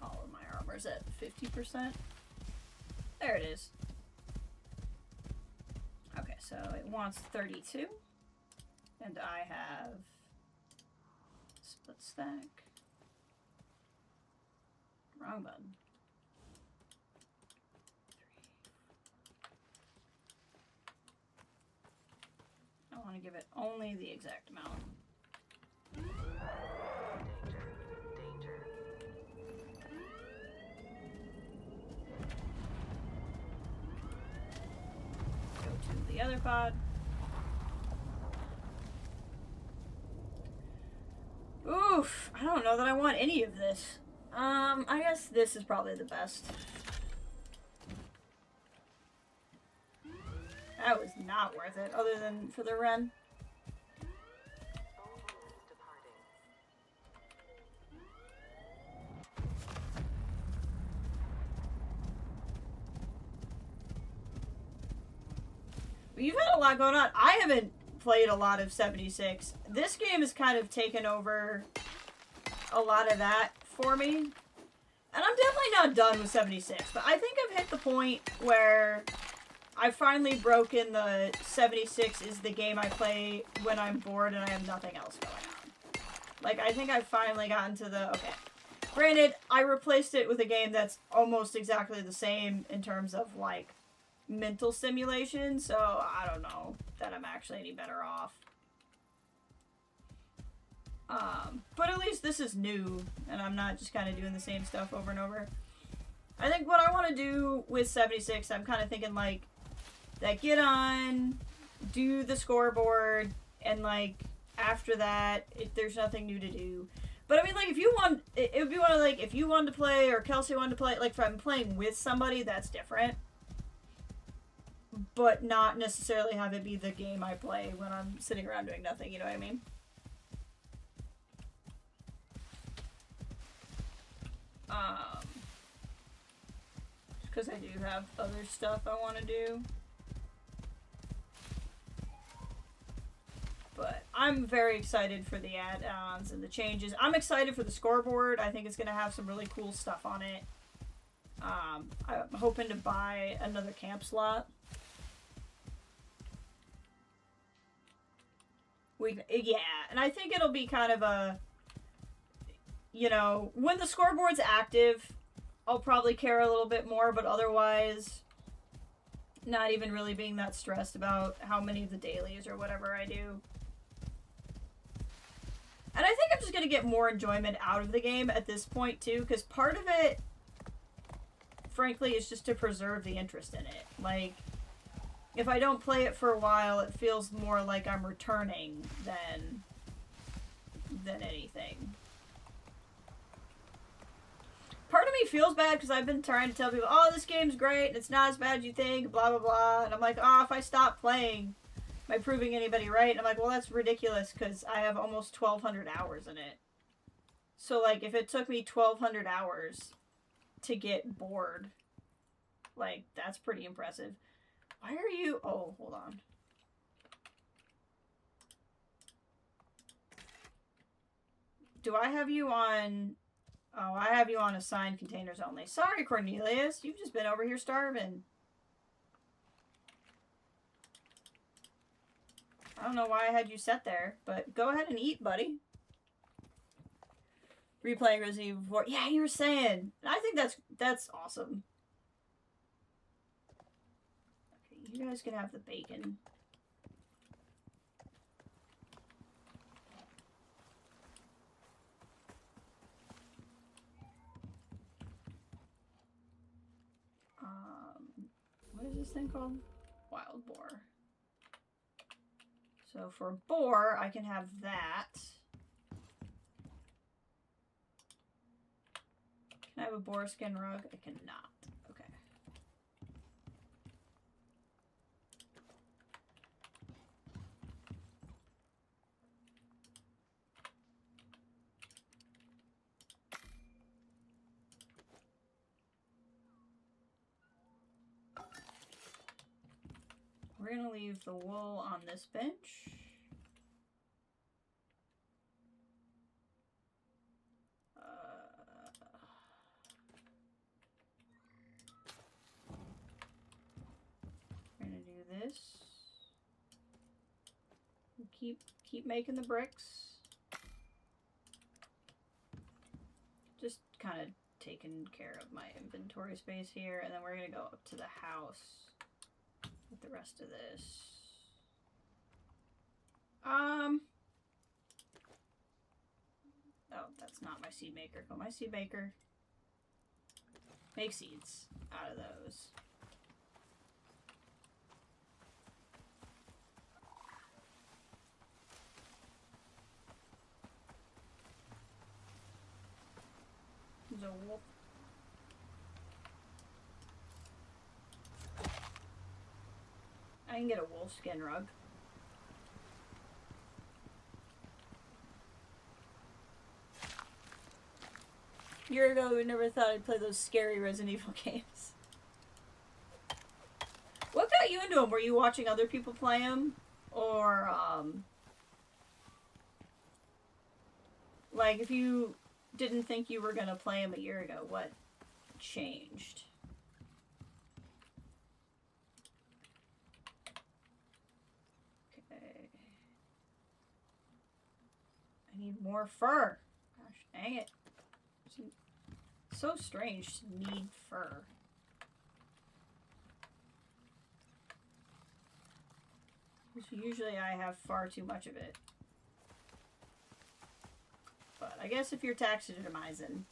A: All of my armor's at 50%. There it is. Okay, so it wants 32. And I have split stack. Wrong button. I want to give it only the exact amount. Go to the other pod. Oof, I don't know that I want any of this. I guess this is probably the best. That was not worth it, other than for the run. You've had a lot going on. I haven't played a lot of 76. This game has kind of taken over a lot of that for me. And I'm definitely not done with 76, but I think I've hit the point where I've finally broken the 76 is the game I play when I'm bored and I have nothing else going on. Like, I think I've finally gotten to the, okay. Granted, I replaced it with a game that's almost exactly the same in terms of, like, mental stimulation, so I don't know that I'm actually any better off. But at least this is new, and I'm not just kind of doing the same stuff over and over. I think what I want to do with 76, I'm kind of thinking, like, that get on, do the scoreboard, and, like, after that, there's nothing new to do. But, I mean, like, if you want, it would be one of, like, if you wanted to play, or Kelsey wanted to play, like, if I'm playing with somebody, that's different. But not necessarily have it be the game I play when I'm sitting around doing nothing, you know what I mean? Because I do have other stuff I want to do. But I'm very excited for the add-ons and the changes. I'm excited for the scoreboard. I think it's going to have some really cool stuff on it. I'm hoping to buy another camp slot. Yeah, and I think it'll be kind of a, you know, when the scoreboard's active, I'll probably care a little bit more, but otherwise, not even really being that stressed about how many of the dailies or whatever I do. And I think I'm just going to get more enjoyment out of the game at this point, too, because part of it, frankly, is just to preserve the interest in it. Like, if I don't play it for a while, it feels more like I'm returning than anything. Part of me feels bad because I've been trying to tell people, oh, this game's great, and it's not as bad as you think, blah, blah, blah. And I'm like, oh, if I stop playing, am I proving anybody right? And I'm like, well, that's ridiculous because I have almost 1,200 hours in it. So, like, if it took me 1,200 hours to get bored, like, that's pretty impressive. Why are you... Oh, hold on. Do I have you on... Oh, I have you on assigned containers only. Sorry, Cornelius. You've just been over here starving. I don't know why I had you set there, but go ahead and eat, buddy. Replaying Resident Evil 4. Yeah, you were saying. I think that's awesome. Okay, you guys can have the bacon. What is this thing called? Wild boar. So for boar, I can have that. Can I have a boar skin rug? I cannot. Okay. We're going to leave the wool on this bench. We're going to do this. Keep making the bricks. Just kind of taking care of my inventory space here, and then we're going to go up to the house with the rest of this. Oh, that's not my seed maker. But my seed maker, make seeds out of those. There's a wolf. I can get a wolf skin rug. A year ago, we never thought I'd play those scary Resident Evil games. What got you into them? Were you watching other people play them? Or, like, if you didn't think you were gonna play them a year ago, what changed? more fur. Gosh dang it. It's so strange to need fur. Because usually I have far too much of it. But I guess if you're taxidermizing.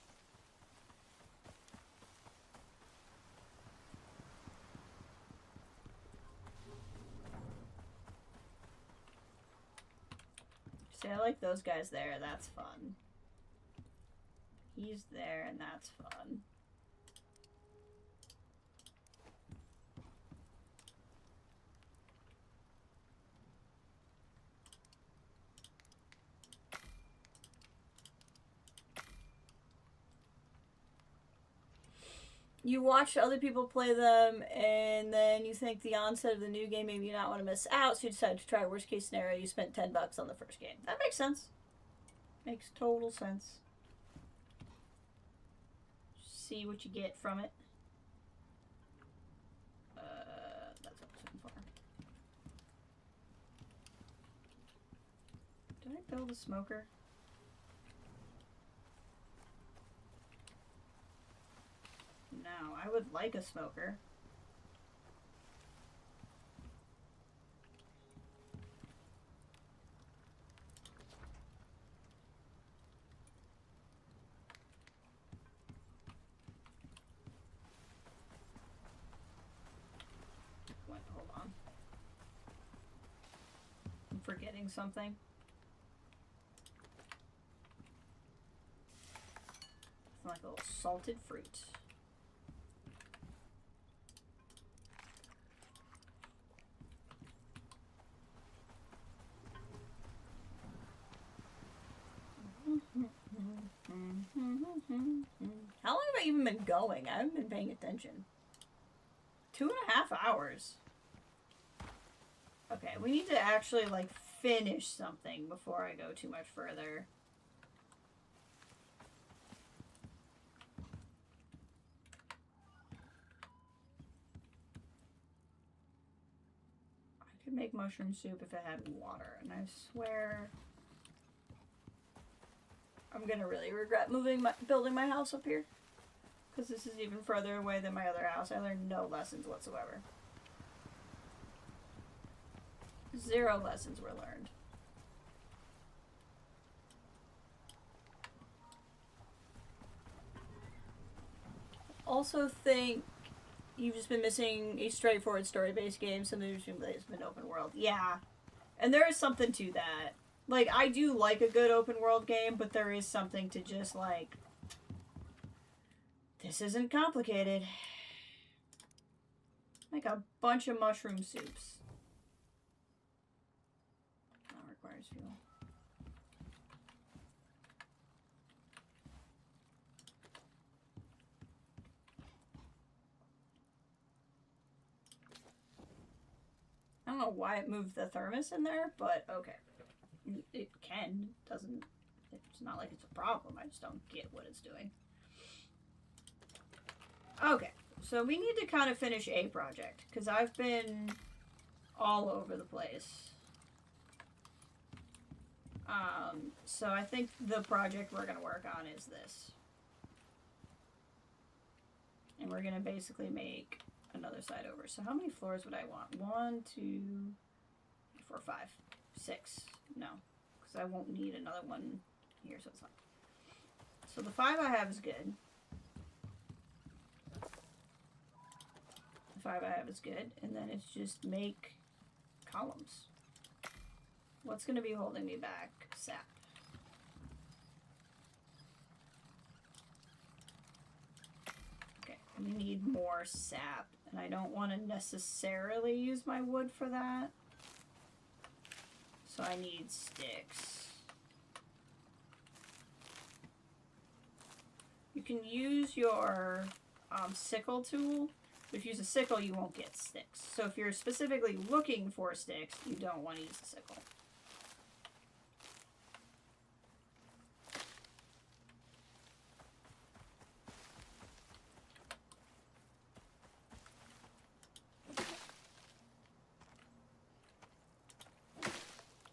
A: See, I like those guys there. That's fun. He's there, and that's fun. You watch other people play them, and then you think the onset of the new game, maybe you not want to miss out, so you decide to try worst case scenario. You spent $10 on the first game. That makes sense. Makes total sense. See what you get from it. That's what I was looking for. Did I build a smoker? No, I would like a smoker. Wait, hold on. I'm forgetting something. It's like a little salted fruit. How long have I even been going? I haven't been paying attention. 2.5 hours. Okay, we need to actually, like, finish something before I go too much further. I could make mushroom soup if it had water, and I swear I'm gonna really regret building my house up here. Because this is even further away than my other house. I learned no lessons whatsoever. 0 lessons were learned. Also think you've just been missing a straightforward story-based game. Something that's been open world. Yeah. And there is something to that. Like, I do like a good open world game, but there is something to just, like, this isn't complicated. Like a bunch of mushroom soups. That requires fuel. I don't know why it moved the thermos in there, but okay. It can. Doesn't. It's not like it's a problem. I just don't get what it's doing. Okay. So we need to kind of finish a project. Because I've been all over the place. So I think the project we're going to work on is this. And we're going to basically make another side over. So how many floors would I want? 1, 2, 3, 4, 5, 6. No, because I won't need another one here, so it's fine. So the 5 I have is good. The 5 I have is good. And then it's just make columns. What's going to be holding me back? Sap. Okay, we need more sap. And I don't want to necessarily use my wood for that. So I need sticks. You can use your sickle tool. But if you use a sickle, you won't get sticks. So if you're specifically looking for sticks, you don't want to use a sickle.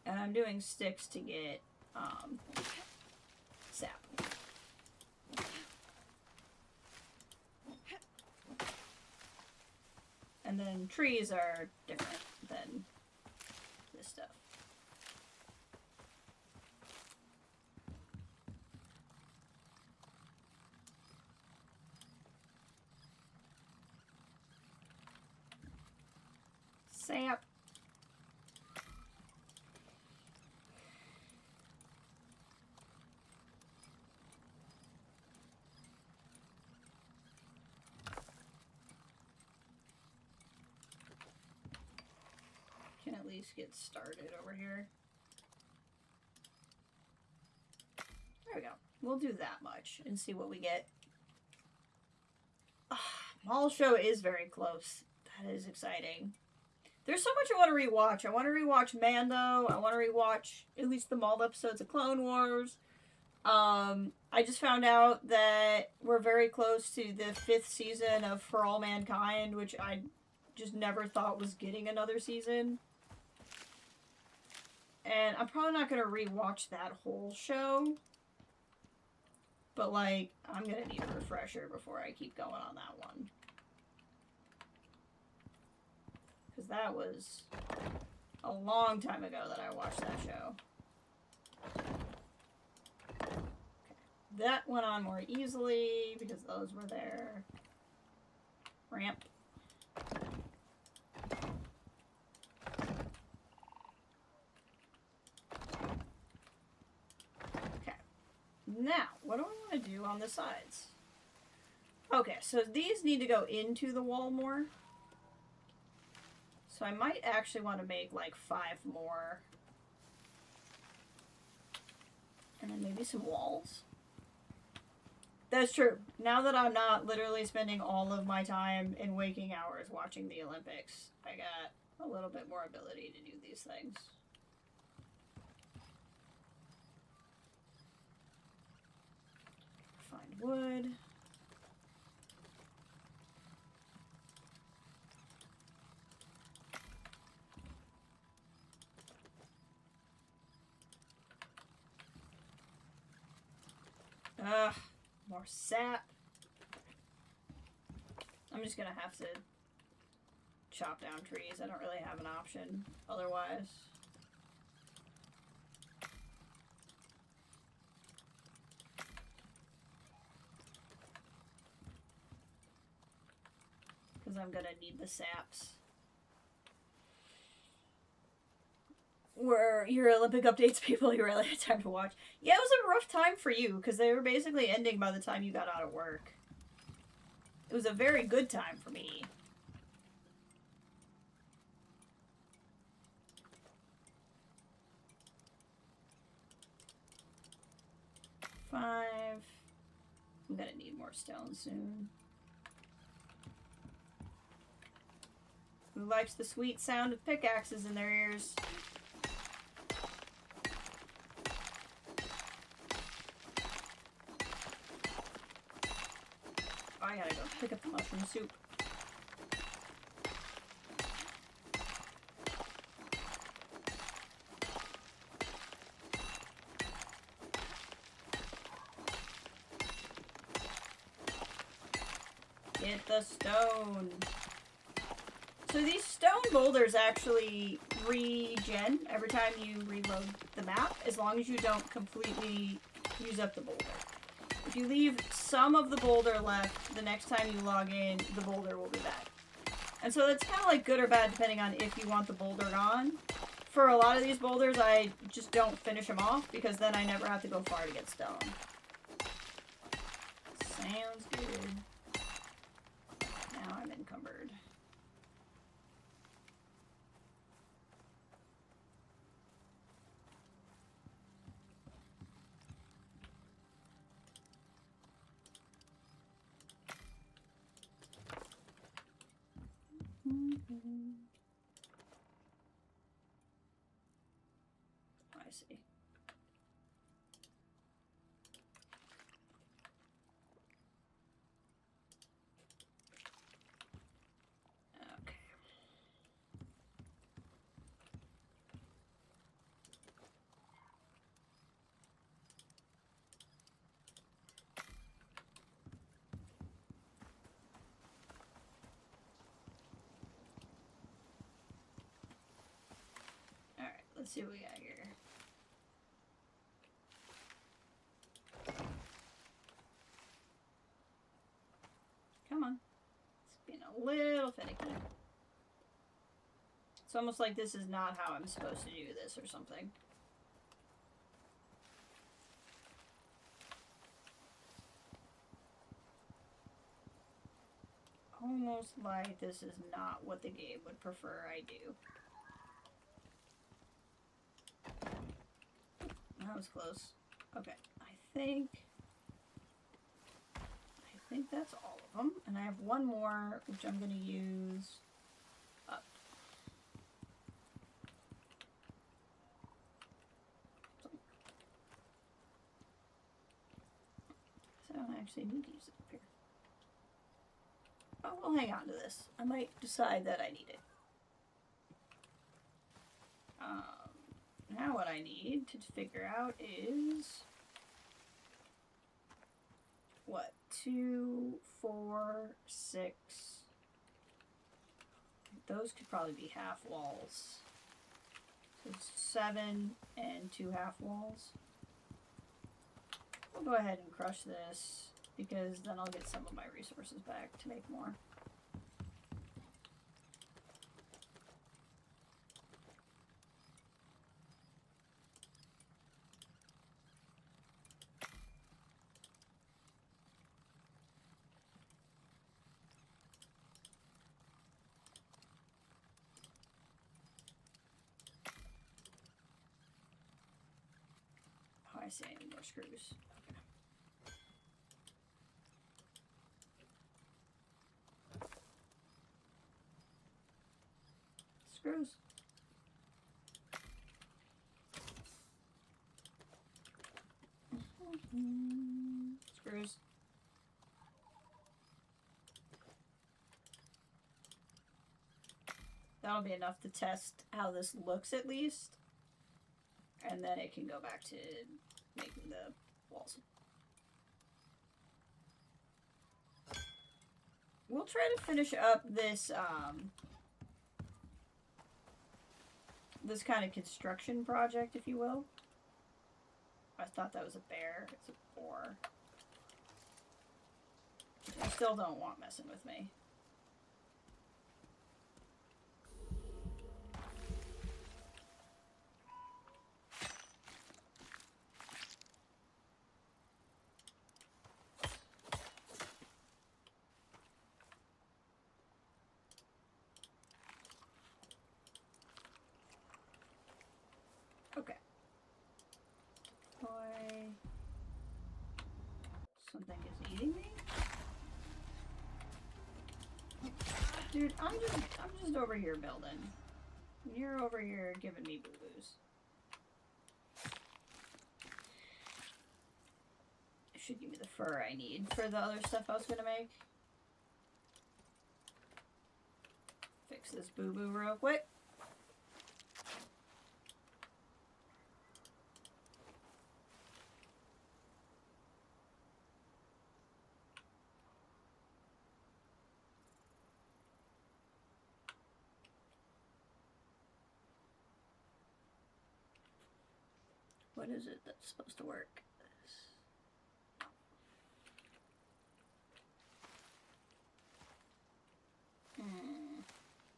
A: And I'm doing sticks to get And then trees are different than this stuff. Sap. Can at least get started over here. There we go. We'll do that much and see what we get. Mall show is very close. That is exciting. There's so much I want to rewatch. I want to rewatch Mando. I want to rewatch at least the mauled episodes of Clone Wars. I just found out that we're very close to the 5th season of For All Mankind, which I just never thought was getting another season. And I'm probably not going to rewatch that whole show. But, like, I'm going to need a refresher before I keep going on that one. Because that was a long time ago that I watched that show. Okay. That went on more easily because those were there. Ramp. Okay. Now, what do I want to do on the sides? Okay, so these need to go into the wall more. So I might actually want to make like 5 more. And then maybe some walls. That's true. Now that I'm not literally spending all of my time in waking hours watching the Olympics, I got a little bit more ability to do these things. Find wood. Ugh, more sap. I'm just gonna have to chop down trees. I don't really have an option otherwise. Because I'm gonna need the saps. Were your Olympic updates people you really had time to watch? Yeah, it was a rough time for you because they were basically ending by the time you got out of work. It was a very good time for me. Five. I'm gonna need more stone soon. Who likes the sweet sound of pickaxes in their ears? I gotta go pick up the mushroom soup. Get the stone. So these stone boulders actually regen every time you reload the map, as long as you don't completely use up the boulder. If you leave some of the boulder left, the next time you log in, the boulder will be back. And so it's kind of like good or bad depending on if you want the boulder gone. For a lot of these boulders, I just don't finish them off because then I never have to go far to get stone. Sounds good. Now I'm encumbered. I see. Okay. Let's see what we got here. Come on. It's being a little finicky. It's almost like this is not how I'm supposed to do this or something. Almost like this is not what the game would prefer I do. That was close. Okay, I think that's all of them. And I have one more, which I'm going to use up. So I don't actually need to use it up here. Oh, we'll hang on to this. I might decide that I need it. Now what I need to figure out is what? 2, 4, 6. Those could probably be half walls. So 7 and 2 half walls. We'll go ahead and crush this because then I'll get some of my resources back to make more. I see any more screws. Okay. Screws. Screws. That'll be enough to test how this looks at least. And then it can go back to making the walls. We'll try to finish up this this kind of construction project, if you will. I thought that was a bear. It's a boar. I still don't want messing with me. Okay. Boy. Something is eating me? Dude, I'm just over here building. You're over here giving me boo-boos. It should give me the fur I need for the other stuff I was gonna make. Fix this boo-boo real quick. What is it that's supposed to work?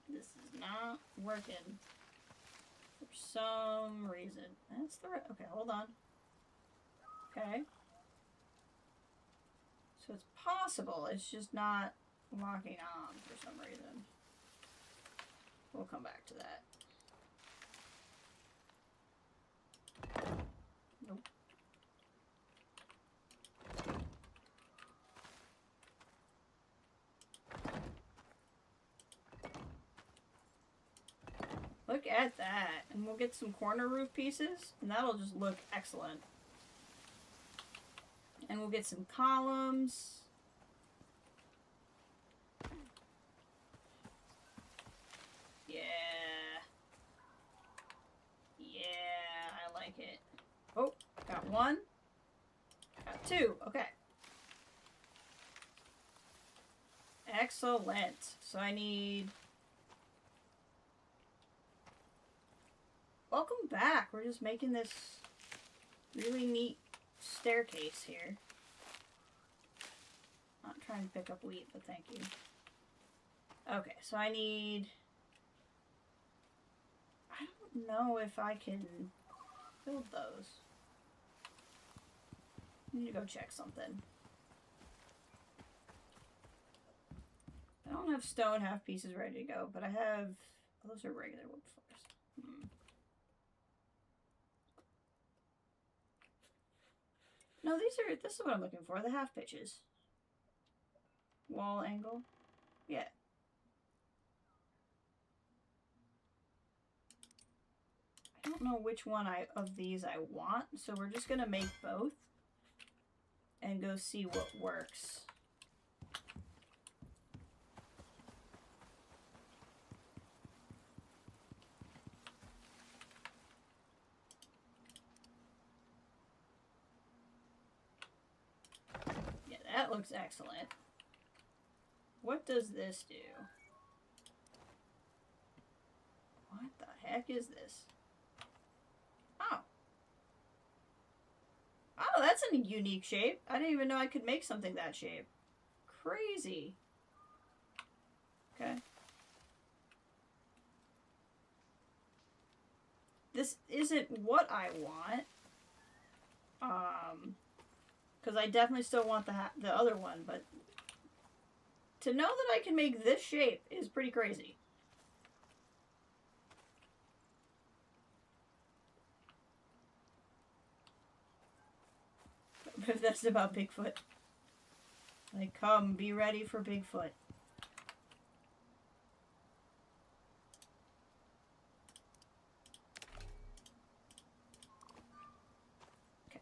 A: This is not working for some reason. That's the right. Okay, hold on. Okay. So it's possible. It's just not locking on for some reason. We'll come back to that. Nope. Look at that. And we'll get some corner roof pieces, and that'll just look excellent. And we'll get some columns. Yeah. Yeah, I like it. Oh, got one. Got two. Okay. Excellent. So I need... Welcome back. We're just making this really neat staircase here. Not trying to pick up wheat, but thank you. Okay, so I need... I don't know if I can build those. I need to go check something. I don't have stone half pieces ready to go, but I have... Oh, those are regular wood floors. No, this is what I'm looking for, the half pitches. Wall angle. Yeah. I don't know which one of these I want, so we're just gonna make both and go see what works. Yeah, that looks excellent. What does this do? What the heck is this? Oh. Oh, that's a unique shape. I didn't even know I could make something that shape. Crazy. Okay. This isn't what I want. Because I definitely still want the other one, but to know that I can make this shape is pretty crazy. If that's about Bigfoot. Like, come, be ready for Bigfoot. Okay.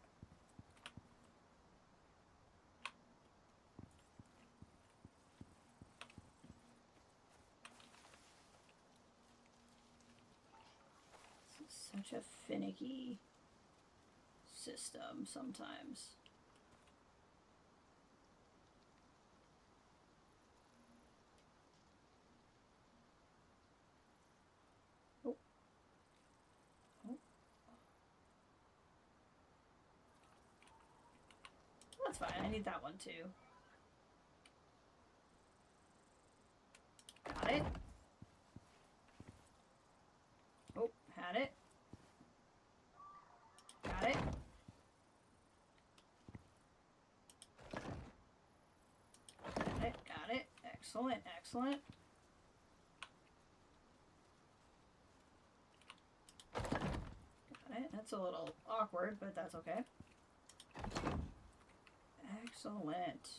A: This is such a finicky system sometimes. That's fine. I need that one too. Got it. Oh, had it. Got it. Got it. Got it. Excellent. Excellent. Got it. That's a little awkward, but that's okay. Excellent.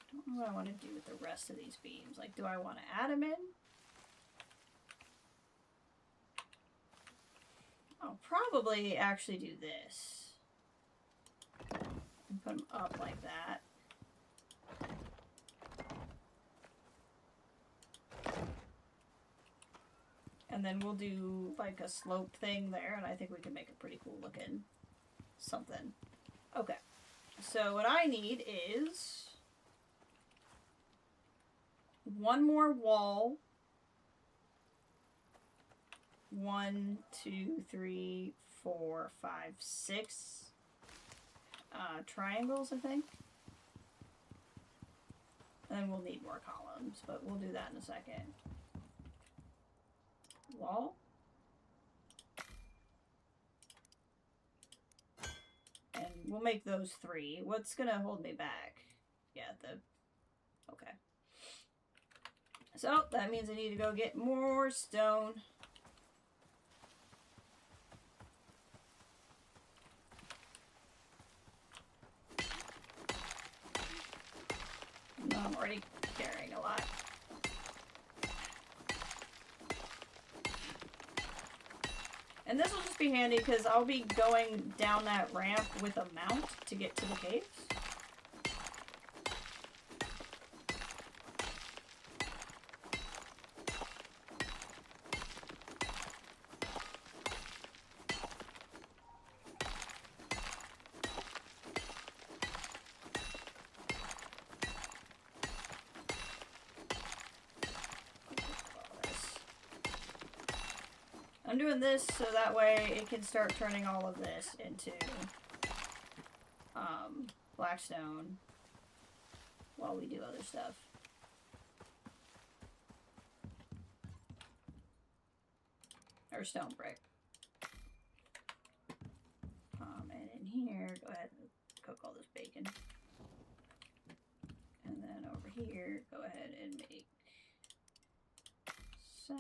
A: I don't know what I want to do with the rest of these beams. Like, do I want to add them in? I'll probably actually do this. And put them up like that. And then we'll do like a slope thing there, and I think we can make a pretty cool looking something. Okay, so what I need is one more wall. 1, 2, 3, 4, 5, 6 triangles, I think. And then we'll need more columns, but we'll do that in a second. Wall. And we'll make those 3. What's gonna hold me back? Yeah, okay. So that means I need to go get more stone. No, I'm already carrying a lot. And this will just be handy because I'll be going down that ramp with a mount to get to the caves. I'm doing this so that way it can start turning all of this into blackstone while we do other stuff. Or stone brick. And in here, go ahead and cook all this bacon. And then over here, go ahead and make sap.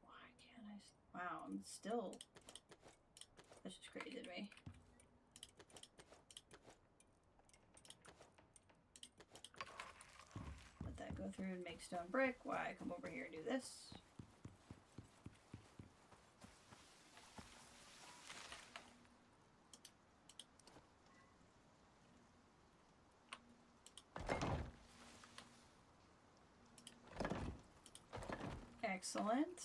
A: Why can't I? Wow, I'm still. That's just crazy to me. Let that go through and make stone brick. Why I come over here and do this. Excellent.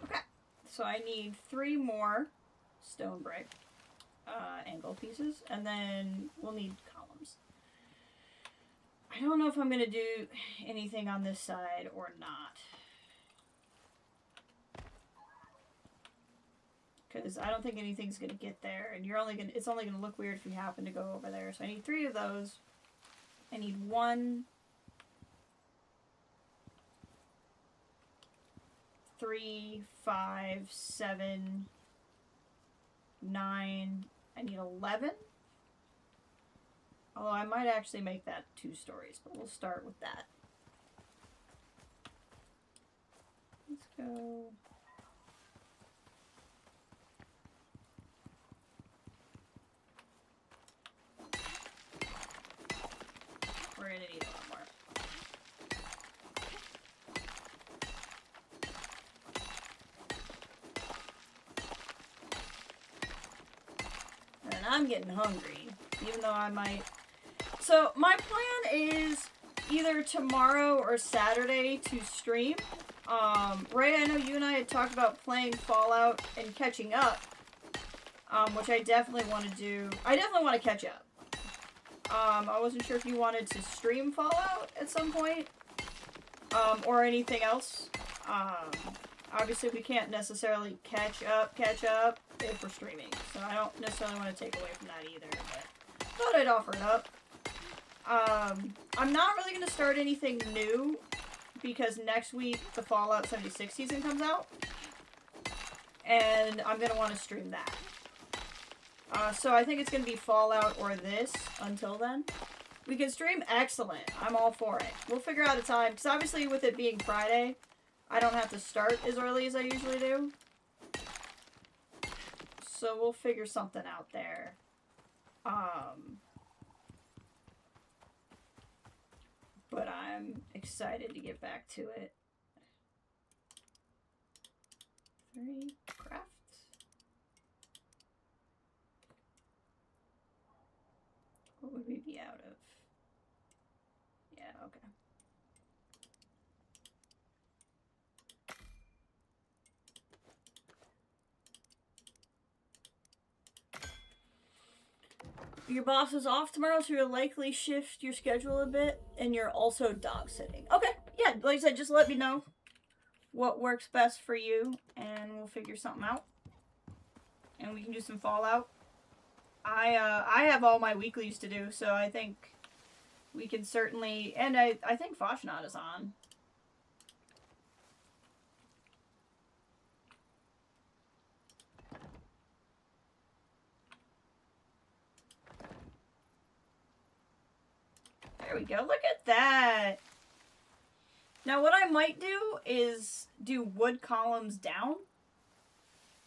A: Okay, so I need 3 more stone brick angle pieces, and then we'll need columns. I don't know if I'm going to do anything on this side or not, because I don't think anything's going to get there, and it's only going to look weird if you happen to go over there. So I need 3 of those. I need 1, 3, 5, 7, 9. I need 11. Although I might actually make that 2 stories, but we'll start with that. Let's go. We're gonna need a lot more. And I'm getting hungry, even though I might. So my plan is either tomorrow or Saturday to stream. Ray, I know you and I had talked about playing Fallout and catching up, which I definitely want to do. I definitely want to catch up. I wasn't sure if you wanted to stream Fallout at some point, or anything else. Obviously we can't necessarily catch up if we're streaming, so I don't necessarily want to take away from that either, but thought I'd offer it up. I'm not really going to start anything new, because next week the Fallout 76 season comes out, and I'm going to want to stream that. So I think it's going to be Fallout or this until then. We can stream, excellent. I'm all for it. We'll figure out a time, because obviously with it being Friday, I don't have to start as early as I usually do. So we'll figure something out there. But I'm excited to get back to it. 3 crafts. What would we be out of? Yeah, okay. Your boss is off tomorrow, so you'll likely shift your schedule a bit, and you're also dog sitting. Okay, yeah, like I said, just let me know what works best for you, and we'll figure something out. And we can do some Fallout. I have all my weeklies to do, so I think we can certainly, and I think Foshnot is on. There we go. Look at that. Now what I might do is do wood columns down.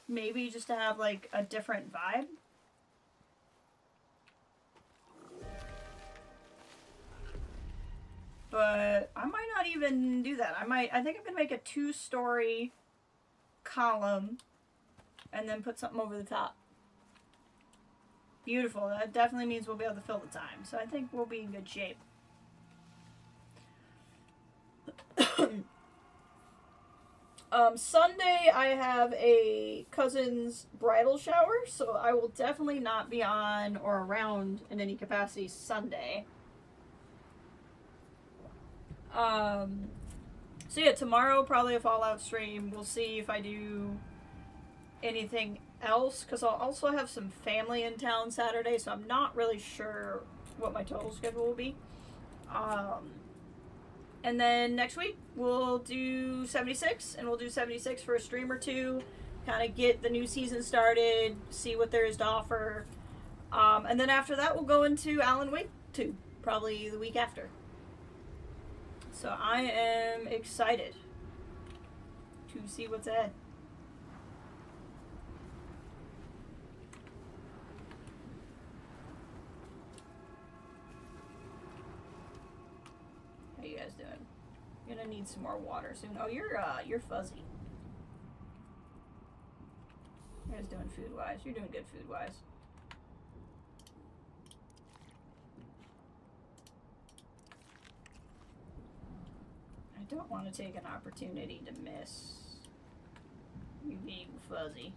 A: Maybe just to have like a different vibe. But I might not even do that. I think I'm gonna make a 2-story column and then put something over the top. Beautiful. That definitely means we'll be able to fill the time. So I think we'll be in good shape. Sunday I have a cousin's bridal shower, so I will definitely not be on or around in any capacity Sunday. So yeah, tomorrow probably a Fallout stream. We'll see if I do anything else, because I'll also have some family in town Saturday, so I'm not really sure what my total schedule will be. And then next week we'll do 76, and we'll do 76 for a stream or two, kind of get the new season started, see what there is to offer. And then after that we'll go into Alan Wake 2, probably the week after. So I am excited to see what's ahead. How you guys doing? You're gonna need some more water soon. Oh, you're fuzzy. You guys doing food wise? You're doing good food wise. I don't want to take an opportunity to miss you being fuzzy.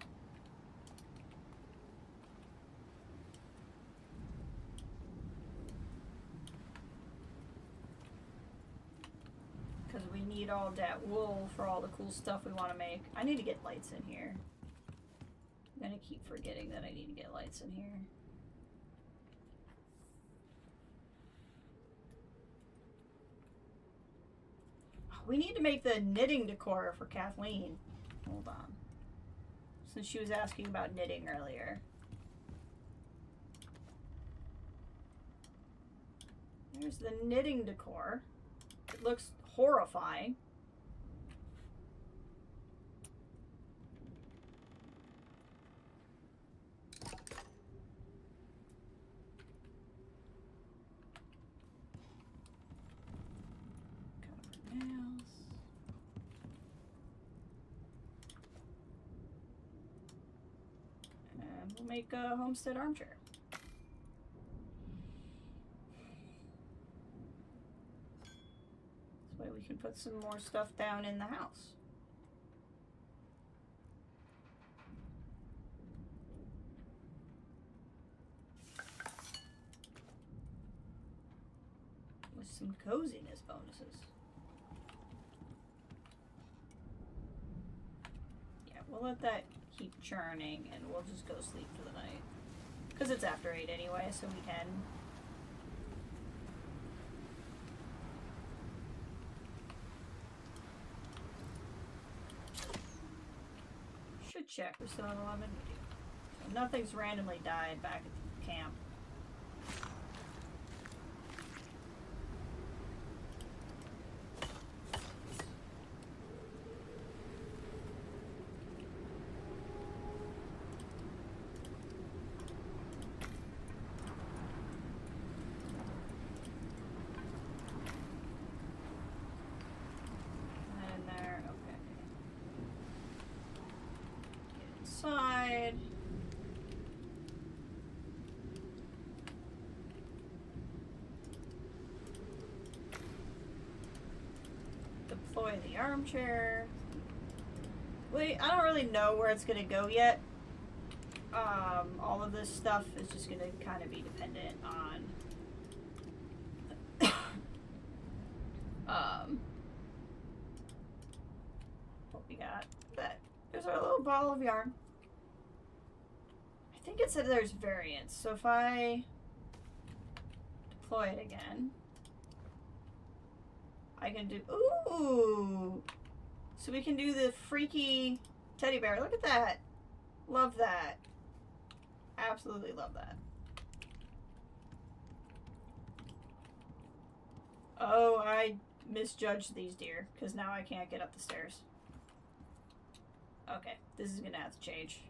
A: Because we need all that wool for all the cool stuff we want to make. I need to get lights in here. I'm going to keep forgetting that I need to get lights in here. We need to make the knitting decor for Kathleen. Hold on. Since she was asking about knitting earlier. There's the knitting decor. It looks horrifying. And we'll make a homestead armchair. This way we can put some more stuff down in the house. With some coziness bonuses. We'll let that keep churning, and we'll just go sleep for the night. Because it's after 8 anyway, so we can. Should check. We're still on 11. So nothing's randomly died back at the camp. Side. Deploy the armchair. Wait, I don't really know where it's gonna go yet. All of this stuff is just gonna kind of be dependent on what we got. There's our little ball of yarn. I think it said there's variants, so if I deploy it again, I can do, ooh! So we can do the freaky teddy bear. Look at that. Love that. Absolutely love that. Oh, I misjudged these deer, because now I can't get up the stairs. Okay, this is gonna have to change.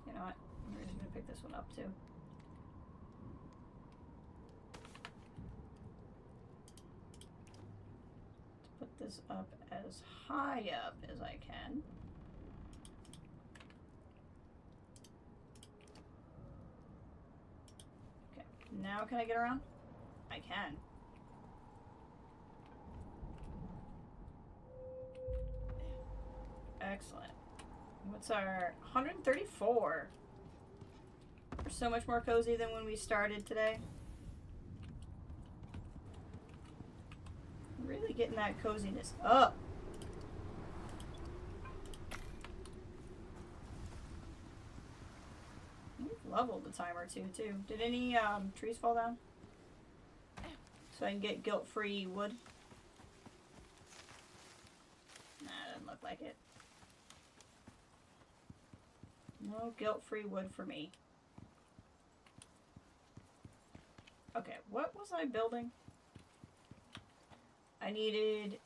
A: You know what? We're just gonna pick this one up too. Put this up as high up as I can. Now can I get around? I can. Excellent. What's our 134? We're so much more cozy than when we started today. Really getting that coziness up. We've leveled the timer too. Did any trees fall down? So I can get guilt-free wood? Nah, doesn't look like it. No guilt-free wood for me. Okay, what was I building? I needed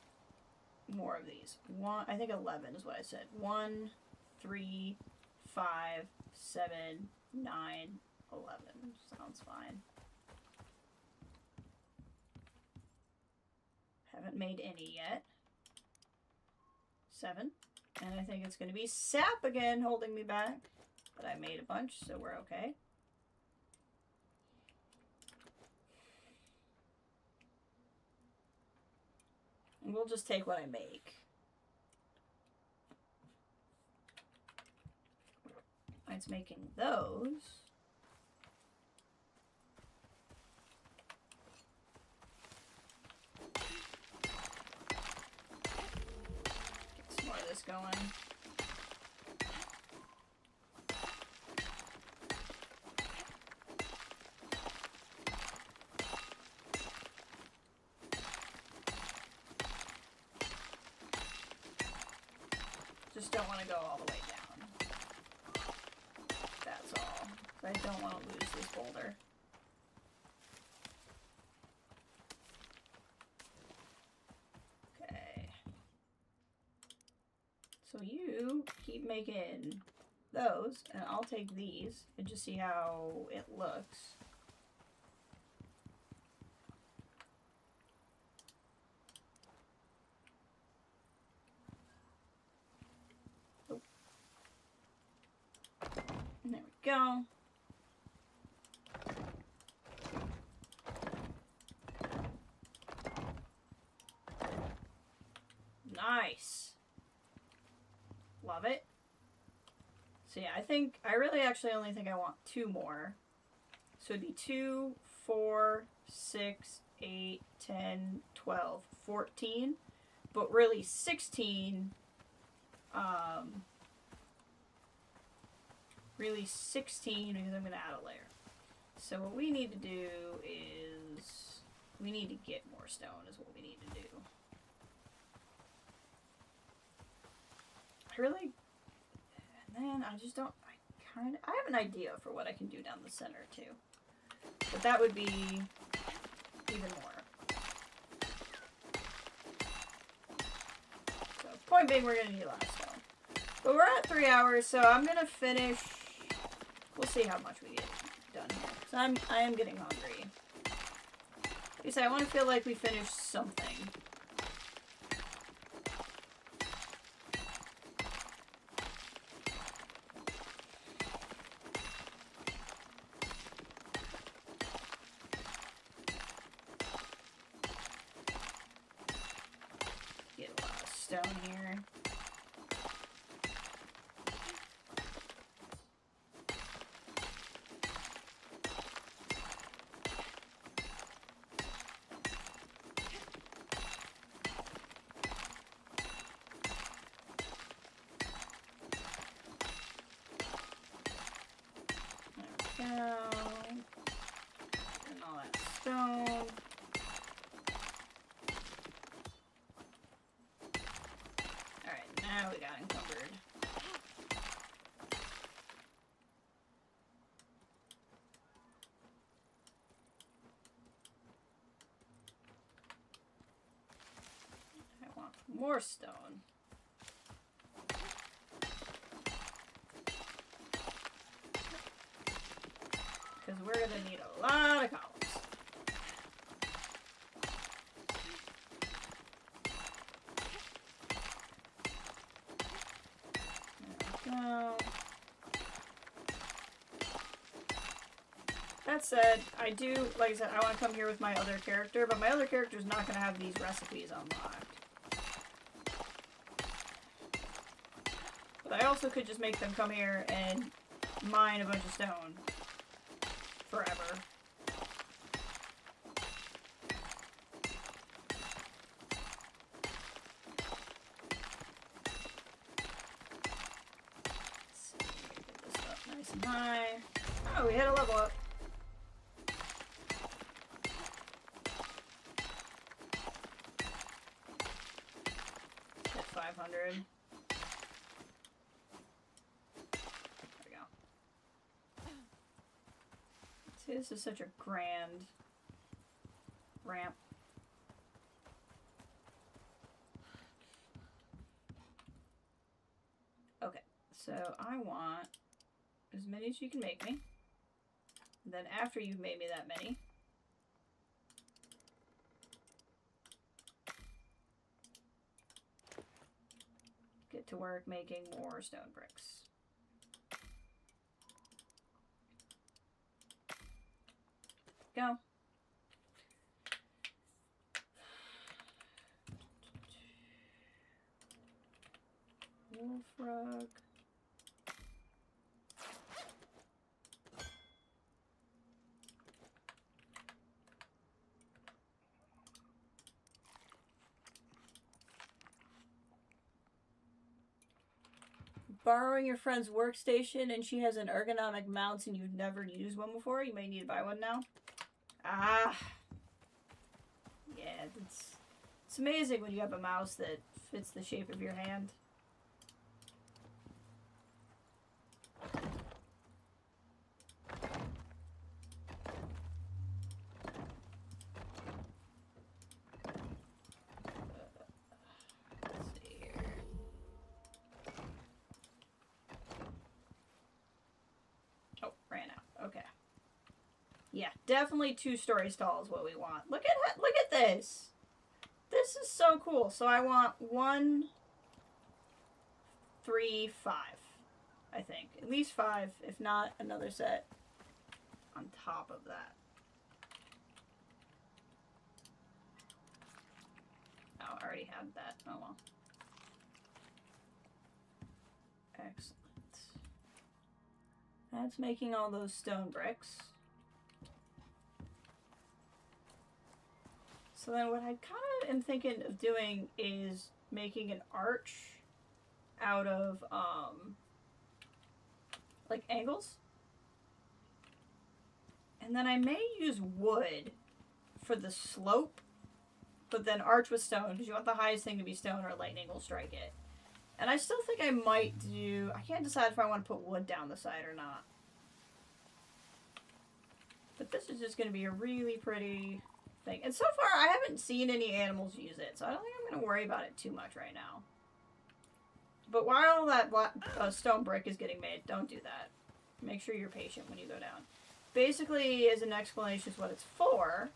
A: more of these. I think 11 is what I said. 1, 3, 5, 7, 9, 11. Sounds fine. Haven't made any yet. 7. And I think it's going to be sap again holding me back. But I made a bunch, so we're okay. And we'll just take what I make. It's making those. Get some more of this going. Just don't want to go all the way down. That's all. I don't want to lose this boulder. Okay. So you keep making those, and I'll take these and just see how it looks. There we go. Nice. Love it. So yeah, I really actually only think I want 2 more. So it'd be 2, 4, 6, 8, 10, 12, 14. But really 16, really 16 because I'm going to add a layer. So what we need to do is we need to get more stone is what we need to do. And then I just don't, I have an idea for what I can do down the center too. But that would be even more. So point being, we're going to need a lot of stone. But we're at 3 hours, so I'm going to finish. We'll see how much we get done here. So I am getting hungry. Like I say, I want to feel like we finished something. Get a lot of stone here. And all that stone. Alright, now we got encumbered. I want more stone. Because we're going to need a lot of columns. There we go. That said, I do, like I said, I want to come here with my other character, but my other character is not going to have these recipes unlocked. But I also could just make them come here and mine a bunch of stone forever. Let's see, get this up nice and high. Oh, we hit a level up. Hit 500. There we go. See, this is such a grand ramp. Okay, so I want as many as you can make me. And then after you've made me that many, get to work making more stone bricks. Go. Wolf rug. Borrowing your friend's workstation and she has an ergonomic mouse and you've never used one before, you may need to buy one now. Ah. Yeah, it's amazing when you have a mouse that fits the shape of your hand. Yeah, definitely 2-story stall is what we want. Look at this. This is so cool. So I want 1, 3, 5. I think at least 5, if not another set on top of that. Oh, I already had that. Oh well. Excellent. That's making all those stone bricks. So then what I kind of am thinking of doing is making an arch out of, like angles. And then I may use wood for the slope, but then arch with stone, because you want the highest thing to be stone or lightning will strike it. And I still think I might do, I can't decide if I want to put wood down the side or not. But this is just going to be a really pretty thing. And so far, I haven't seen any animals use it, so I don't think I'm going to worry about it too much right now. But while that stone brick is getting made, don't do that. Make sure you're patient when you go down. Basically, as an explanation, is what it's for.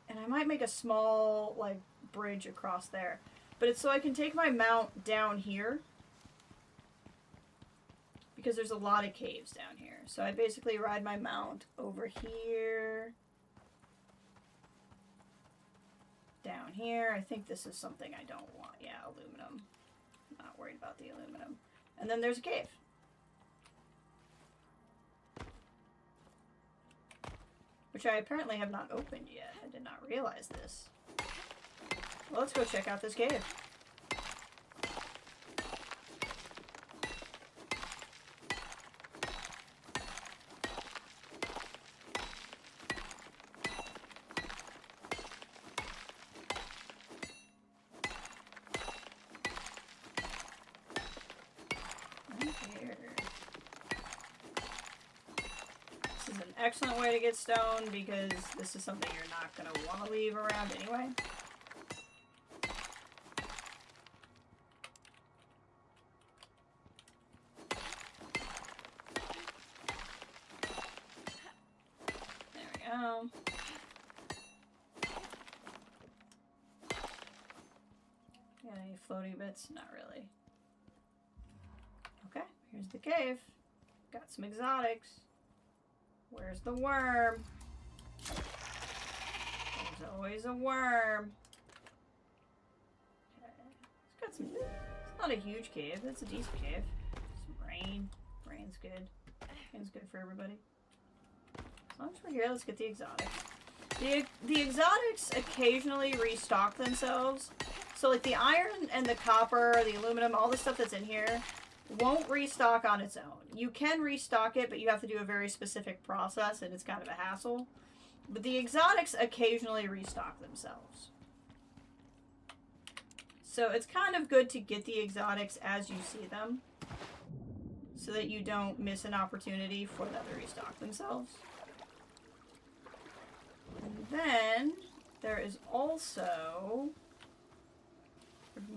A: And I might make a small, like, bridge across there. But it's so I can take my mount down here. Because there's a lot of caves down here. So I basically ride my mount over here. Down here. I think this is something I don't want. Yeah, aluminum. I'm not worried about the aluminum. And then there's a cave. Which I apparently have not opened yet. I did not realize this. Well, let's go check out this cave. Excellent way to get stone because this is something you're not going to want to leave around anyway. There we go. Got any floaty bits? Not really. Okay, here's the cave. Got some exotics. Where's the worm? There's always a worm. Okay. It's got some... It's not a huge cave. It's a decent cave. Some rain. Rain's good. Rain's good for everybody. As long as we're here, let's get the exotics. The exotics occasionally restock themselves. So like the iron and the copper, the aluminum, all the stuff that's in here won't restock on its own. You can restock it, but you have to do a very specific process and it's kind of a hassle. But the exotics occasionally restock themselves. So it's kind of good to get the exotics as you see them, so that you don't miss an opportunity for them to restock themselves. And then there is also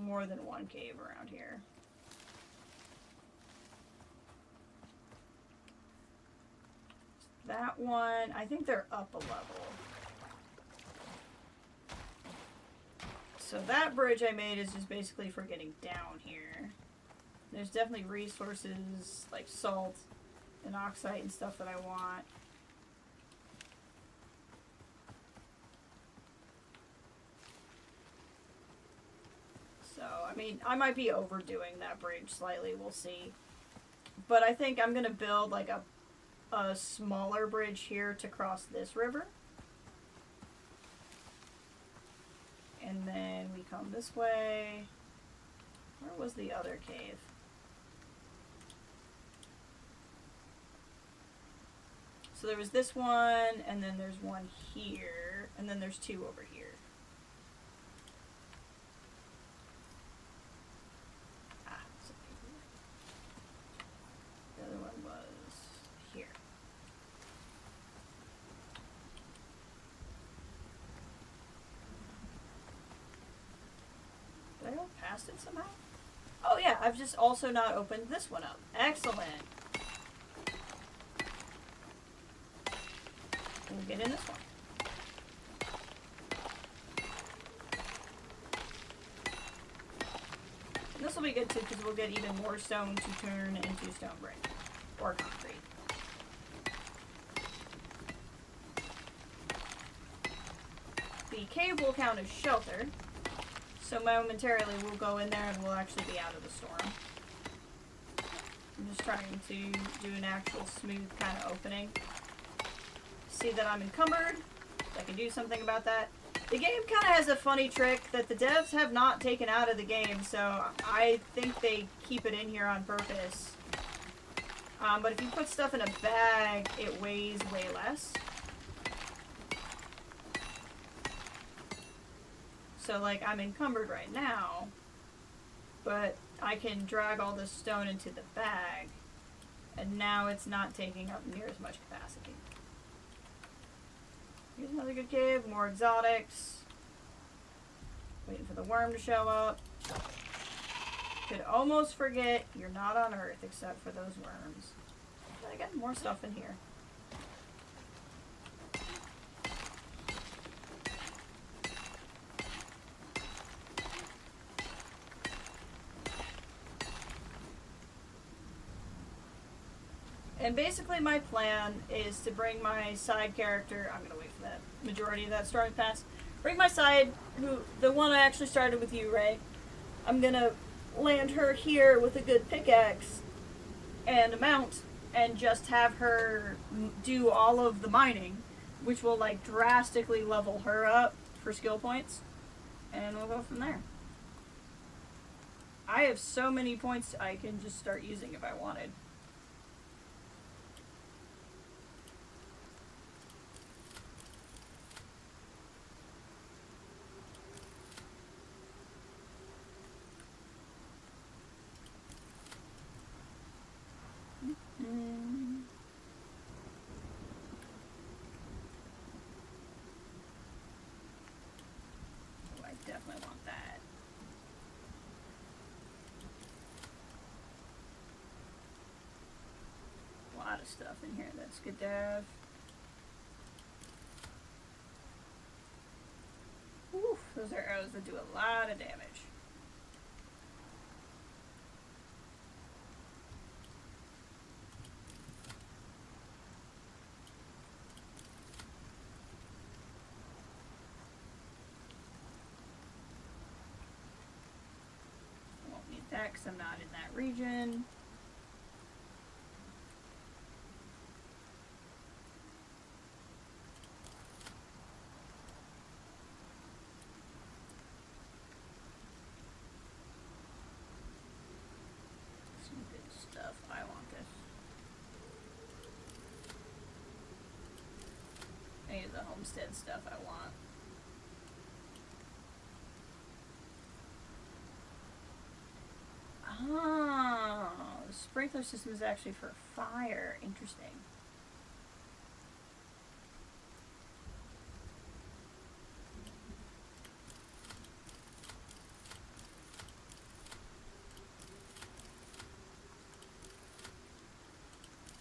A: more than one cave around here. That one, I think they're up a level. So that bridge I made is just basically for getting down here. There's definitely resources like salt and oxide and stuff that I want. So, I mean, I might be overdoing that bridge slightly, we'll see. But I think I'm going to build like a smaller bridge here to cross this river. And then we come this way. Where was the other cave? So there was this one, and then there's one here, and then there's two over here. The other one was here. Did I go past it somehow? Oh yeah, I've just also not opened this one up. Excellent. We'll get in this one. And this will be good too, because we'll get even more stone to turn into stone brick or concrete. The cave will count as shelter, so momentarily we'll go in there and we'll actually be out of the storm. I'm just trying to do an actual smooth kind of opening. See that I'm encumbered. I can do something about that. The game kind of has a funny trick that the devs have not taken out of the game, so I think they keep it in here on purpose. But if you put stuff in a bag, it weighs way less. So like I'm encumbered right now, but I can drag all this stone into the bag, and now it's not taking up near as much capacity. Here's another good cave, more exotics. Waiting for the worm to show up. Could almost forget you're not on Earth except for those worms. I got more stuff in here. And basically my plan is to bring my side character, I'm going to wait for that majority of that storming pass, bring my side, the one I actually started with you, Ray. I'm going to land her here with a good pickaxe and a mount and just have her do all of the mining, which will like drastically level her up for skill points, and we'll go from there. I have so many points I can just start using if I wanted. Oh, I definitely want that. A lot of stuff in here that's good to have. Oof, those are arrows that do a lot of damage. because I'm not in that region. Some good stuff. I want this. Any of the homestead stuff I want. Oh, the sprinkler system is actually for fire. Interesting.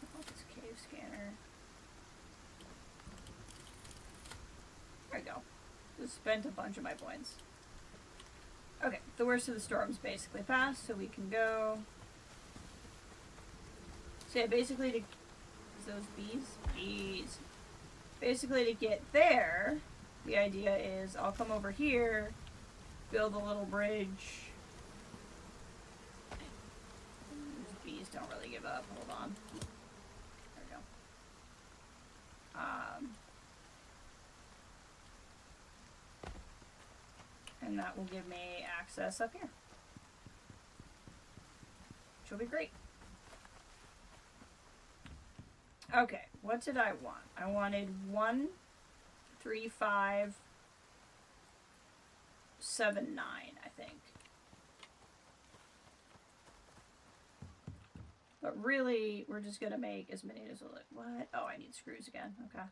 A: Oh, this cave scanner. There we go. Just spent a bunch of my points. Okay, the worst of the storms basically passed, so we can go. So yeah, basically to... Is those bees? Bees. Basically to get there, the idea is I'll come over here, build a little bridge. These bees don't really give up. Hold on. There we go. And that will give me access up here. Which will be great. Okay, what did I want? I wanted 1, 3, 5, 7, 9, I think. But really, we're just gonna make as many as what? Oh, I need screws again. Okay.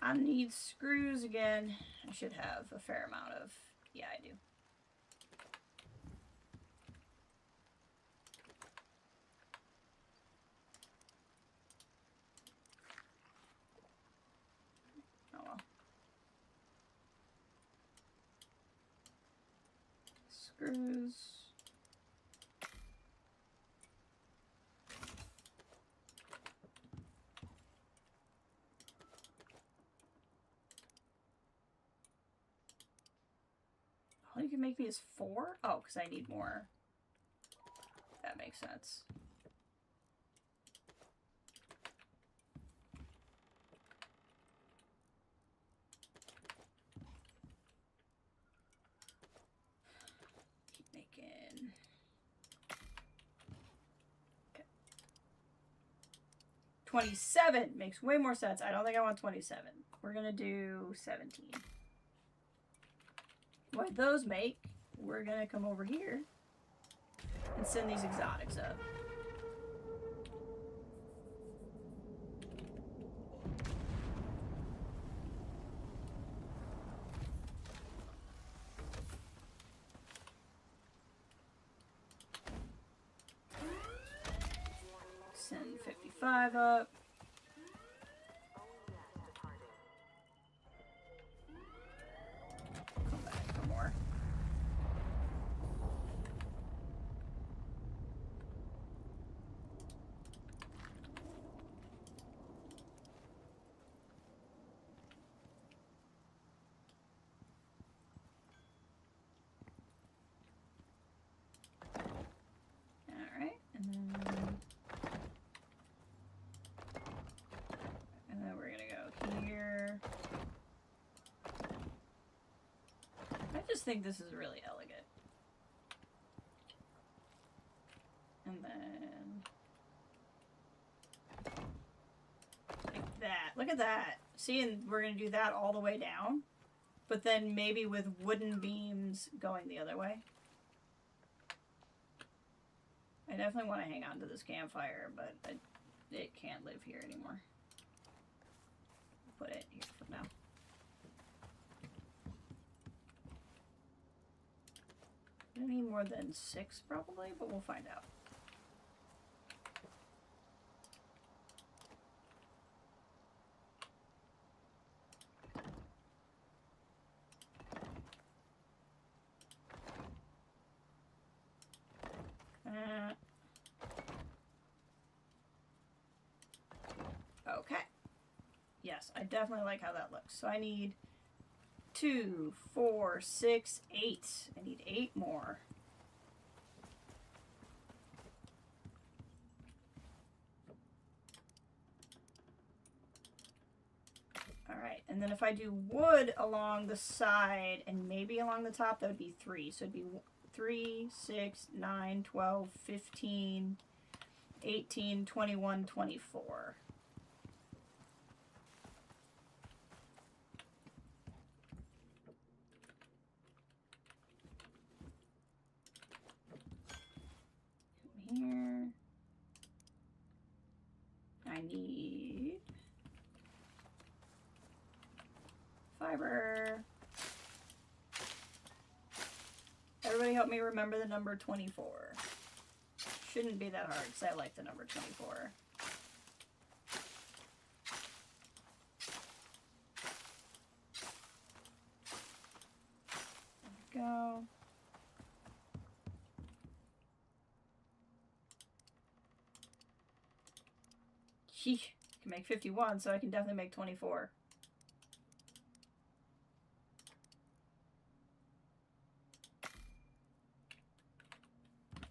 A: I need screws again. I should have a fair amount of... Yeah, I do. Oh well. Screws. All you can make me is 4? Oh, because I need more. That makes sense. Keep making. Okay. 27 makes way more sense. I don't think I want 27. We're gonna do 17. What those make, we're gonna come over here and send these exotics up. Send 55 up. I just think this is really elegant. And then like that. Look at that. See, and we're gonna do that all the way down, but then maybe with wooden beams going the other way. I definitely want to hang on to this campfire, but it can't live here anymore. Put it here for now. I need more than 6 probably, but we'll find out. Okay. Yes, I definitely like how that looks. So I need 2, 4, 6, 8. I need 8 more. And then if I do wood along the side and maybe along the top, that would be 3. So it'd be 3, 6, 9, 12, 15, 18, 21, 24. Here. I need fiber. Everybody help me remember the number 24. Shouldn't be that hard because I like the number 24. There we go. I can make 51, so I can definitely make 24.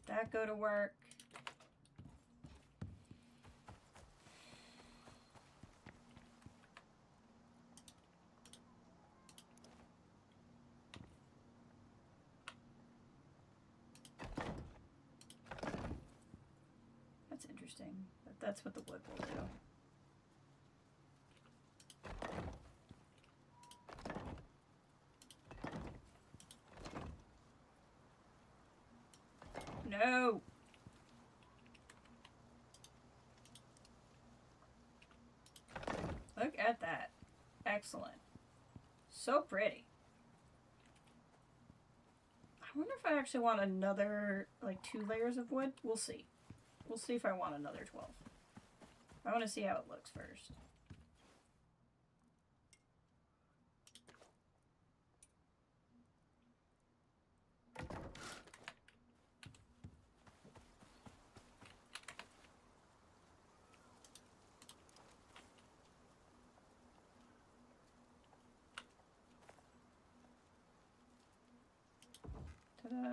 A: That go to work. That's interesting, but that's what the wood will do. No! Look at that. Excellent. So pretty. I wonder if I actually want another, like, 2 layers of wood. We'll see. We'll see if I want another 12. I want to see how it looks first. Ta-da!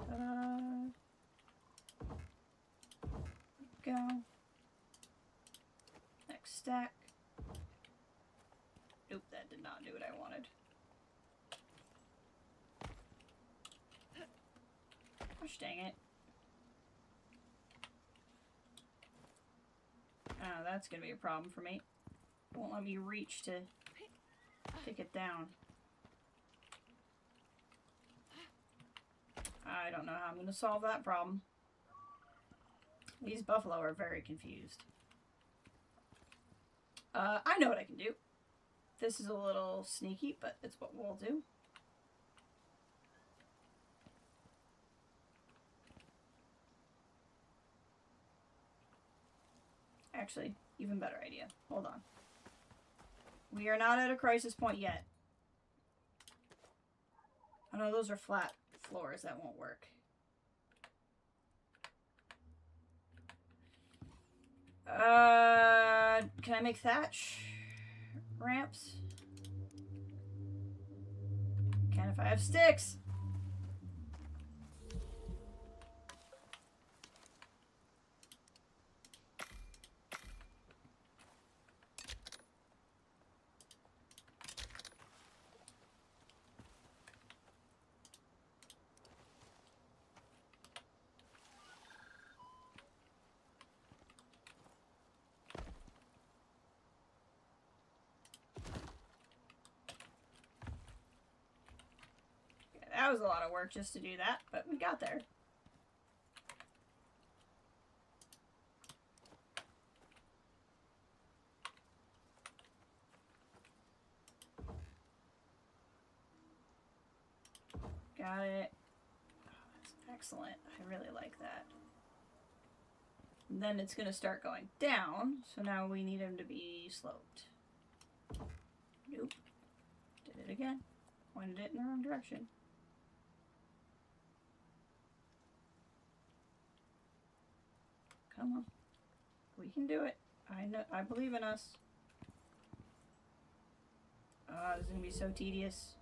A: Ta-da! Go. Next stack. Nope, that did not do what I wanted. Gosh dang it. Oh, that's gonna be a problem for me. Won't let me reach to pick it down. I don't know how I'm going to solve that problem. These buffalo are very confused. I know what I can do. This is a little sneaky, but it's what we'll do. Actually, even better idea. Hold on. We are not at a crisis point yet. Oh no, those are flat floors. That won't work. Can I make thatch ramps? Can if I have sticks. That was a lot of work just to do that, but we got there. Got it. Oh, that's excellent. I really like that. And then it's going to start going down, so now we need him to be sloped. Nope. Did it again. Pointed it in the wrong direction. Come on. We can do it. I know. I believe in us. Oh, this is going to be so tedious.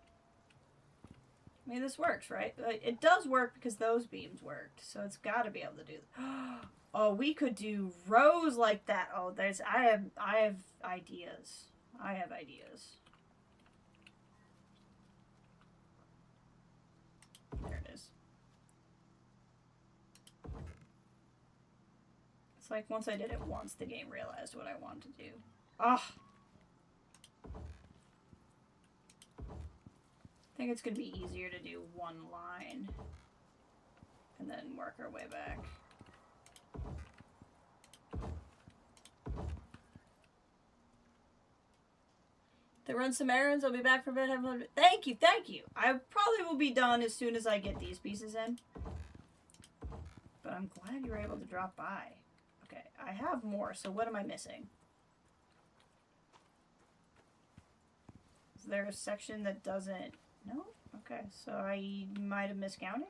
A: I mean, this works, right? It does work because those beams worked, so it's got to be able to do Oh, we could do rows like that. Oh, I have ideas. I have ideas. There it is. It's like once I did it once, the game realized what I wanted to do. Ugh. I think it's gonna be easier to do one line and then work our way back. To run some errands, I'll be back for a bit. Have fun. Thank you, thank you. I probably will be done as soon as I get these pieces in. But I'm glad you were able to drop by. Okay, I have more, so what am I missing? Is there a section that doesn't... No? Okay, so I might have miscounted?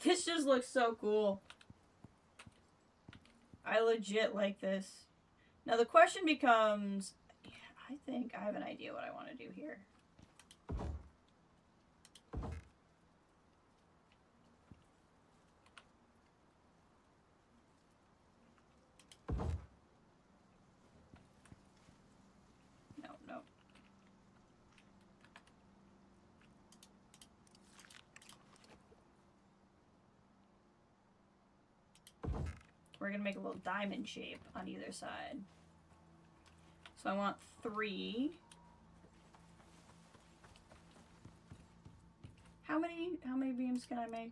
A: This just looks so cool. I legit like this. Now the question becomes... Yeah, I think I have an idea what I want to do here. No. We're going to make a little diamond shape on either side. So I want 3. How many beams can I make?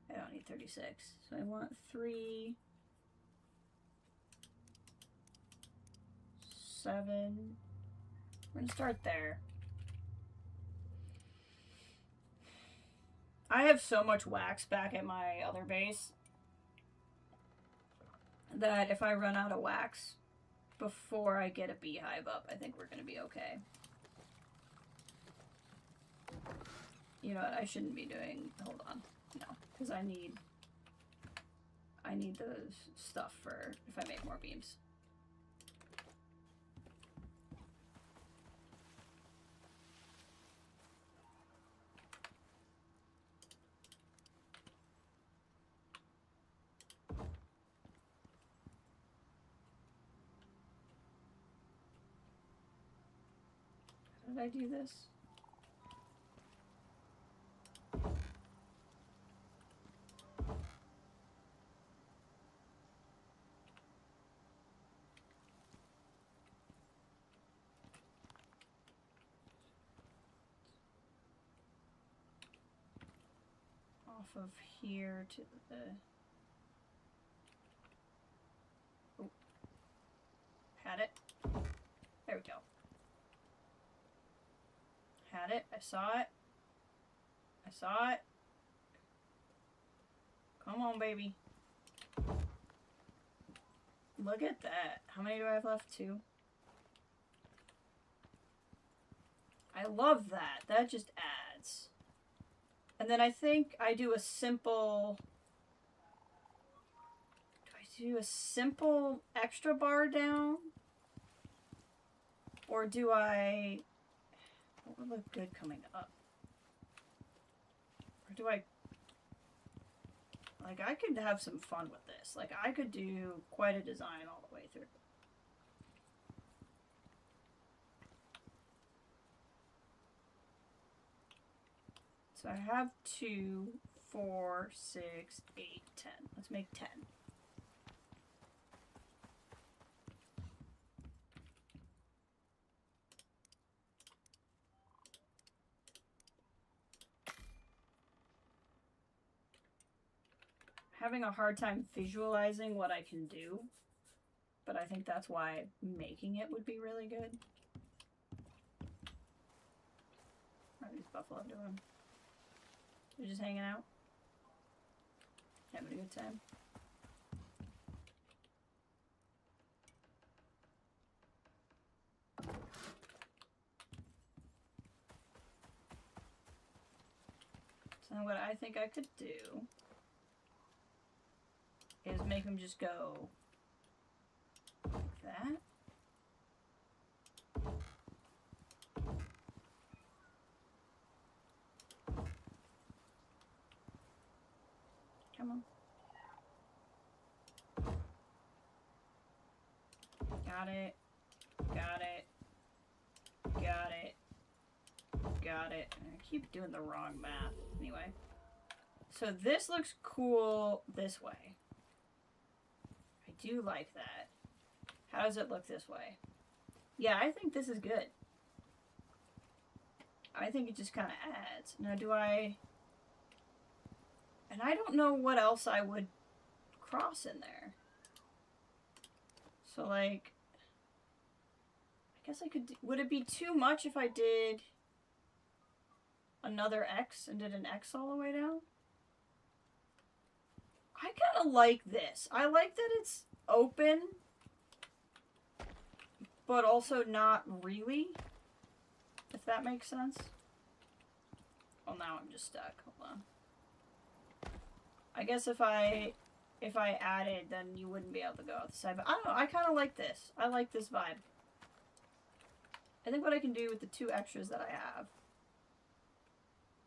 A: I don't need 36. So I want 3, 7. We're going to start there. I have so much wax back at my other base that if I run out of wax before I get a beehive up, I think we're going to be okay. You know what? I shouldn't be doing... Hold on. No. Because I need the stuff for if I make more beams. How did I do this? Off of here to the... Oh. Had it. There we go. Had it. I saw it. I saw it. Come on, baby. Look at that. How many do I have left? 2. I love that. That just adds. And then I think I do a simple... Do I do a simple extra bar down? Or do I... What would look good coming up? Or do I... Like, I could have some fun with this. Like, I could do quite a design all the way through. So I have 2, 4, 6, 8, 10. Let's make 10. Having a hard time visualizing what I can do, but I think that's why making it would be really good. What are these buffalo doing? They're just hanging out, having a good time. So what I think I could do is make them just go like that. Got it. Got it. Got it. Got it. I keep doing the wrong math. Anyway. So this looks cool this way. I do like that. How does it look this way? Yeah, I think this is good. I think it just kind of adds. Now do I... And I don't know what else I would cross in there. So like... I guess I could... Would it be too much if I did another X and did an X all the way down? I kind of like this. I like that it's open, but also not really, if that makes sense. Well, now I'm just stuck. Hold on. I guess if I added, then you wouldn't be able to go out the side. But I don't know. I kind of like this. I like this vibe. I think what I can do with the 2 extras that I have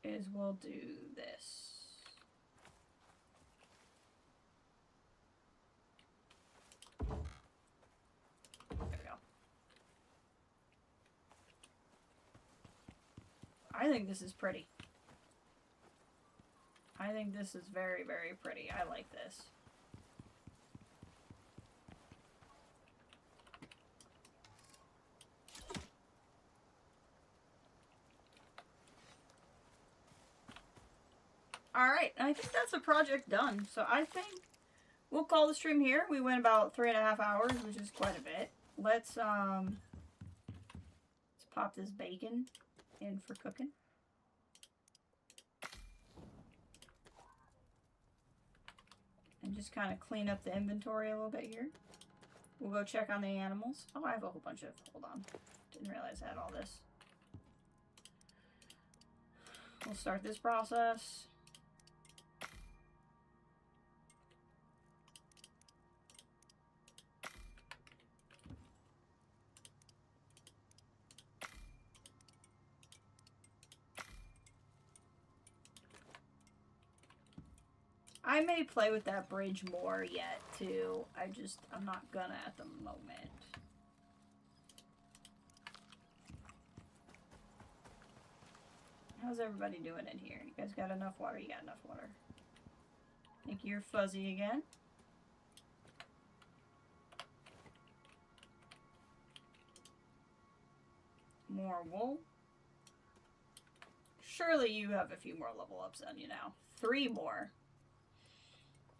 A: is we'll do this. There we go. I think this is pretty. I think this is very, very pretty. I like this. Alright, I think that's a project done. So I think we'll call the stream here. We went about 3.5 hours, which is quite a bit. Let's pop this bacon in for cooking. And just kind of clean up the inventory a little bit here. We'll go check on the animals. Oh, I have a whole bunch of... Hold on. Didn't realize I had all this. We'll start this process. I may play with that bridge more yet, too. I'm not gonna at the moment. How's everybody doing in here? You guys got enough water? You got enough water. I think you're fuzzy again. More wool. Surely you have a few more level ups on you now. 3 more.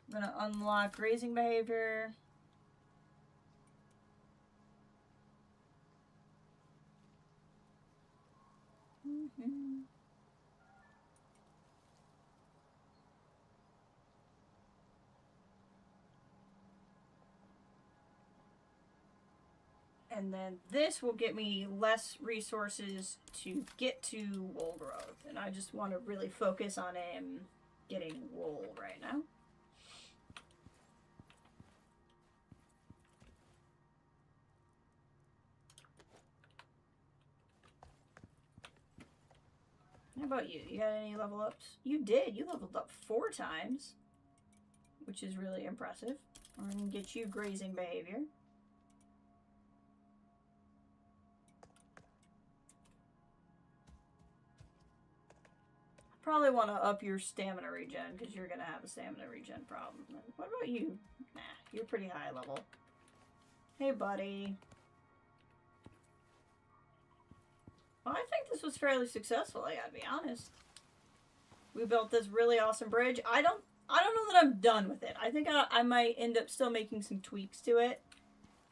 A: I'm gonna unlock grazing behavior. And then this will get me less resources to get to wool growth. And I just want to really focus on getting wool right now. How about you? You got any level ups? You did. You leveled up 4 times, which is really impressive. I'm going to get you grazing behavior. Probably want to up your stamina regen because you're going to have a stamina regen problem. What about you? Nah, you're pretty high level. Hey, buddy. Well, I think this was fairly successful, I gotta be honest. We built this really awesome bridge. I don't know that I'm done with it. I think I might end up still making some tweaks to it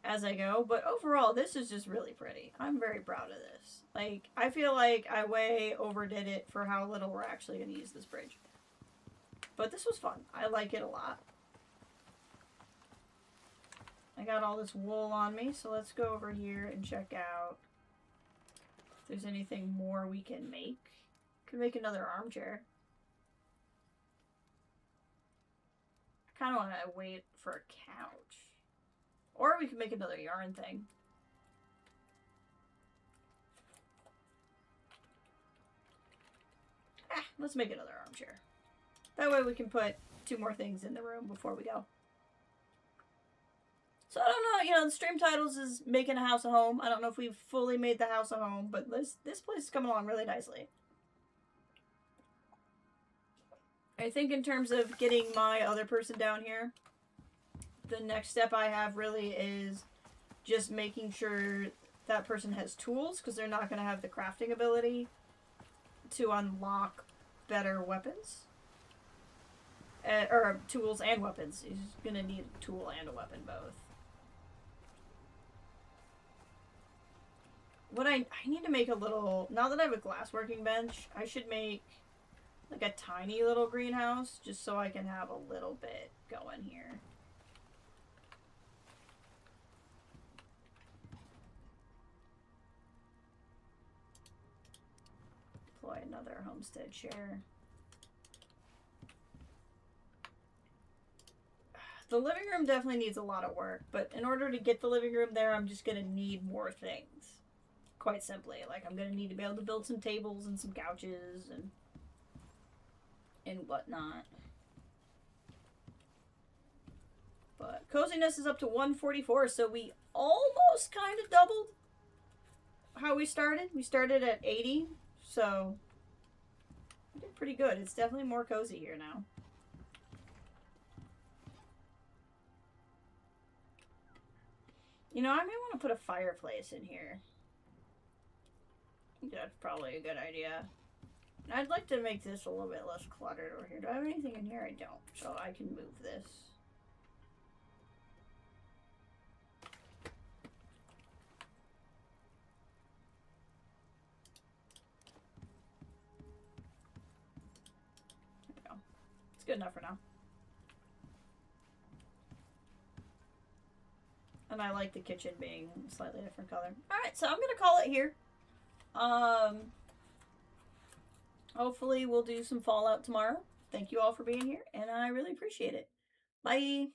A: as I go. But overall, this is just really pretty. I'm very proud of this. Like, I feel like I way overdid it for how little we're actually going to use this bridge. But this was fun. I like it a lot. I got all this wool on me, so let's go over here and check out if there's anything more we can make. Could make another armchair. I kind of want to wait for a couch. Or we can make another yarn thing. Let's make another armchair. That way we can put 2 more things in the room before we go. So I don't know, the stream titles is making a house a home. I don't know if we've fully made the house a home, but this place is coming along really nicely. I think in terms of getting my other person down here, the next step I have really is just making sure that person has tools, because they're not going to have the crafting ability to unlock better weapons. Or tools and weapons. He's going to need a tool and a weapon both. What I need to make a little... Now that I have a glass working bench, I should make like a tiny little greenhouse just so I can have a little bit going here. Deploy another homestead chair. The living room definitely needs a lot of work, but in order to get the living room there, I'm just going to need more things. Quite simply. Like, I'm going to need to be able to build some tables and some couches and whatnot. But coziness is up to 144, so we almost kind of doubled how we started. We started at 80, so we did pretty good. It's definitely more cozy here now. I may want to put a fireplace in here. I think that's probably a good idea. I'd like to make this a little bit less cluttered over here. Do I have anything in here? I don't. So I can move this. There we go. It's good enough for now. And I like the kitchen being a slightly different color. Alright, so I'm going to call it here. Hopefully we'll do some Fallout tomorrow. Thank you all for being here, and I really appreciate it. Bye!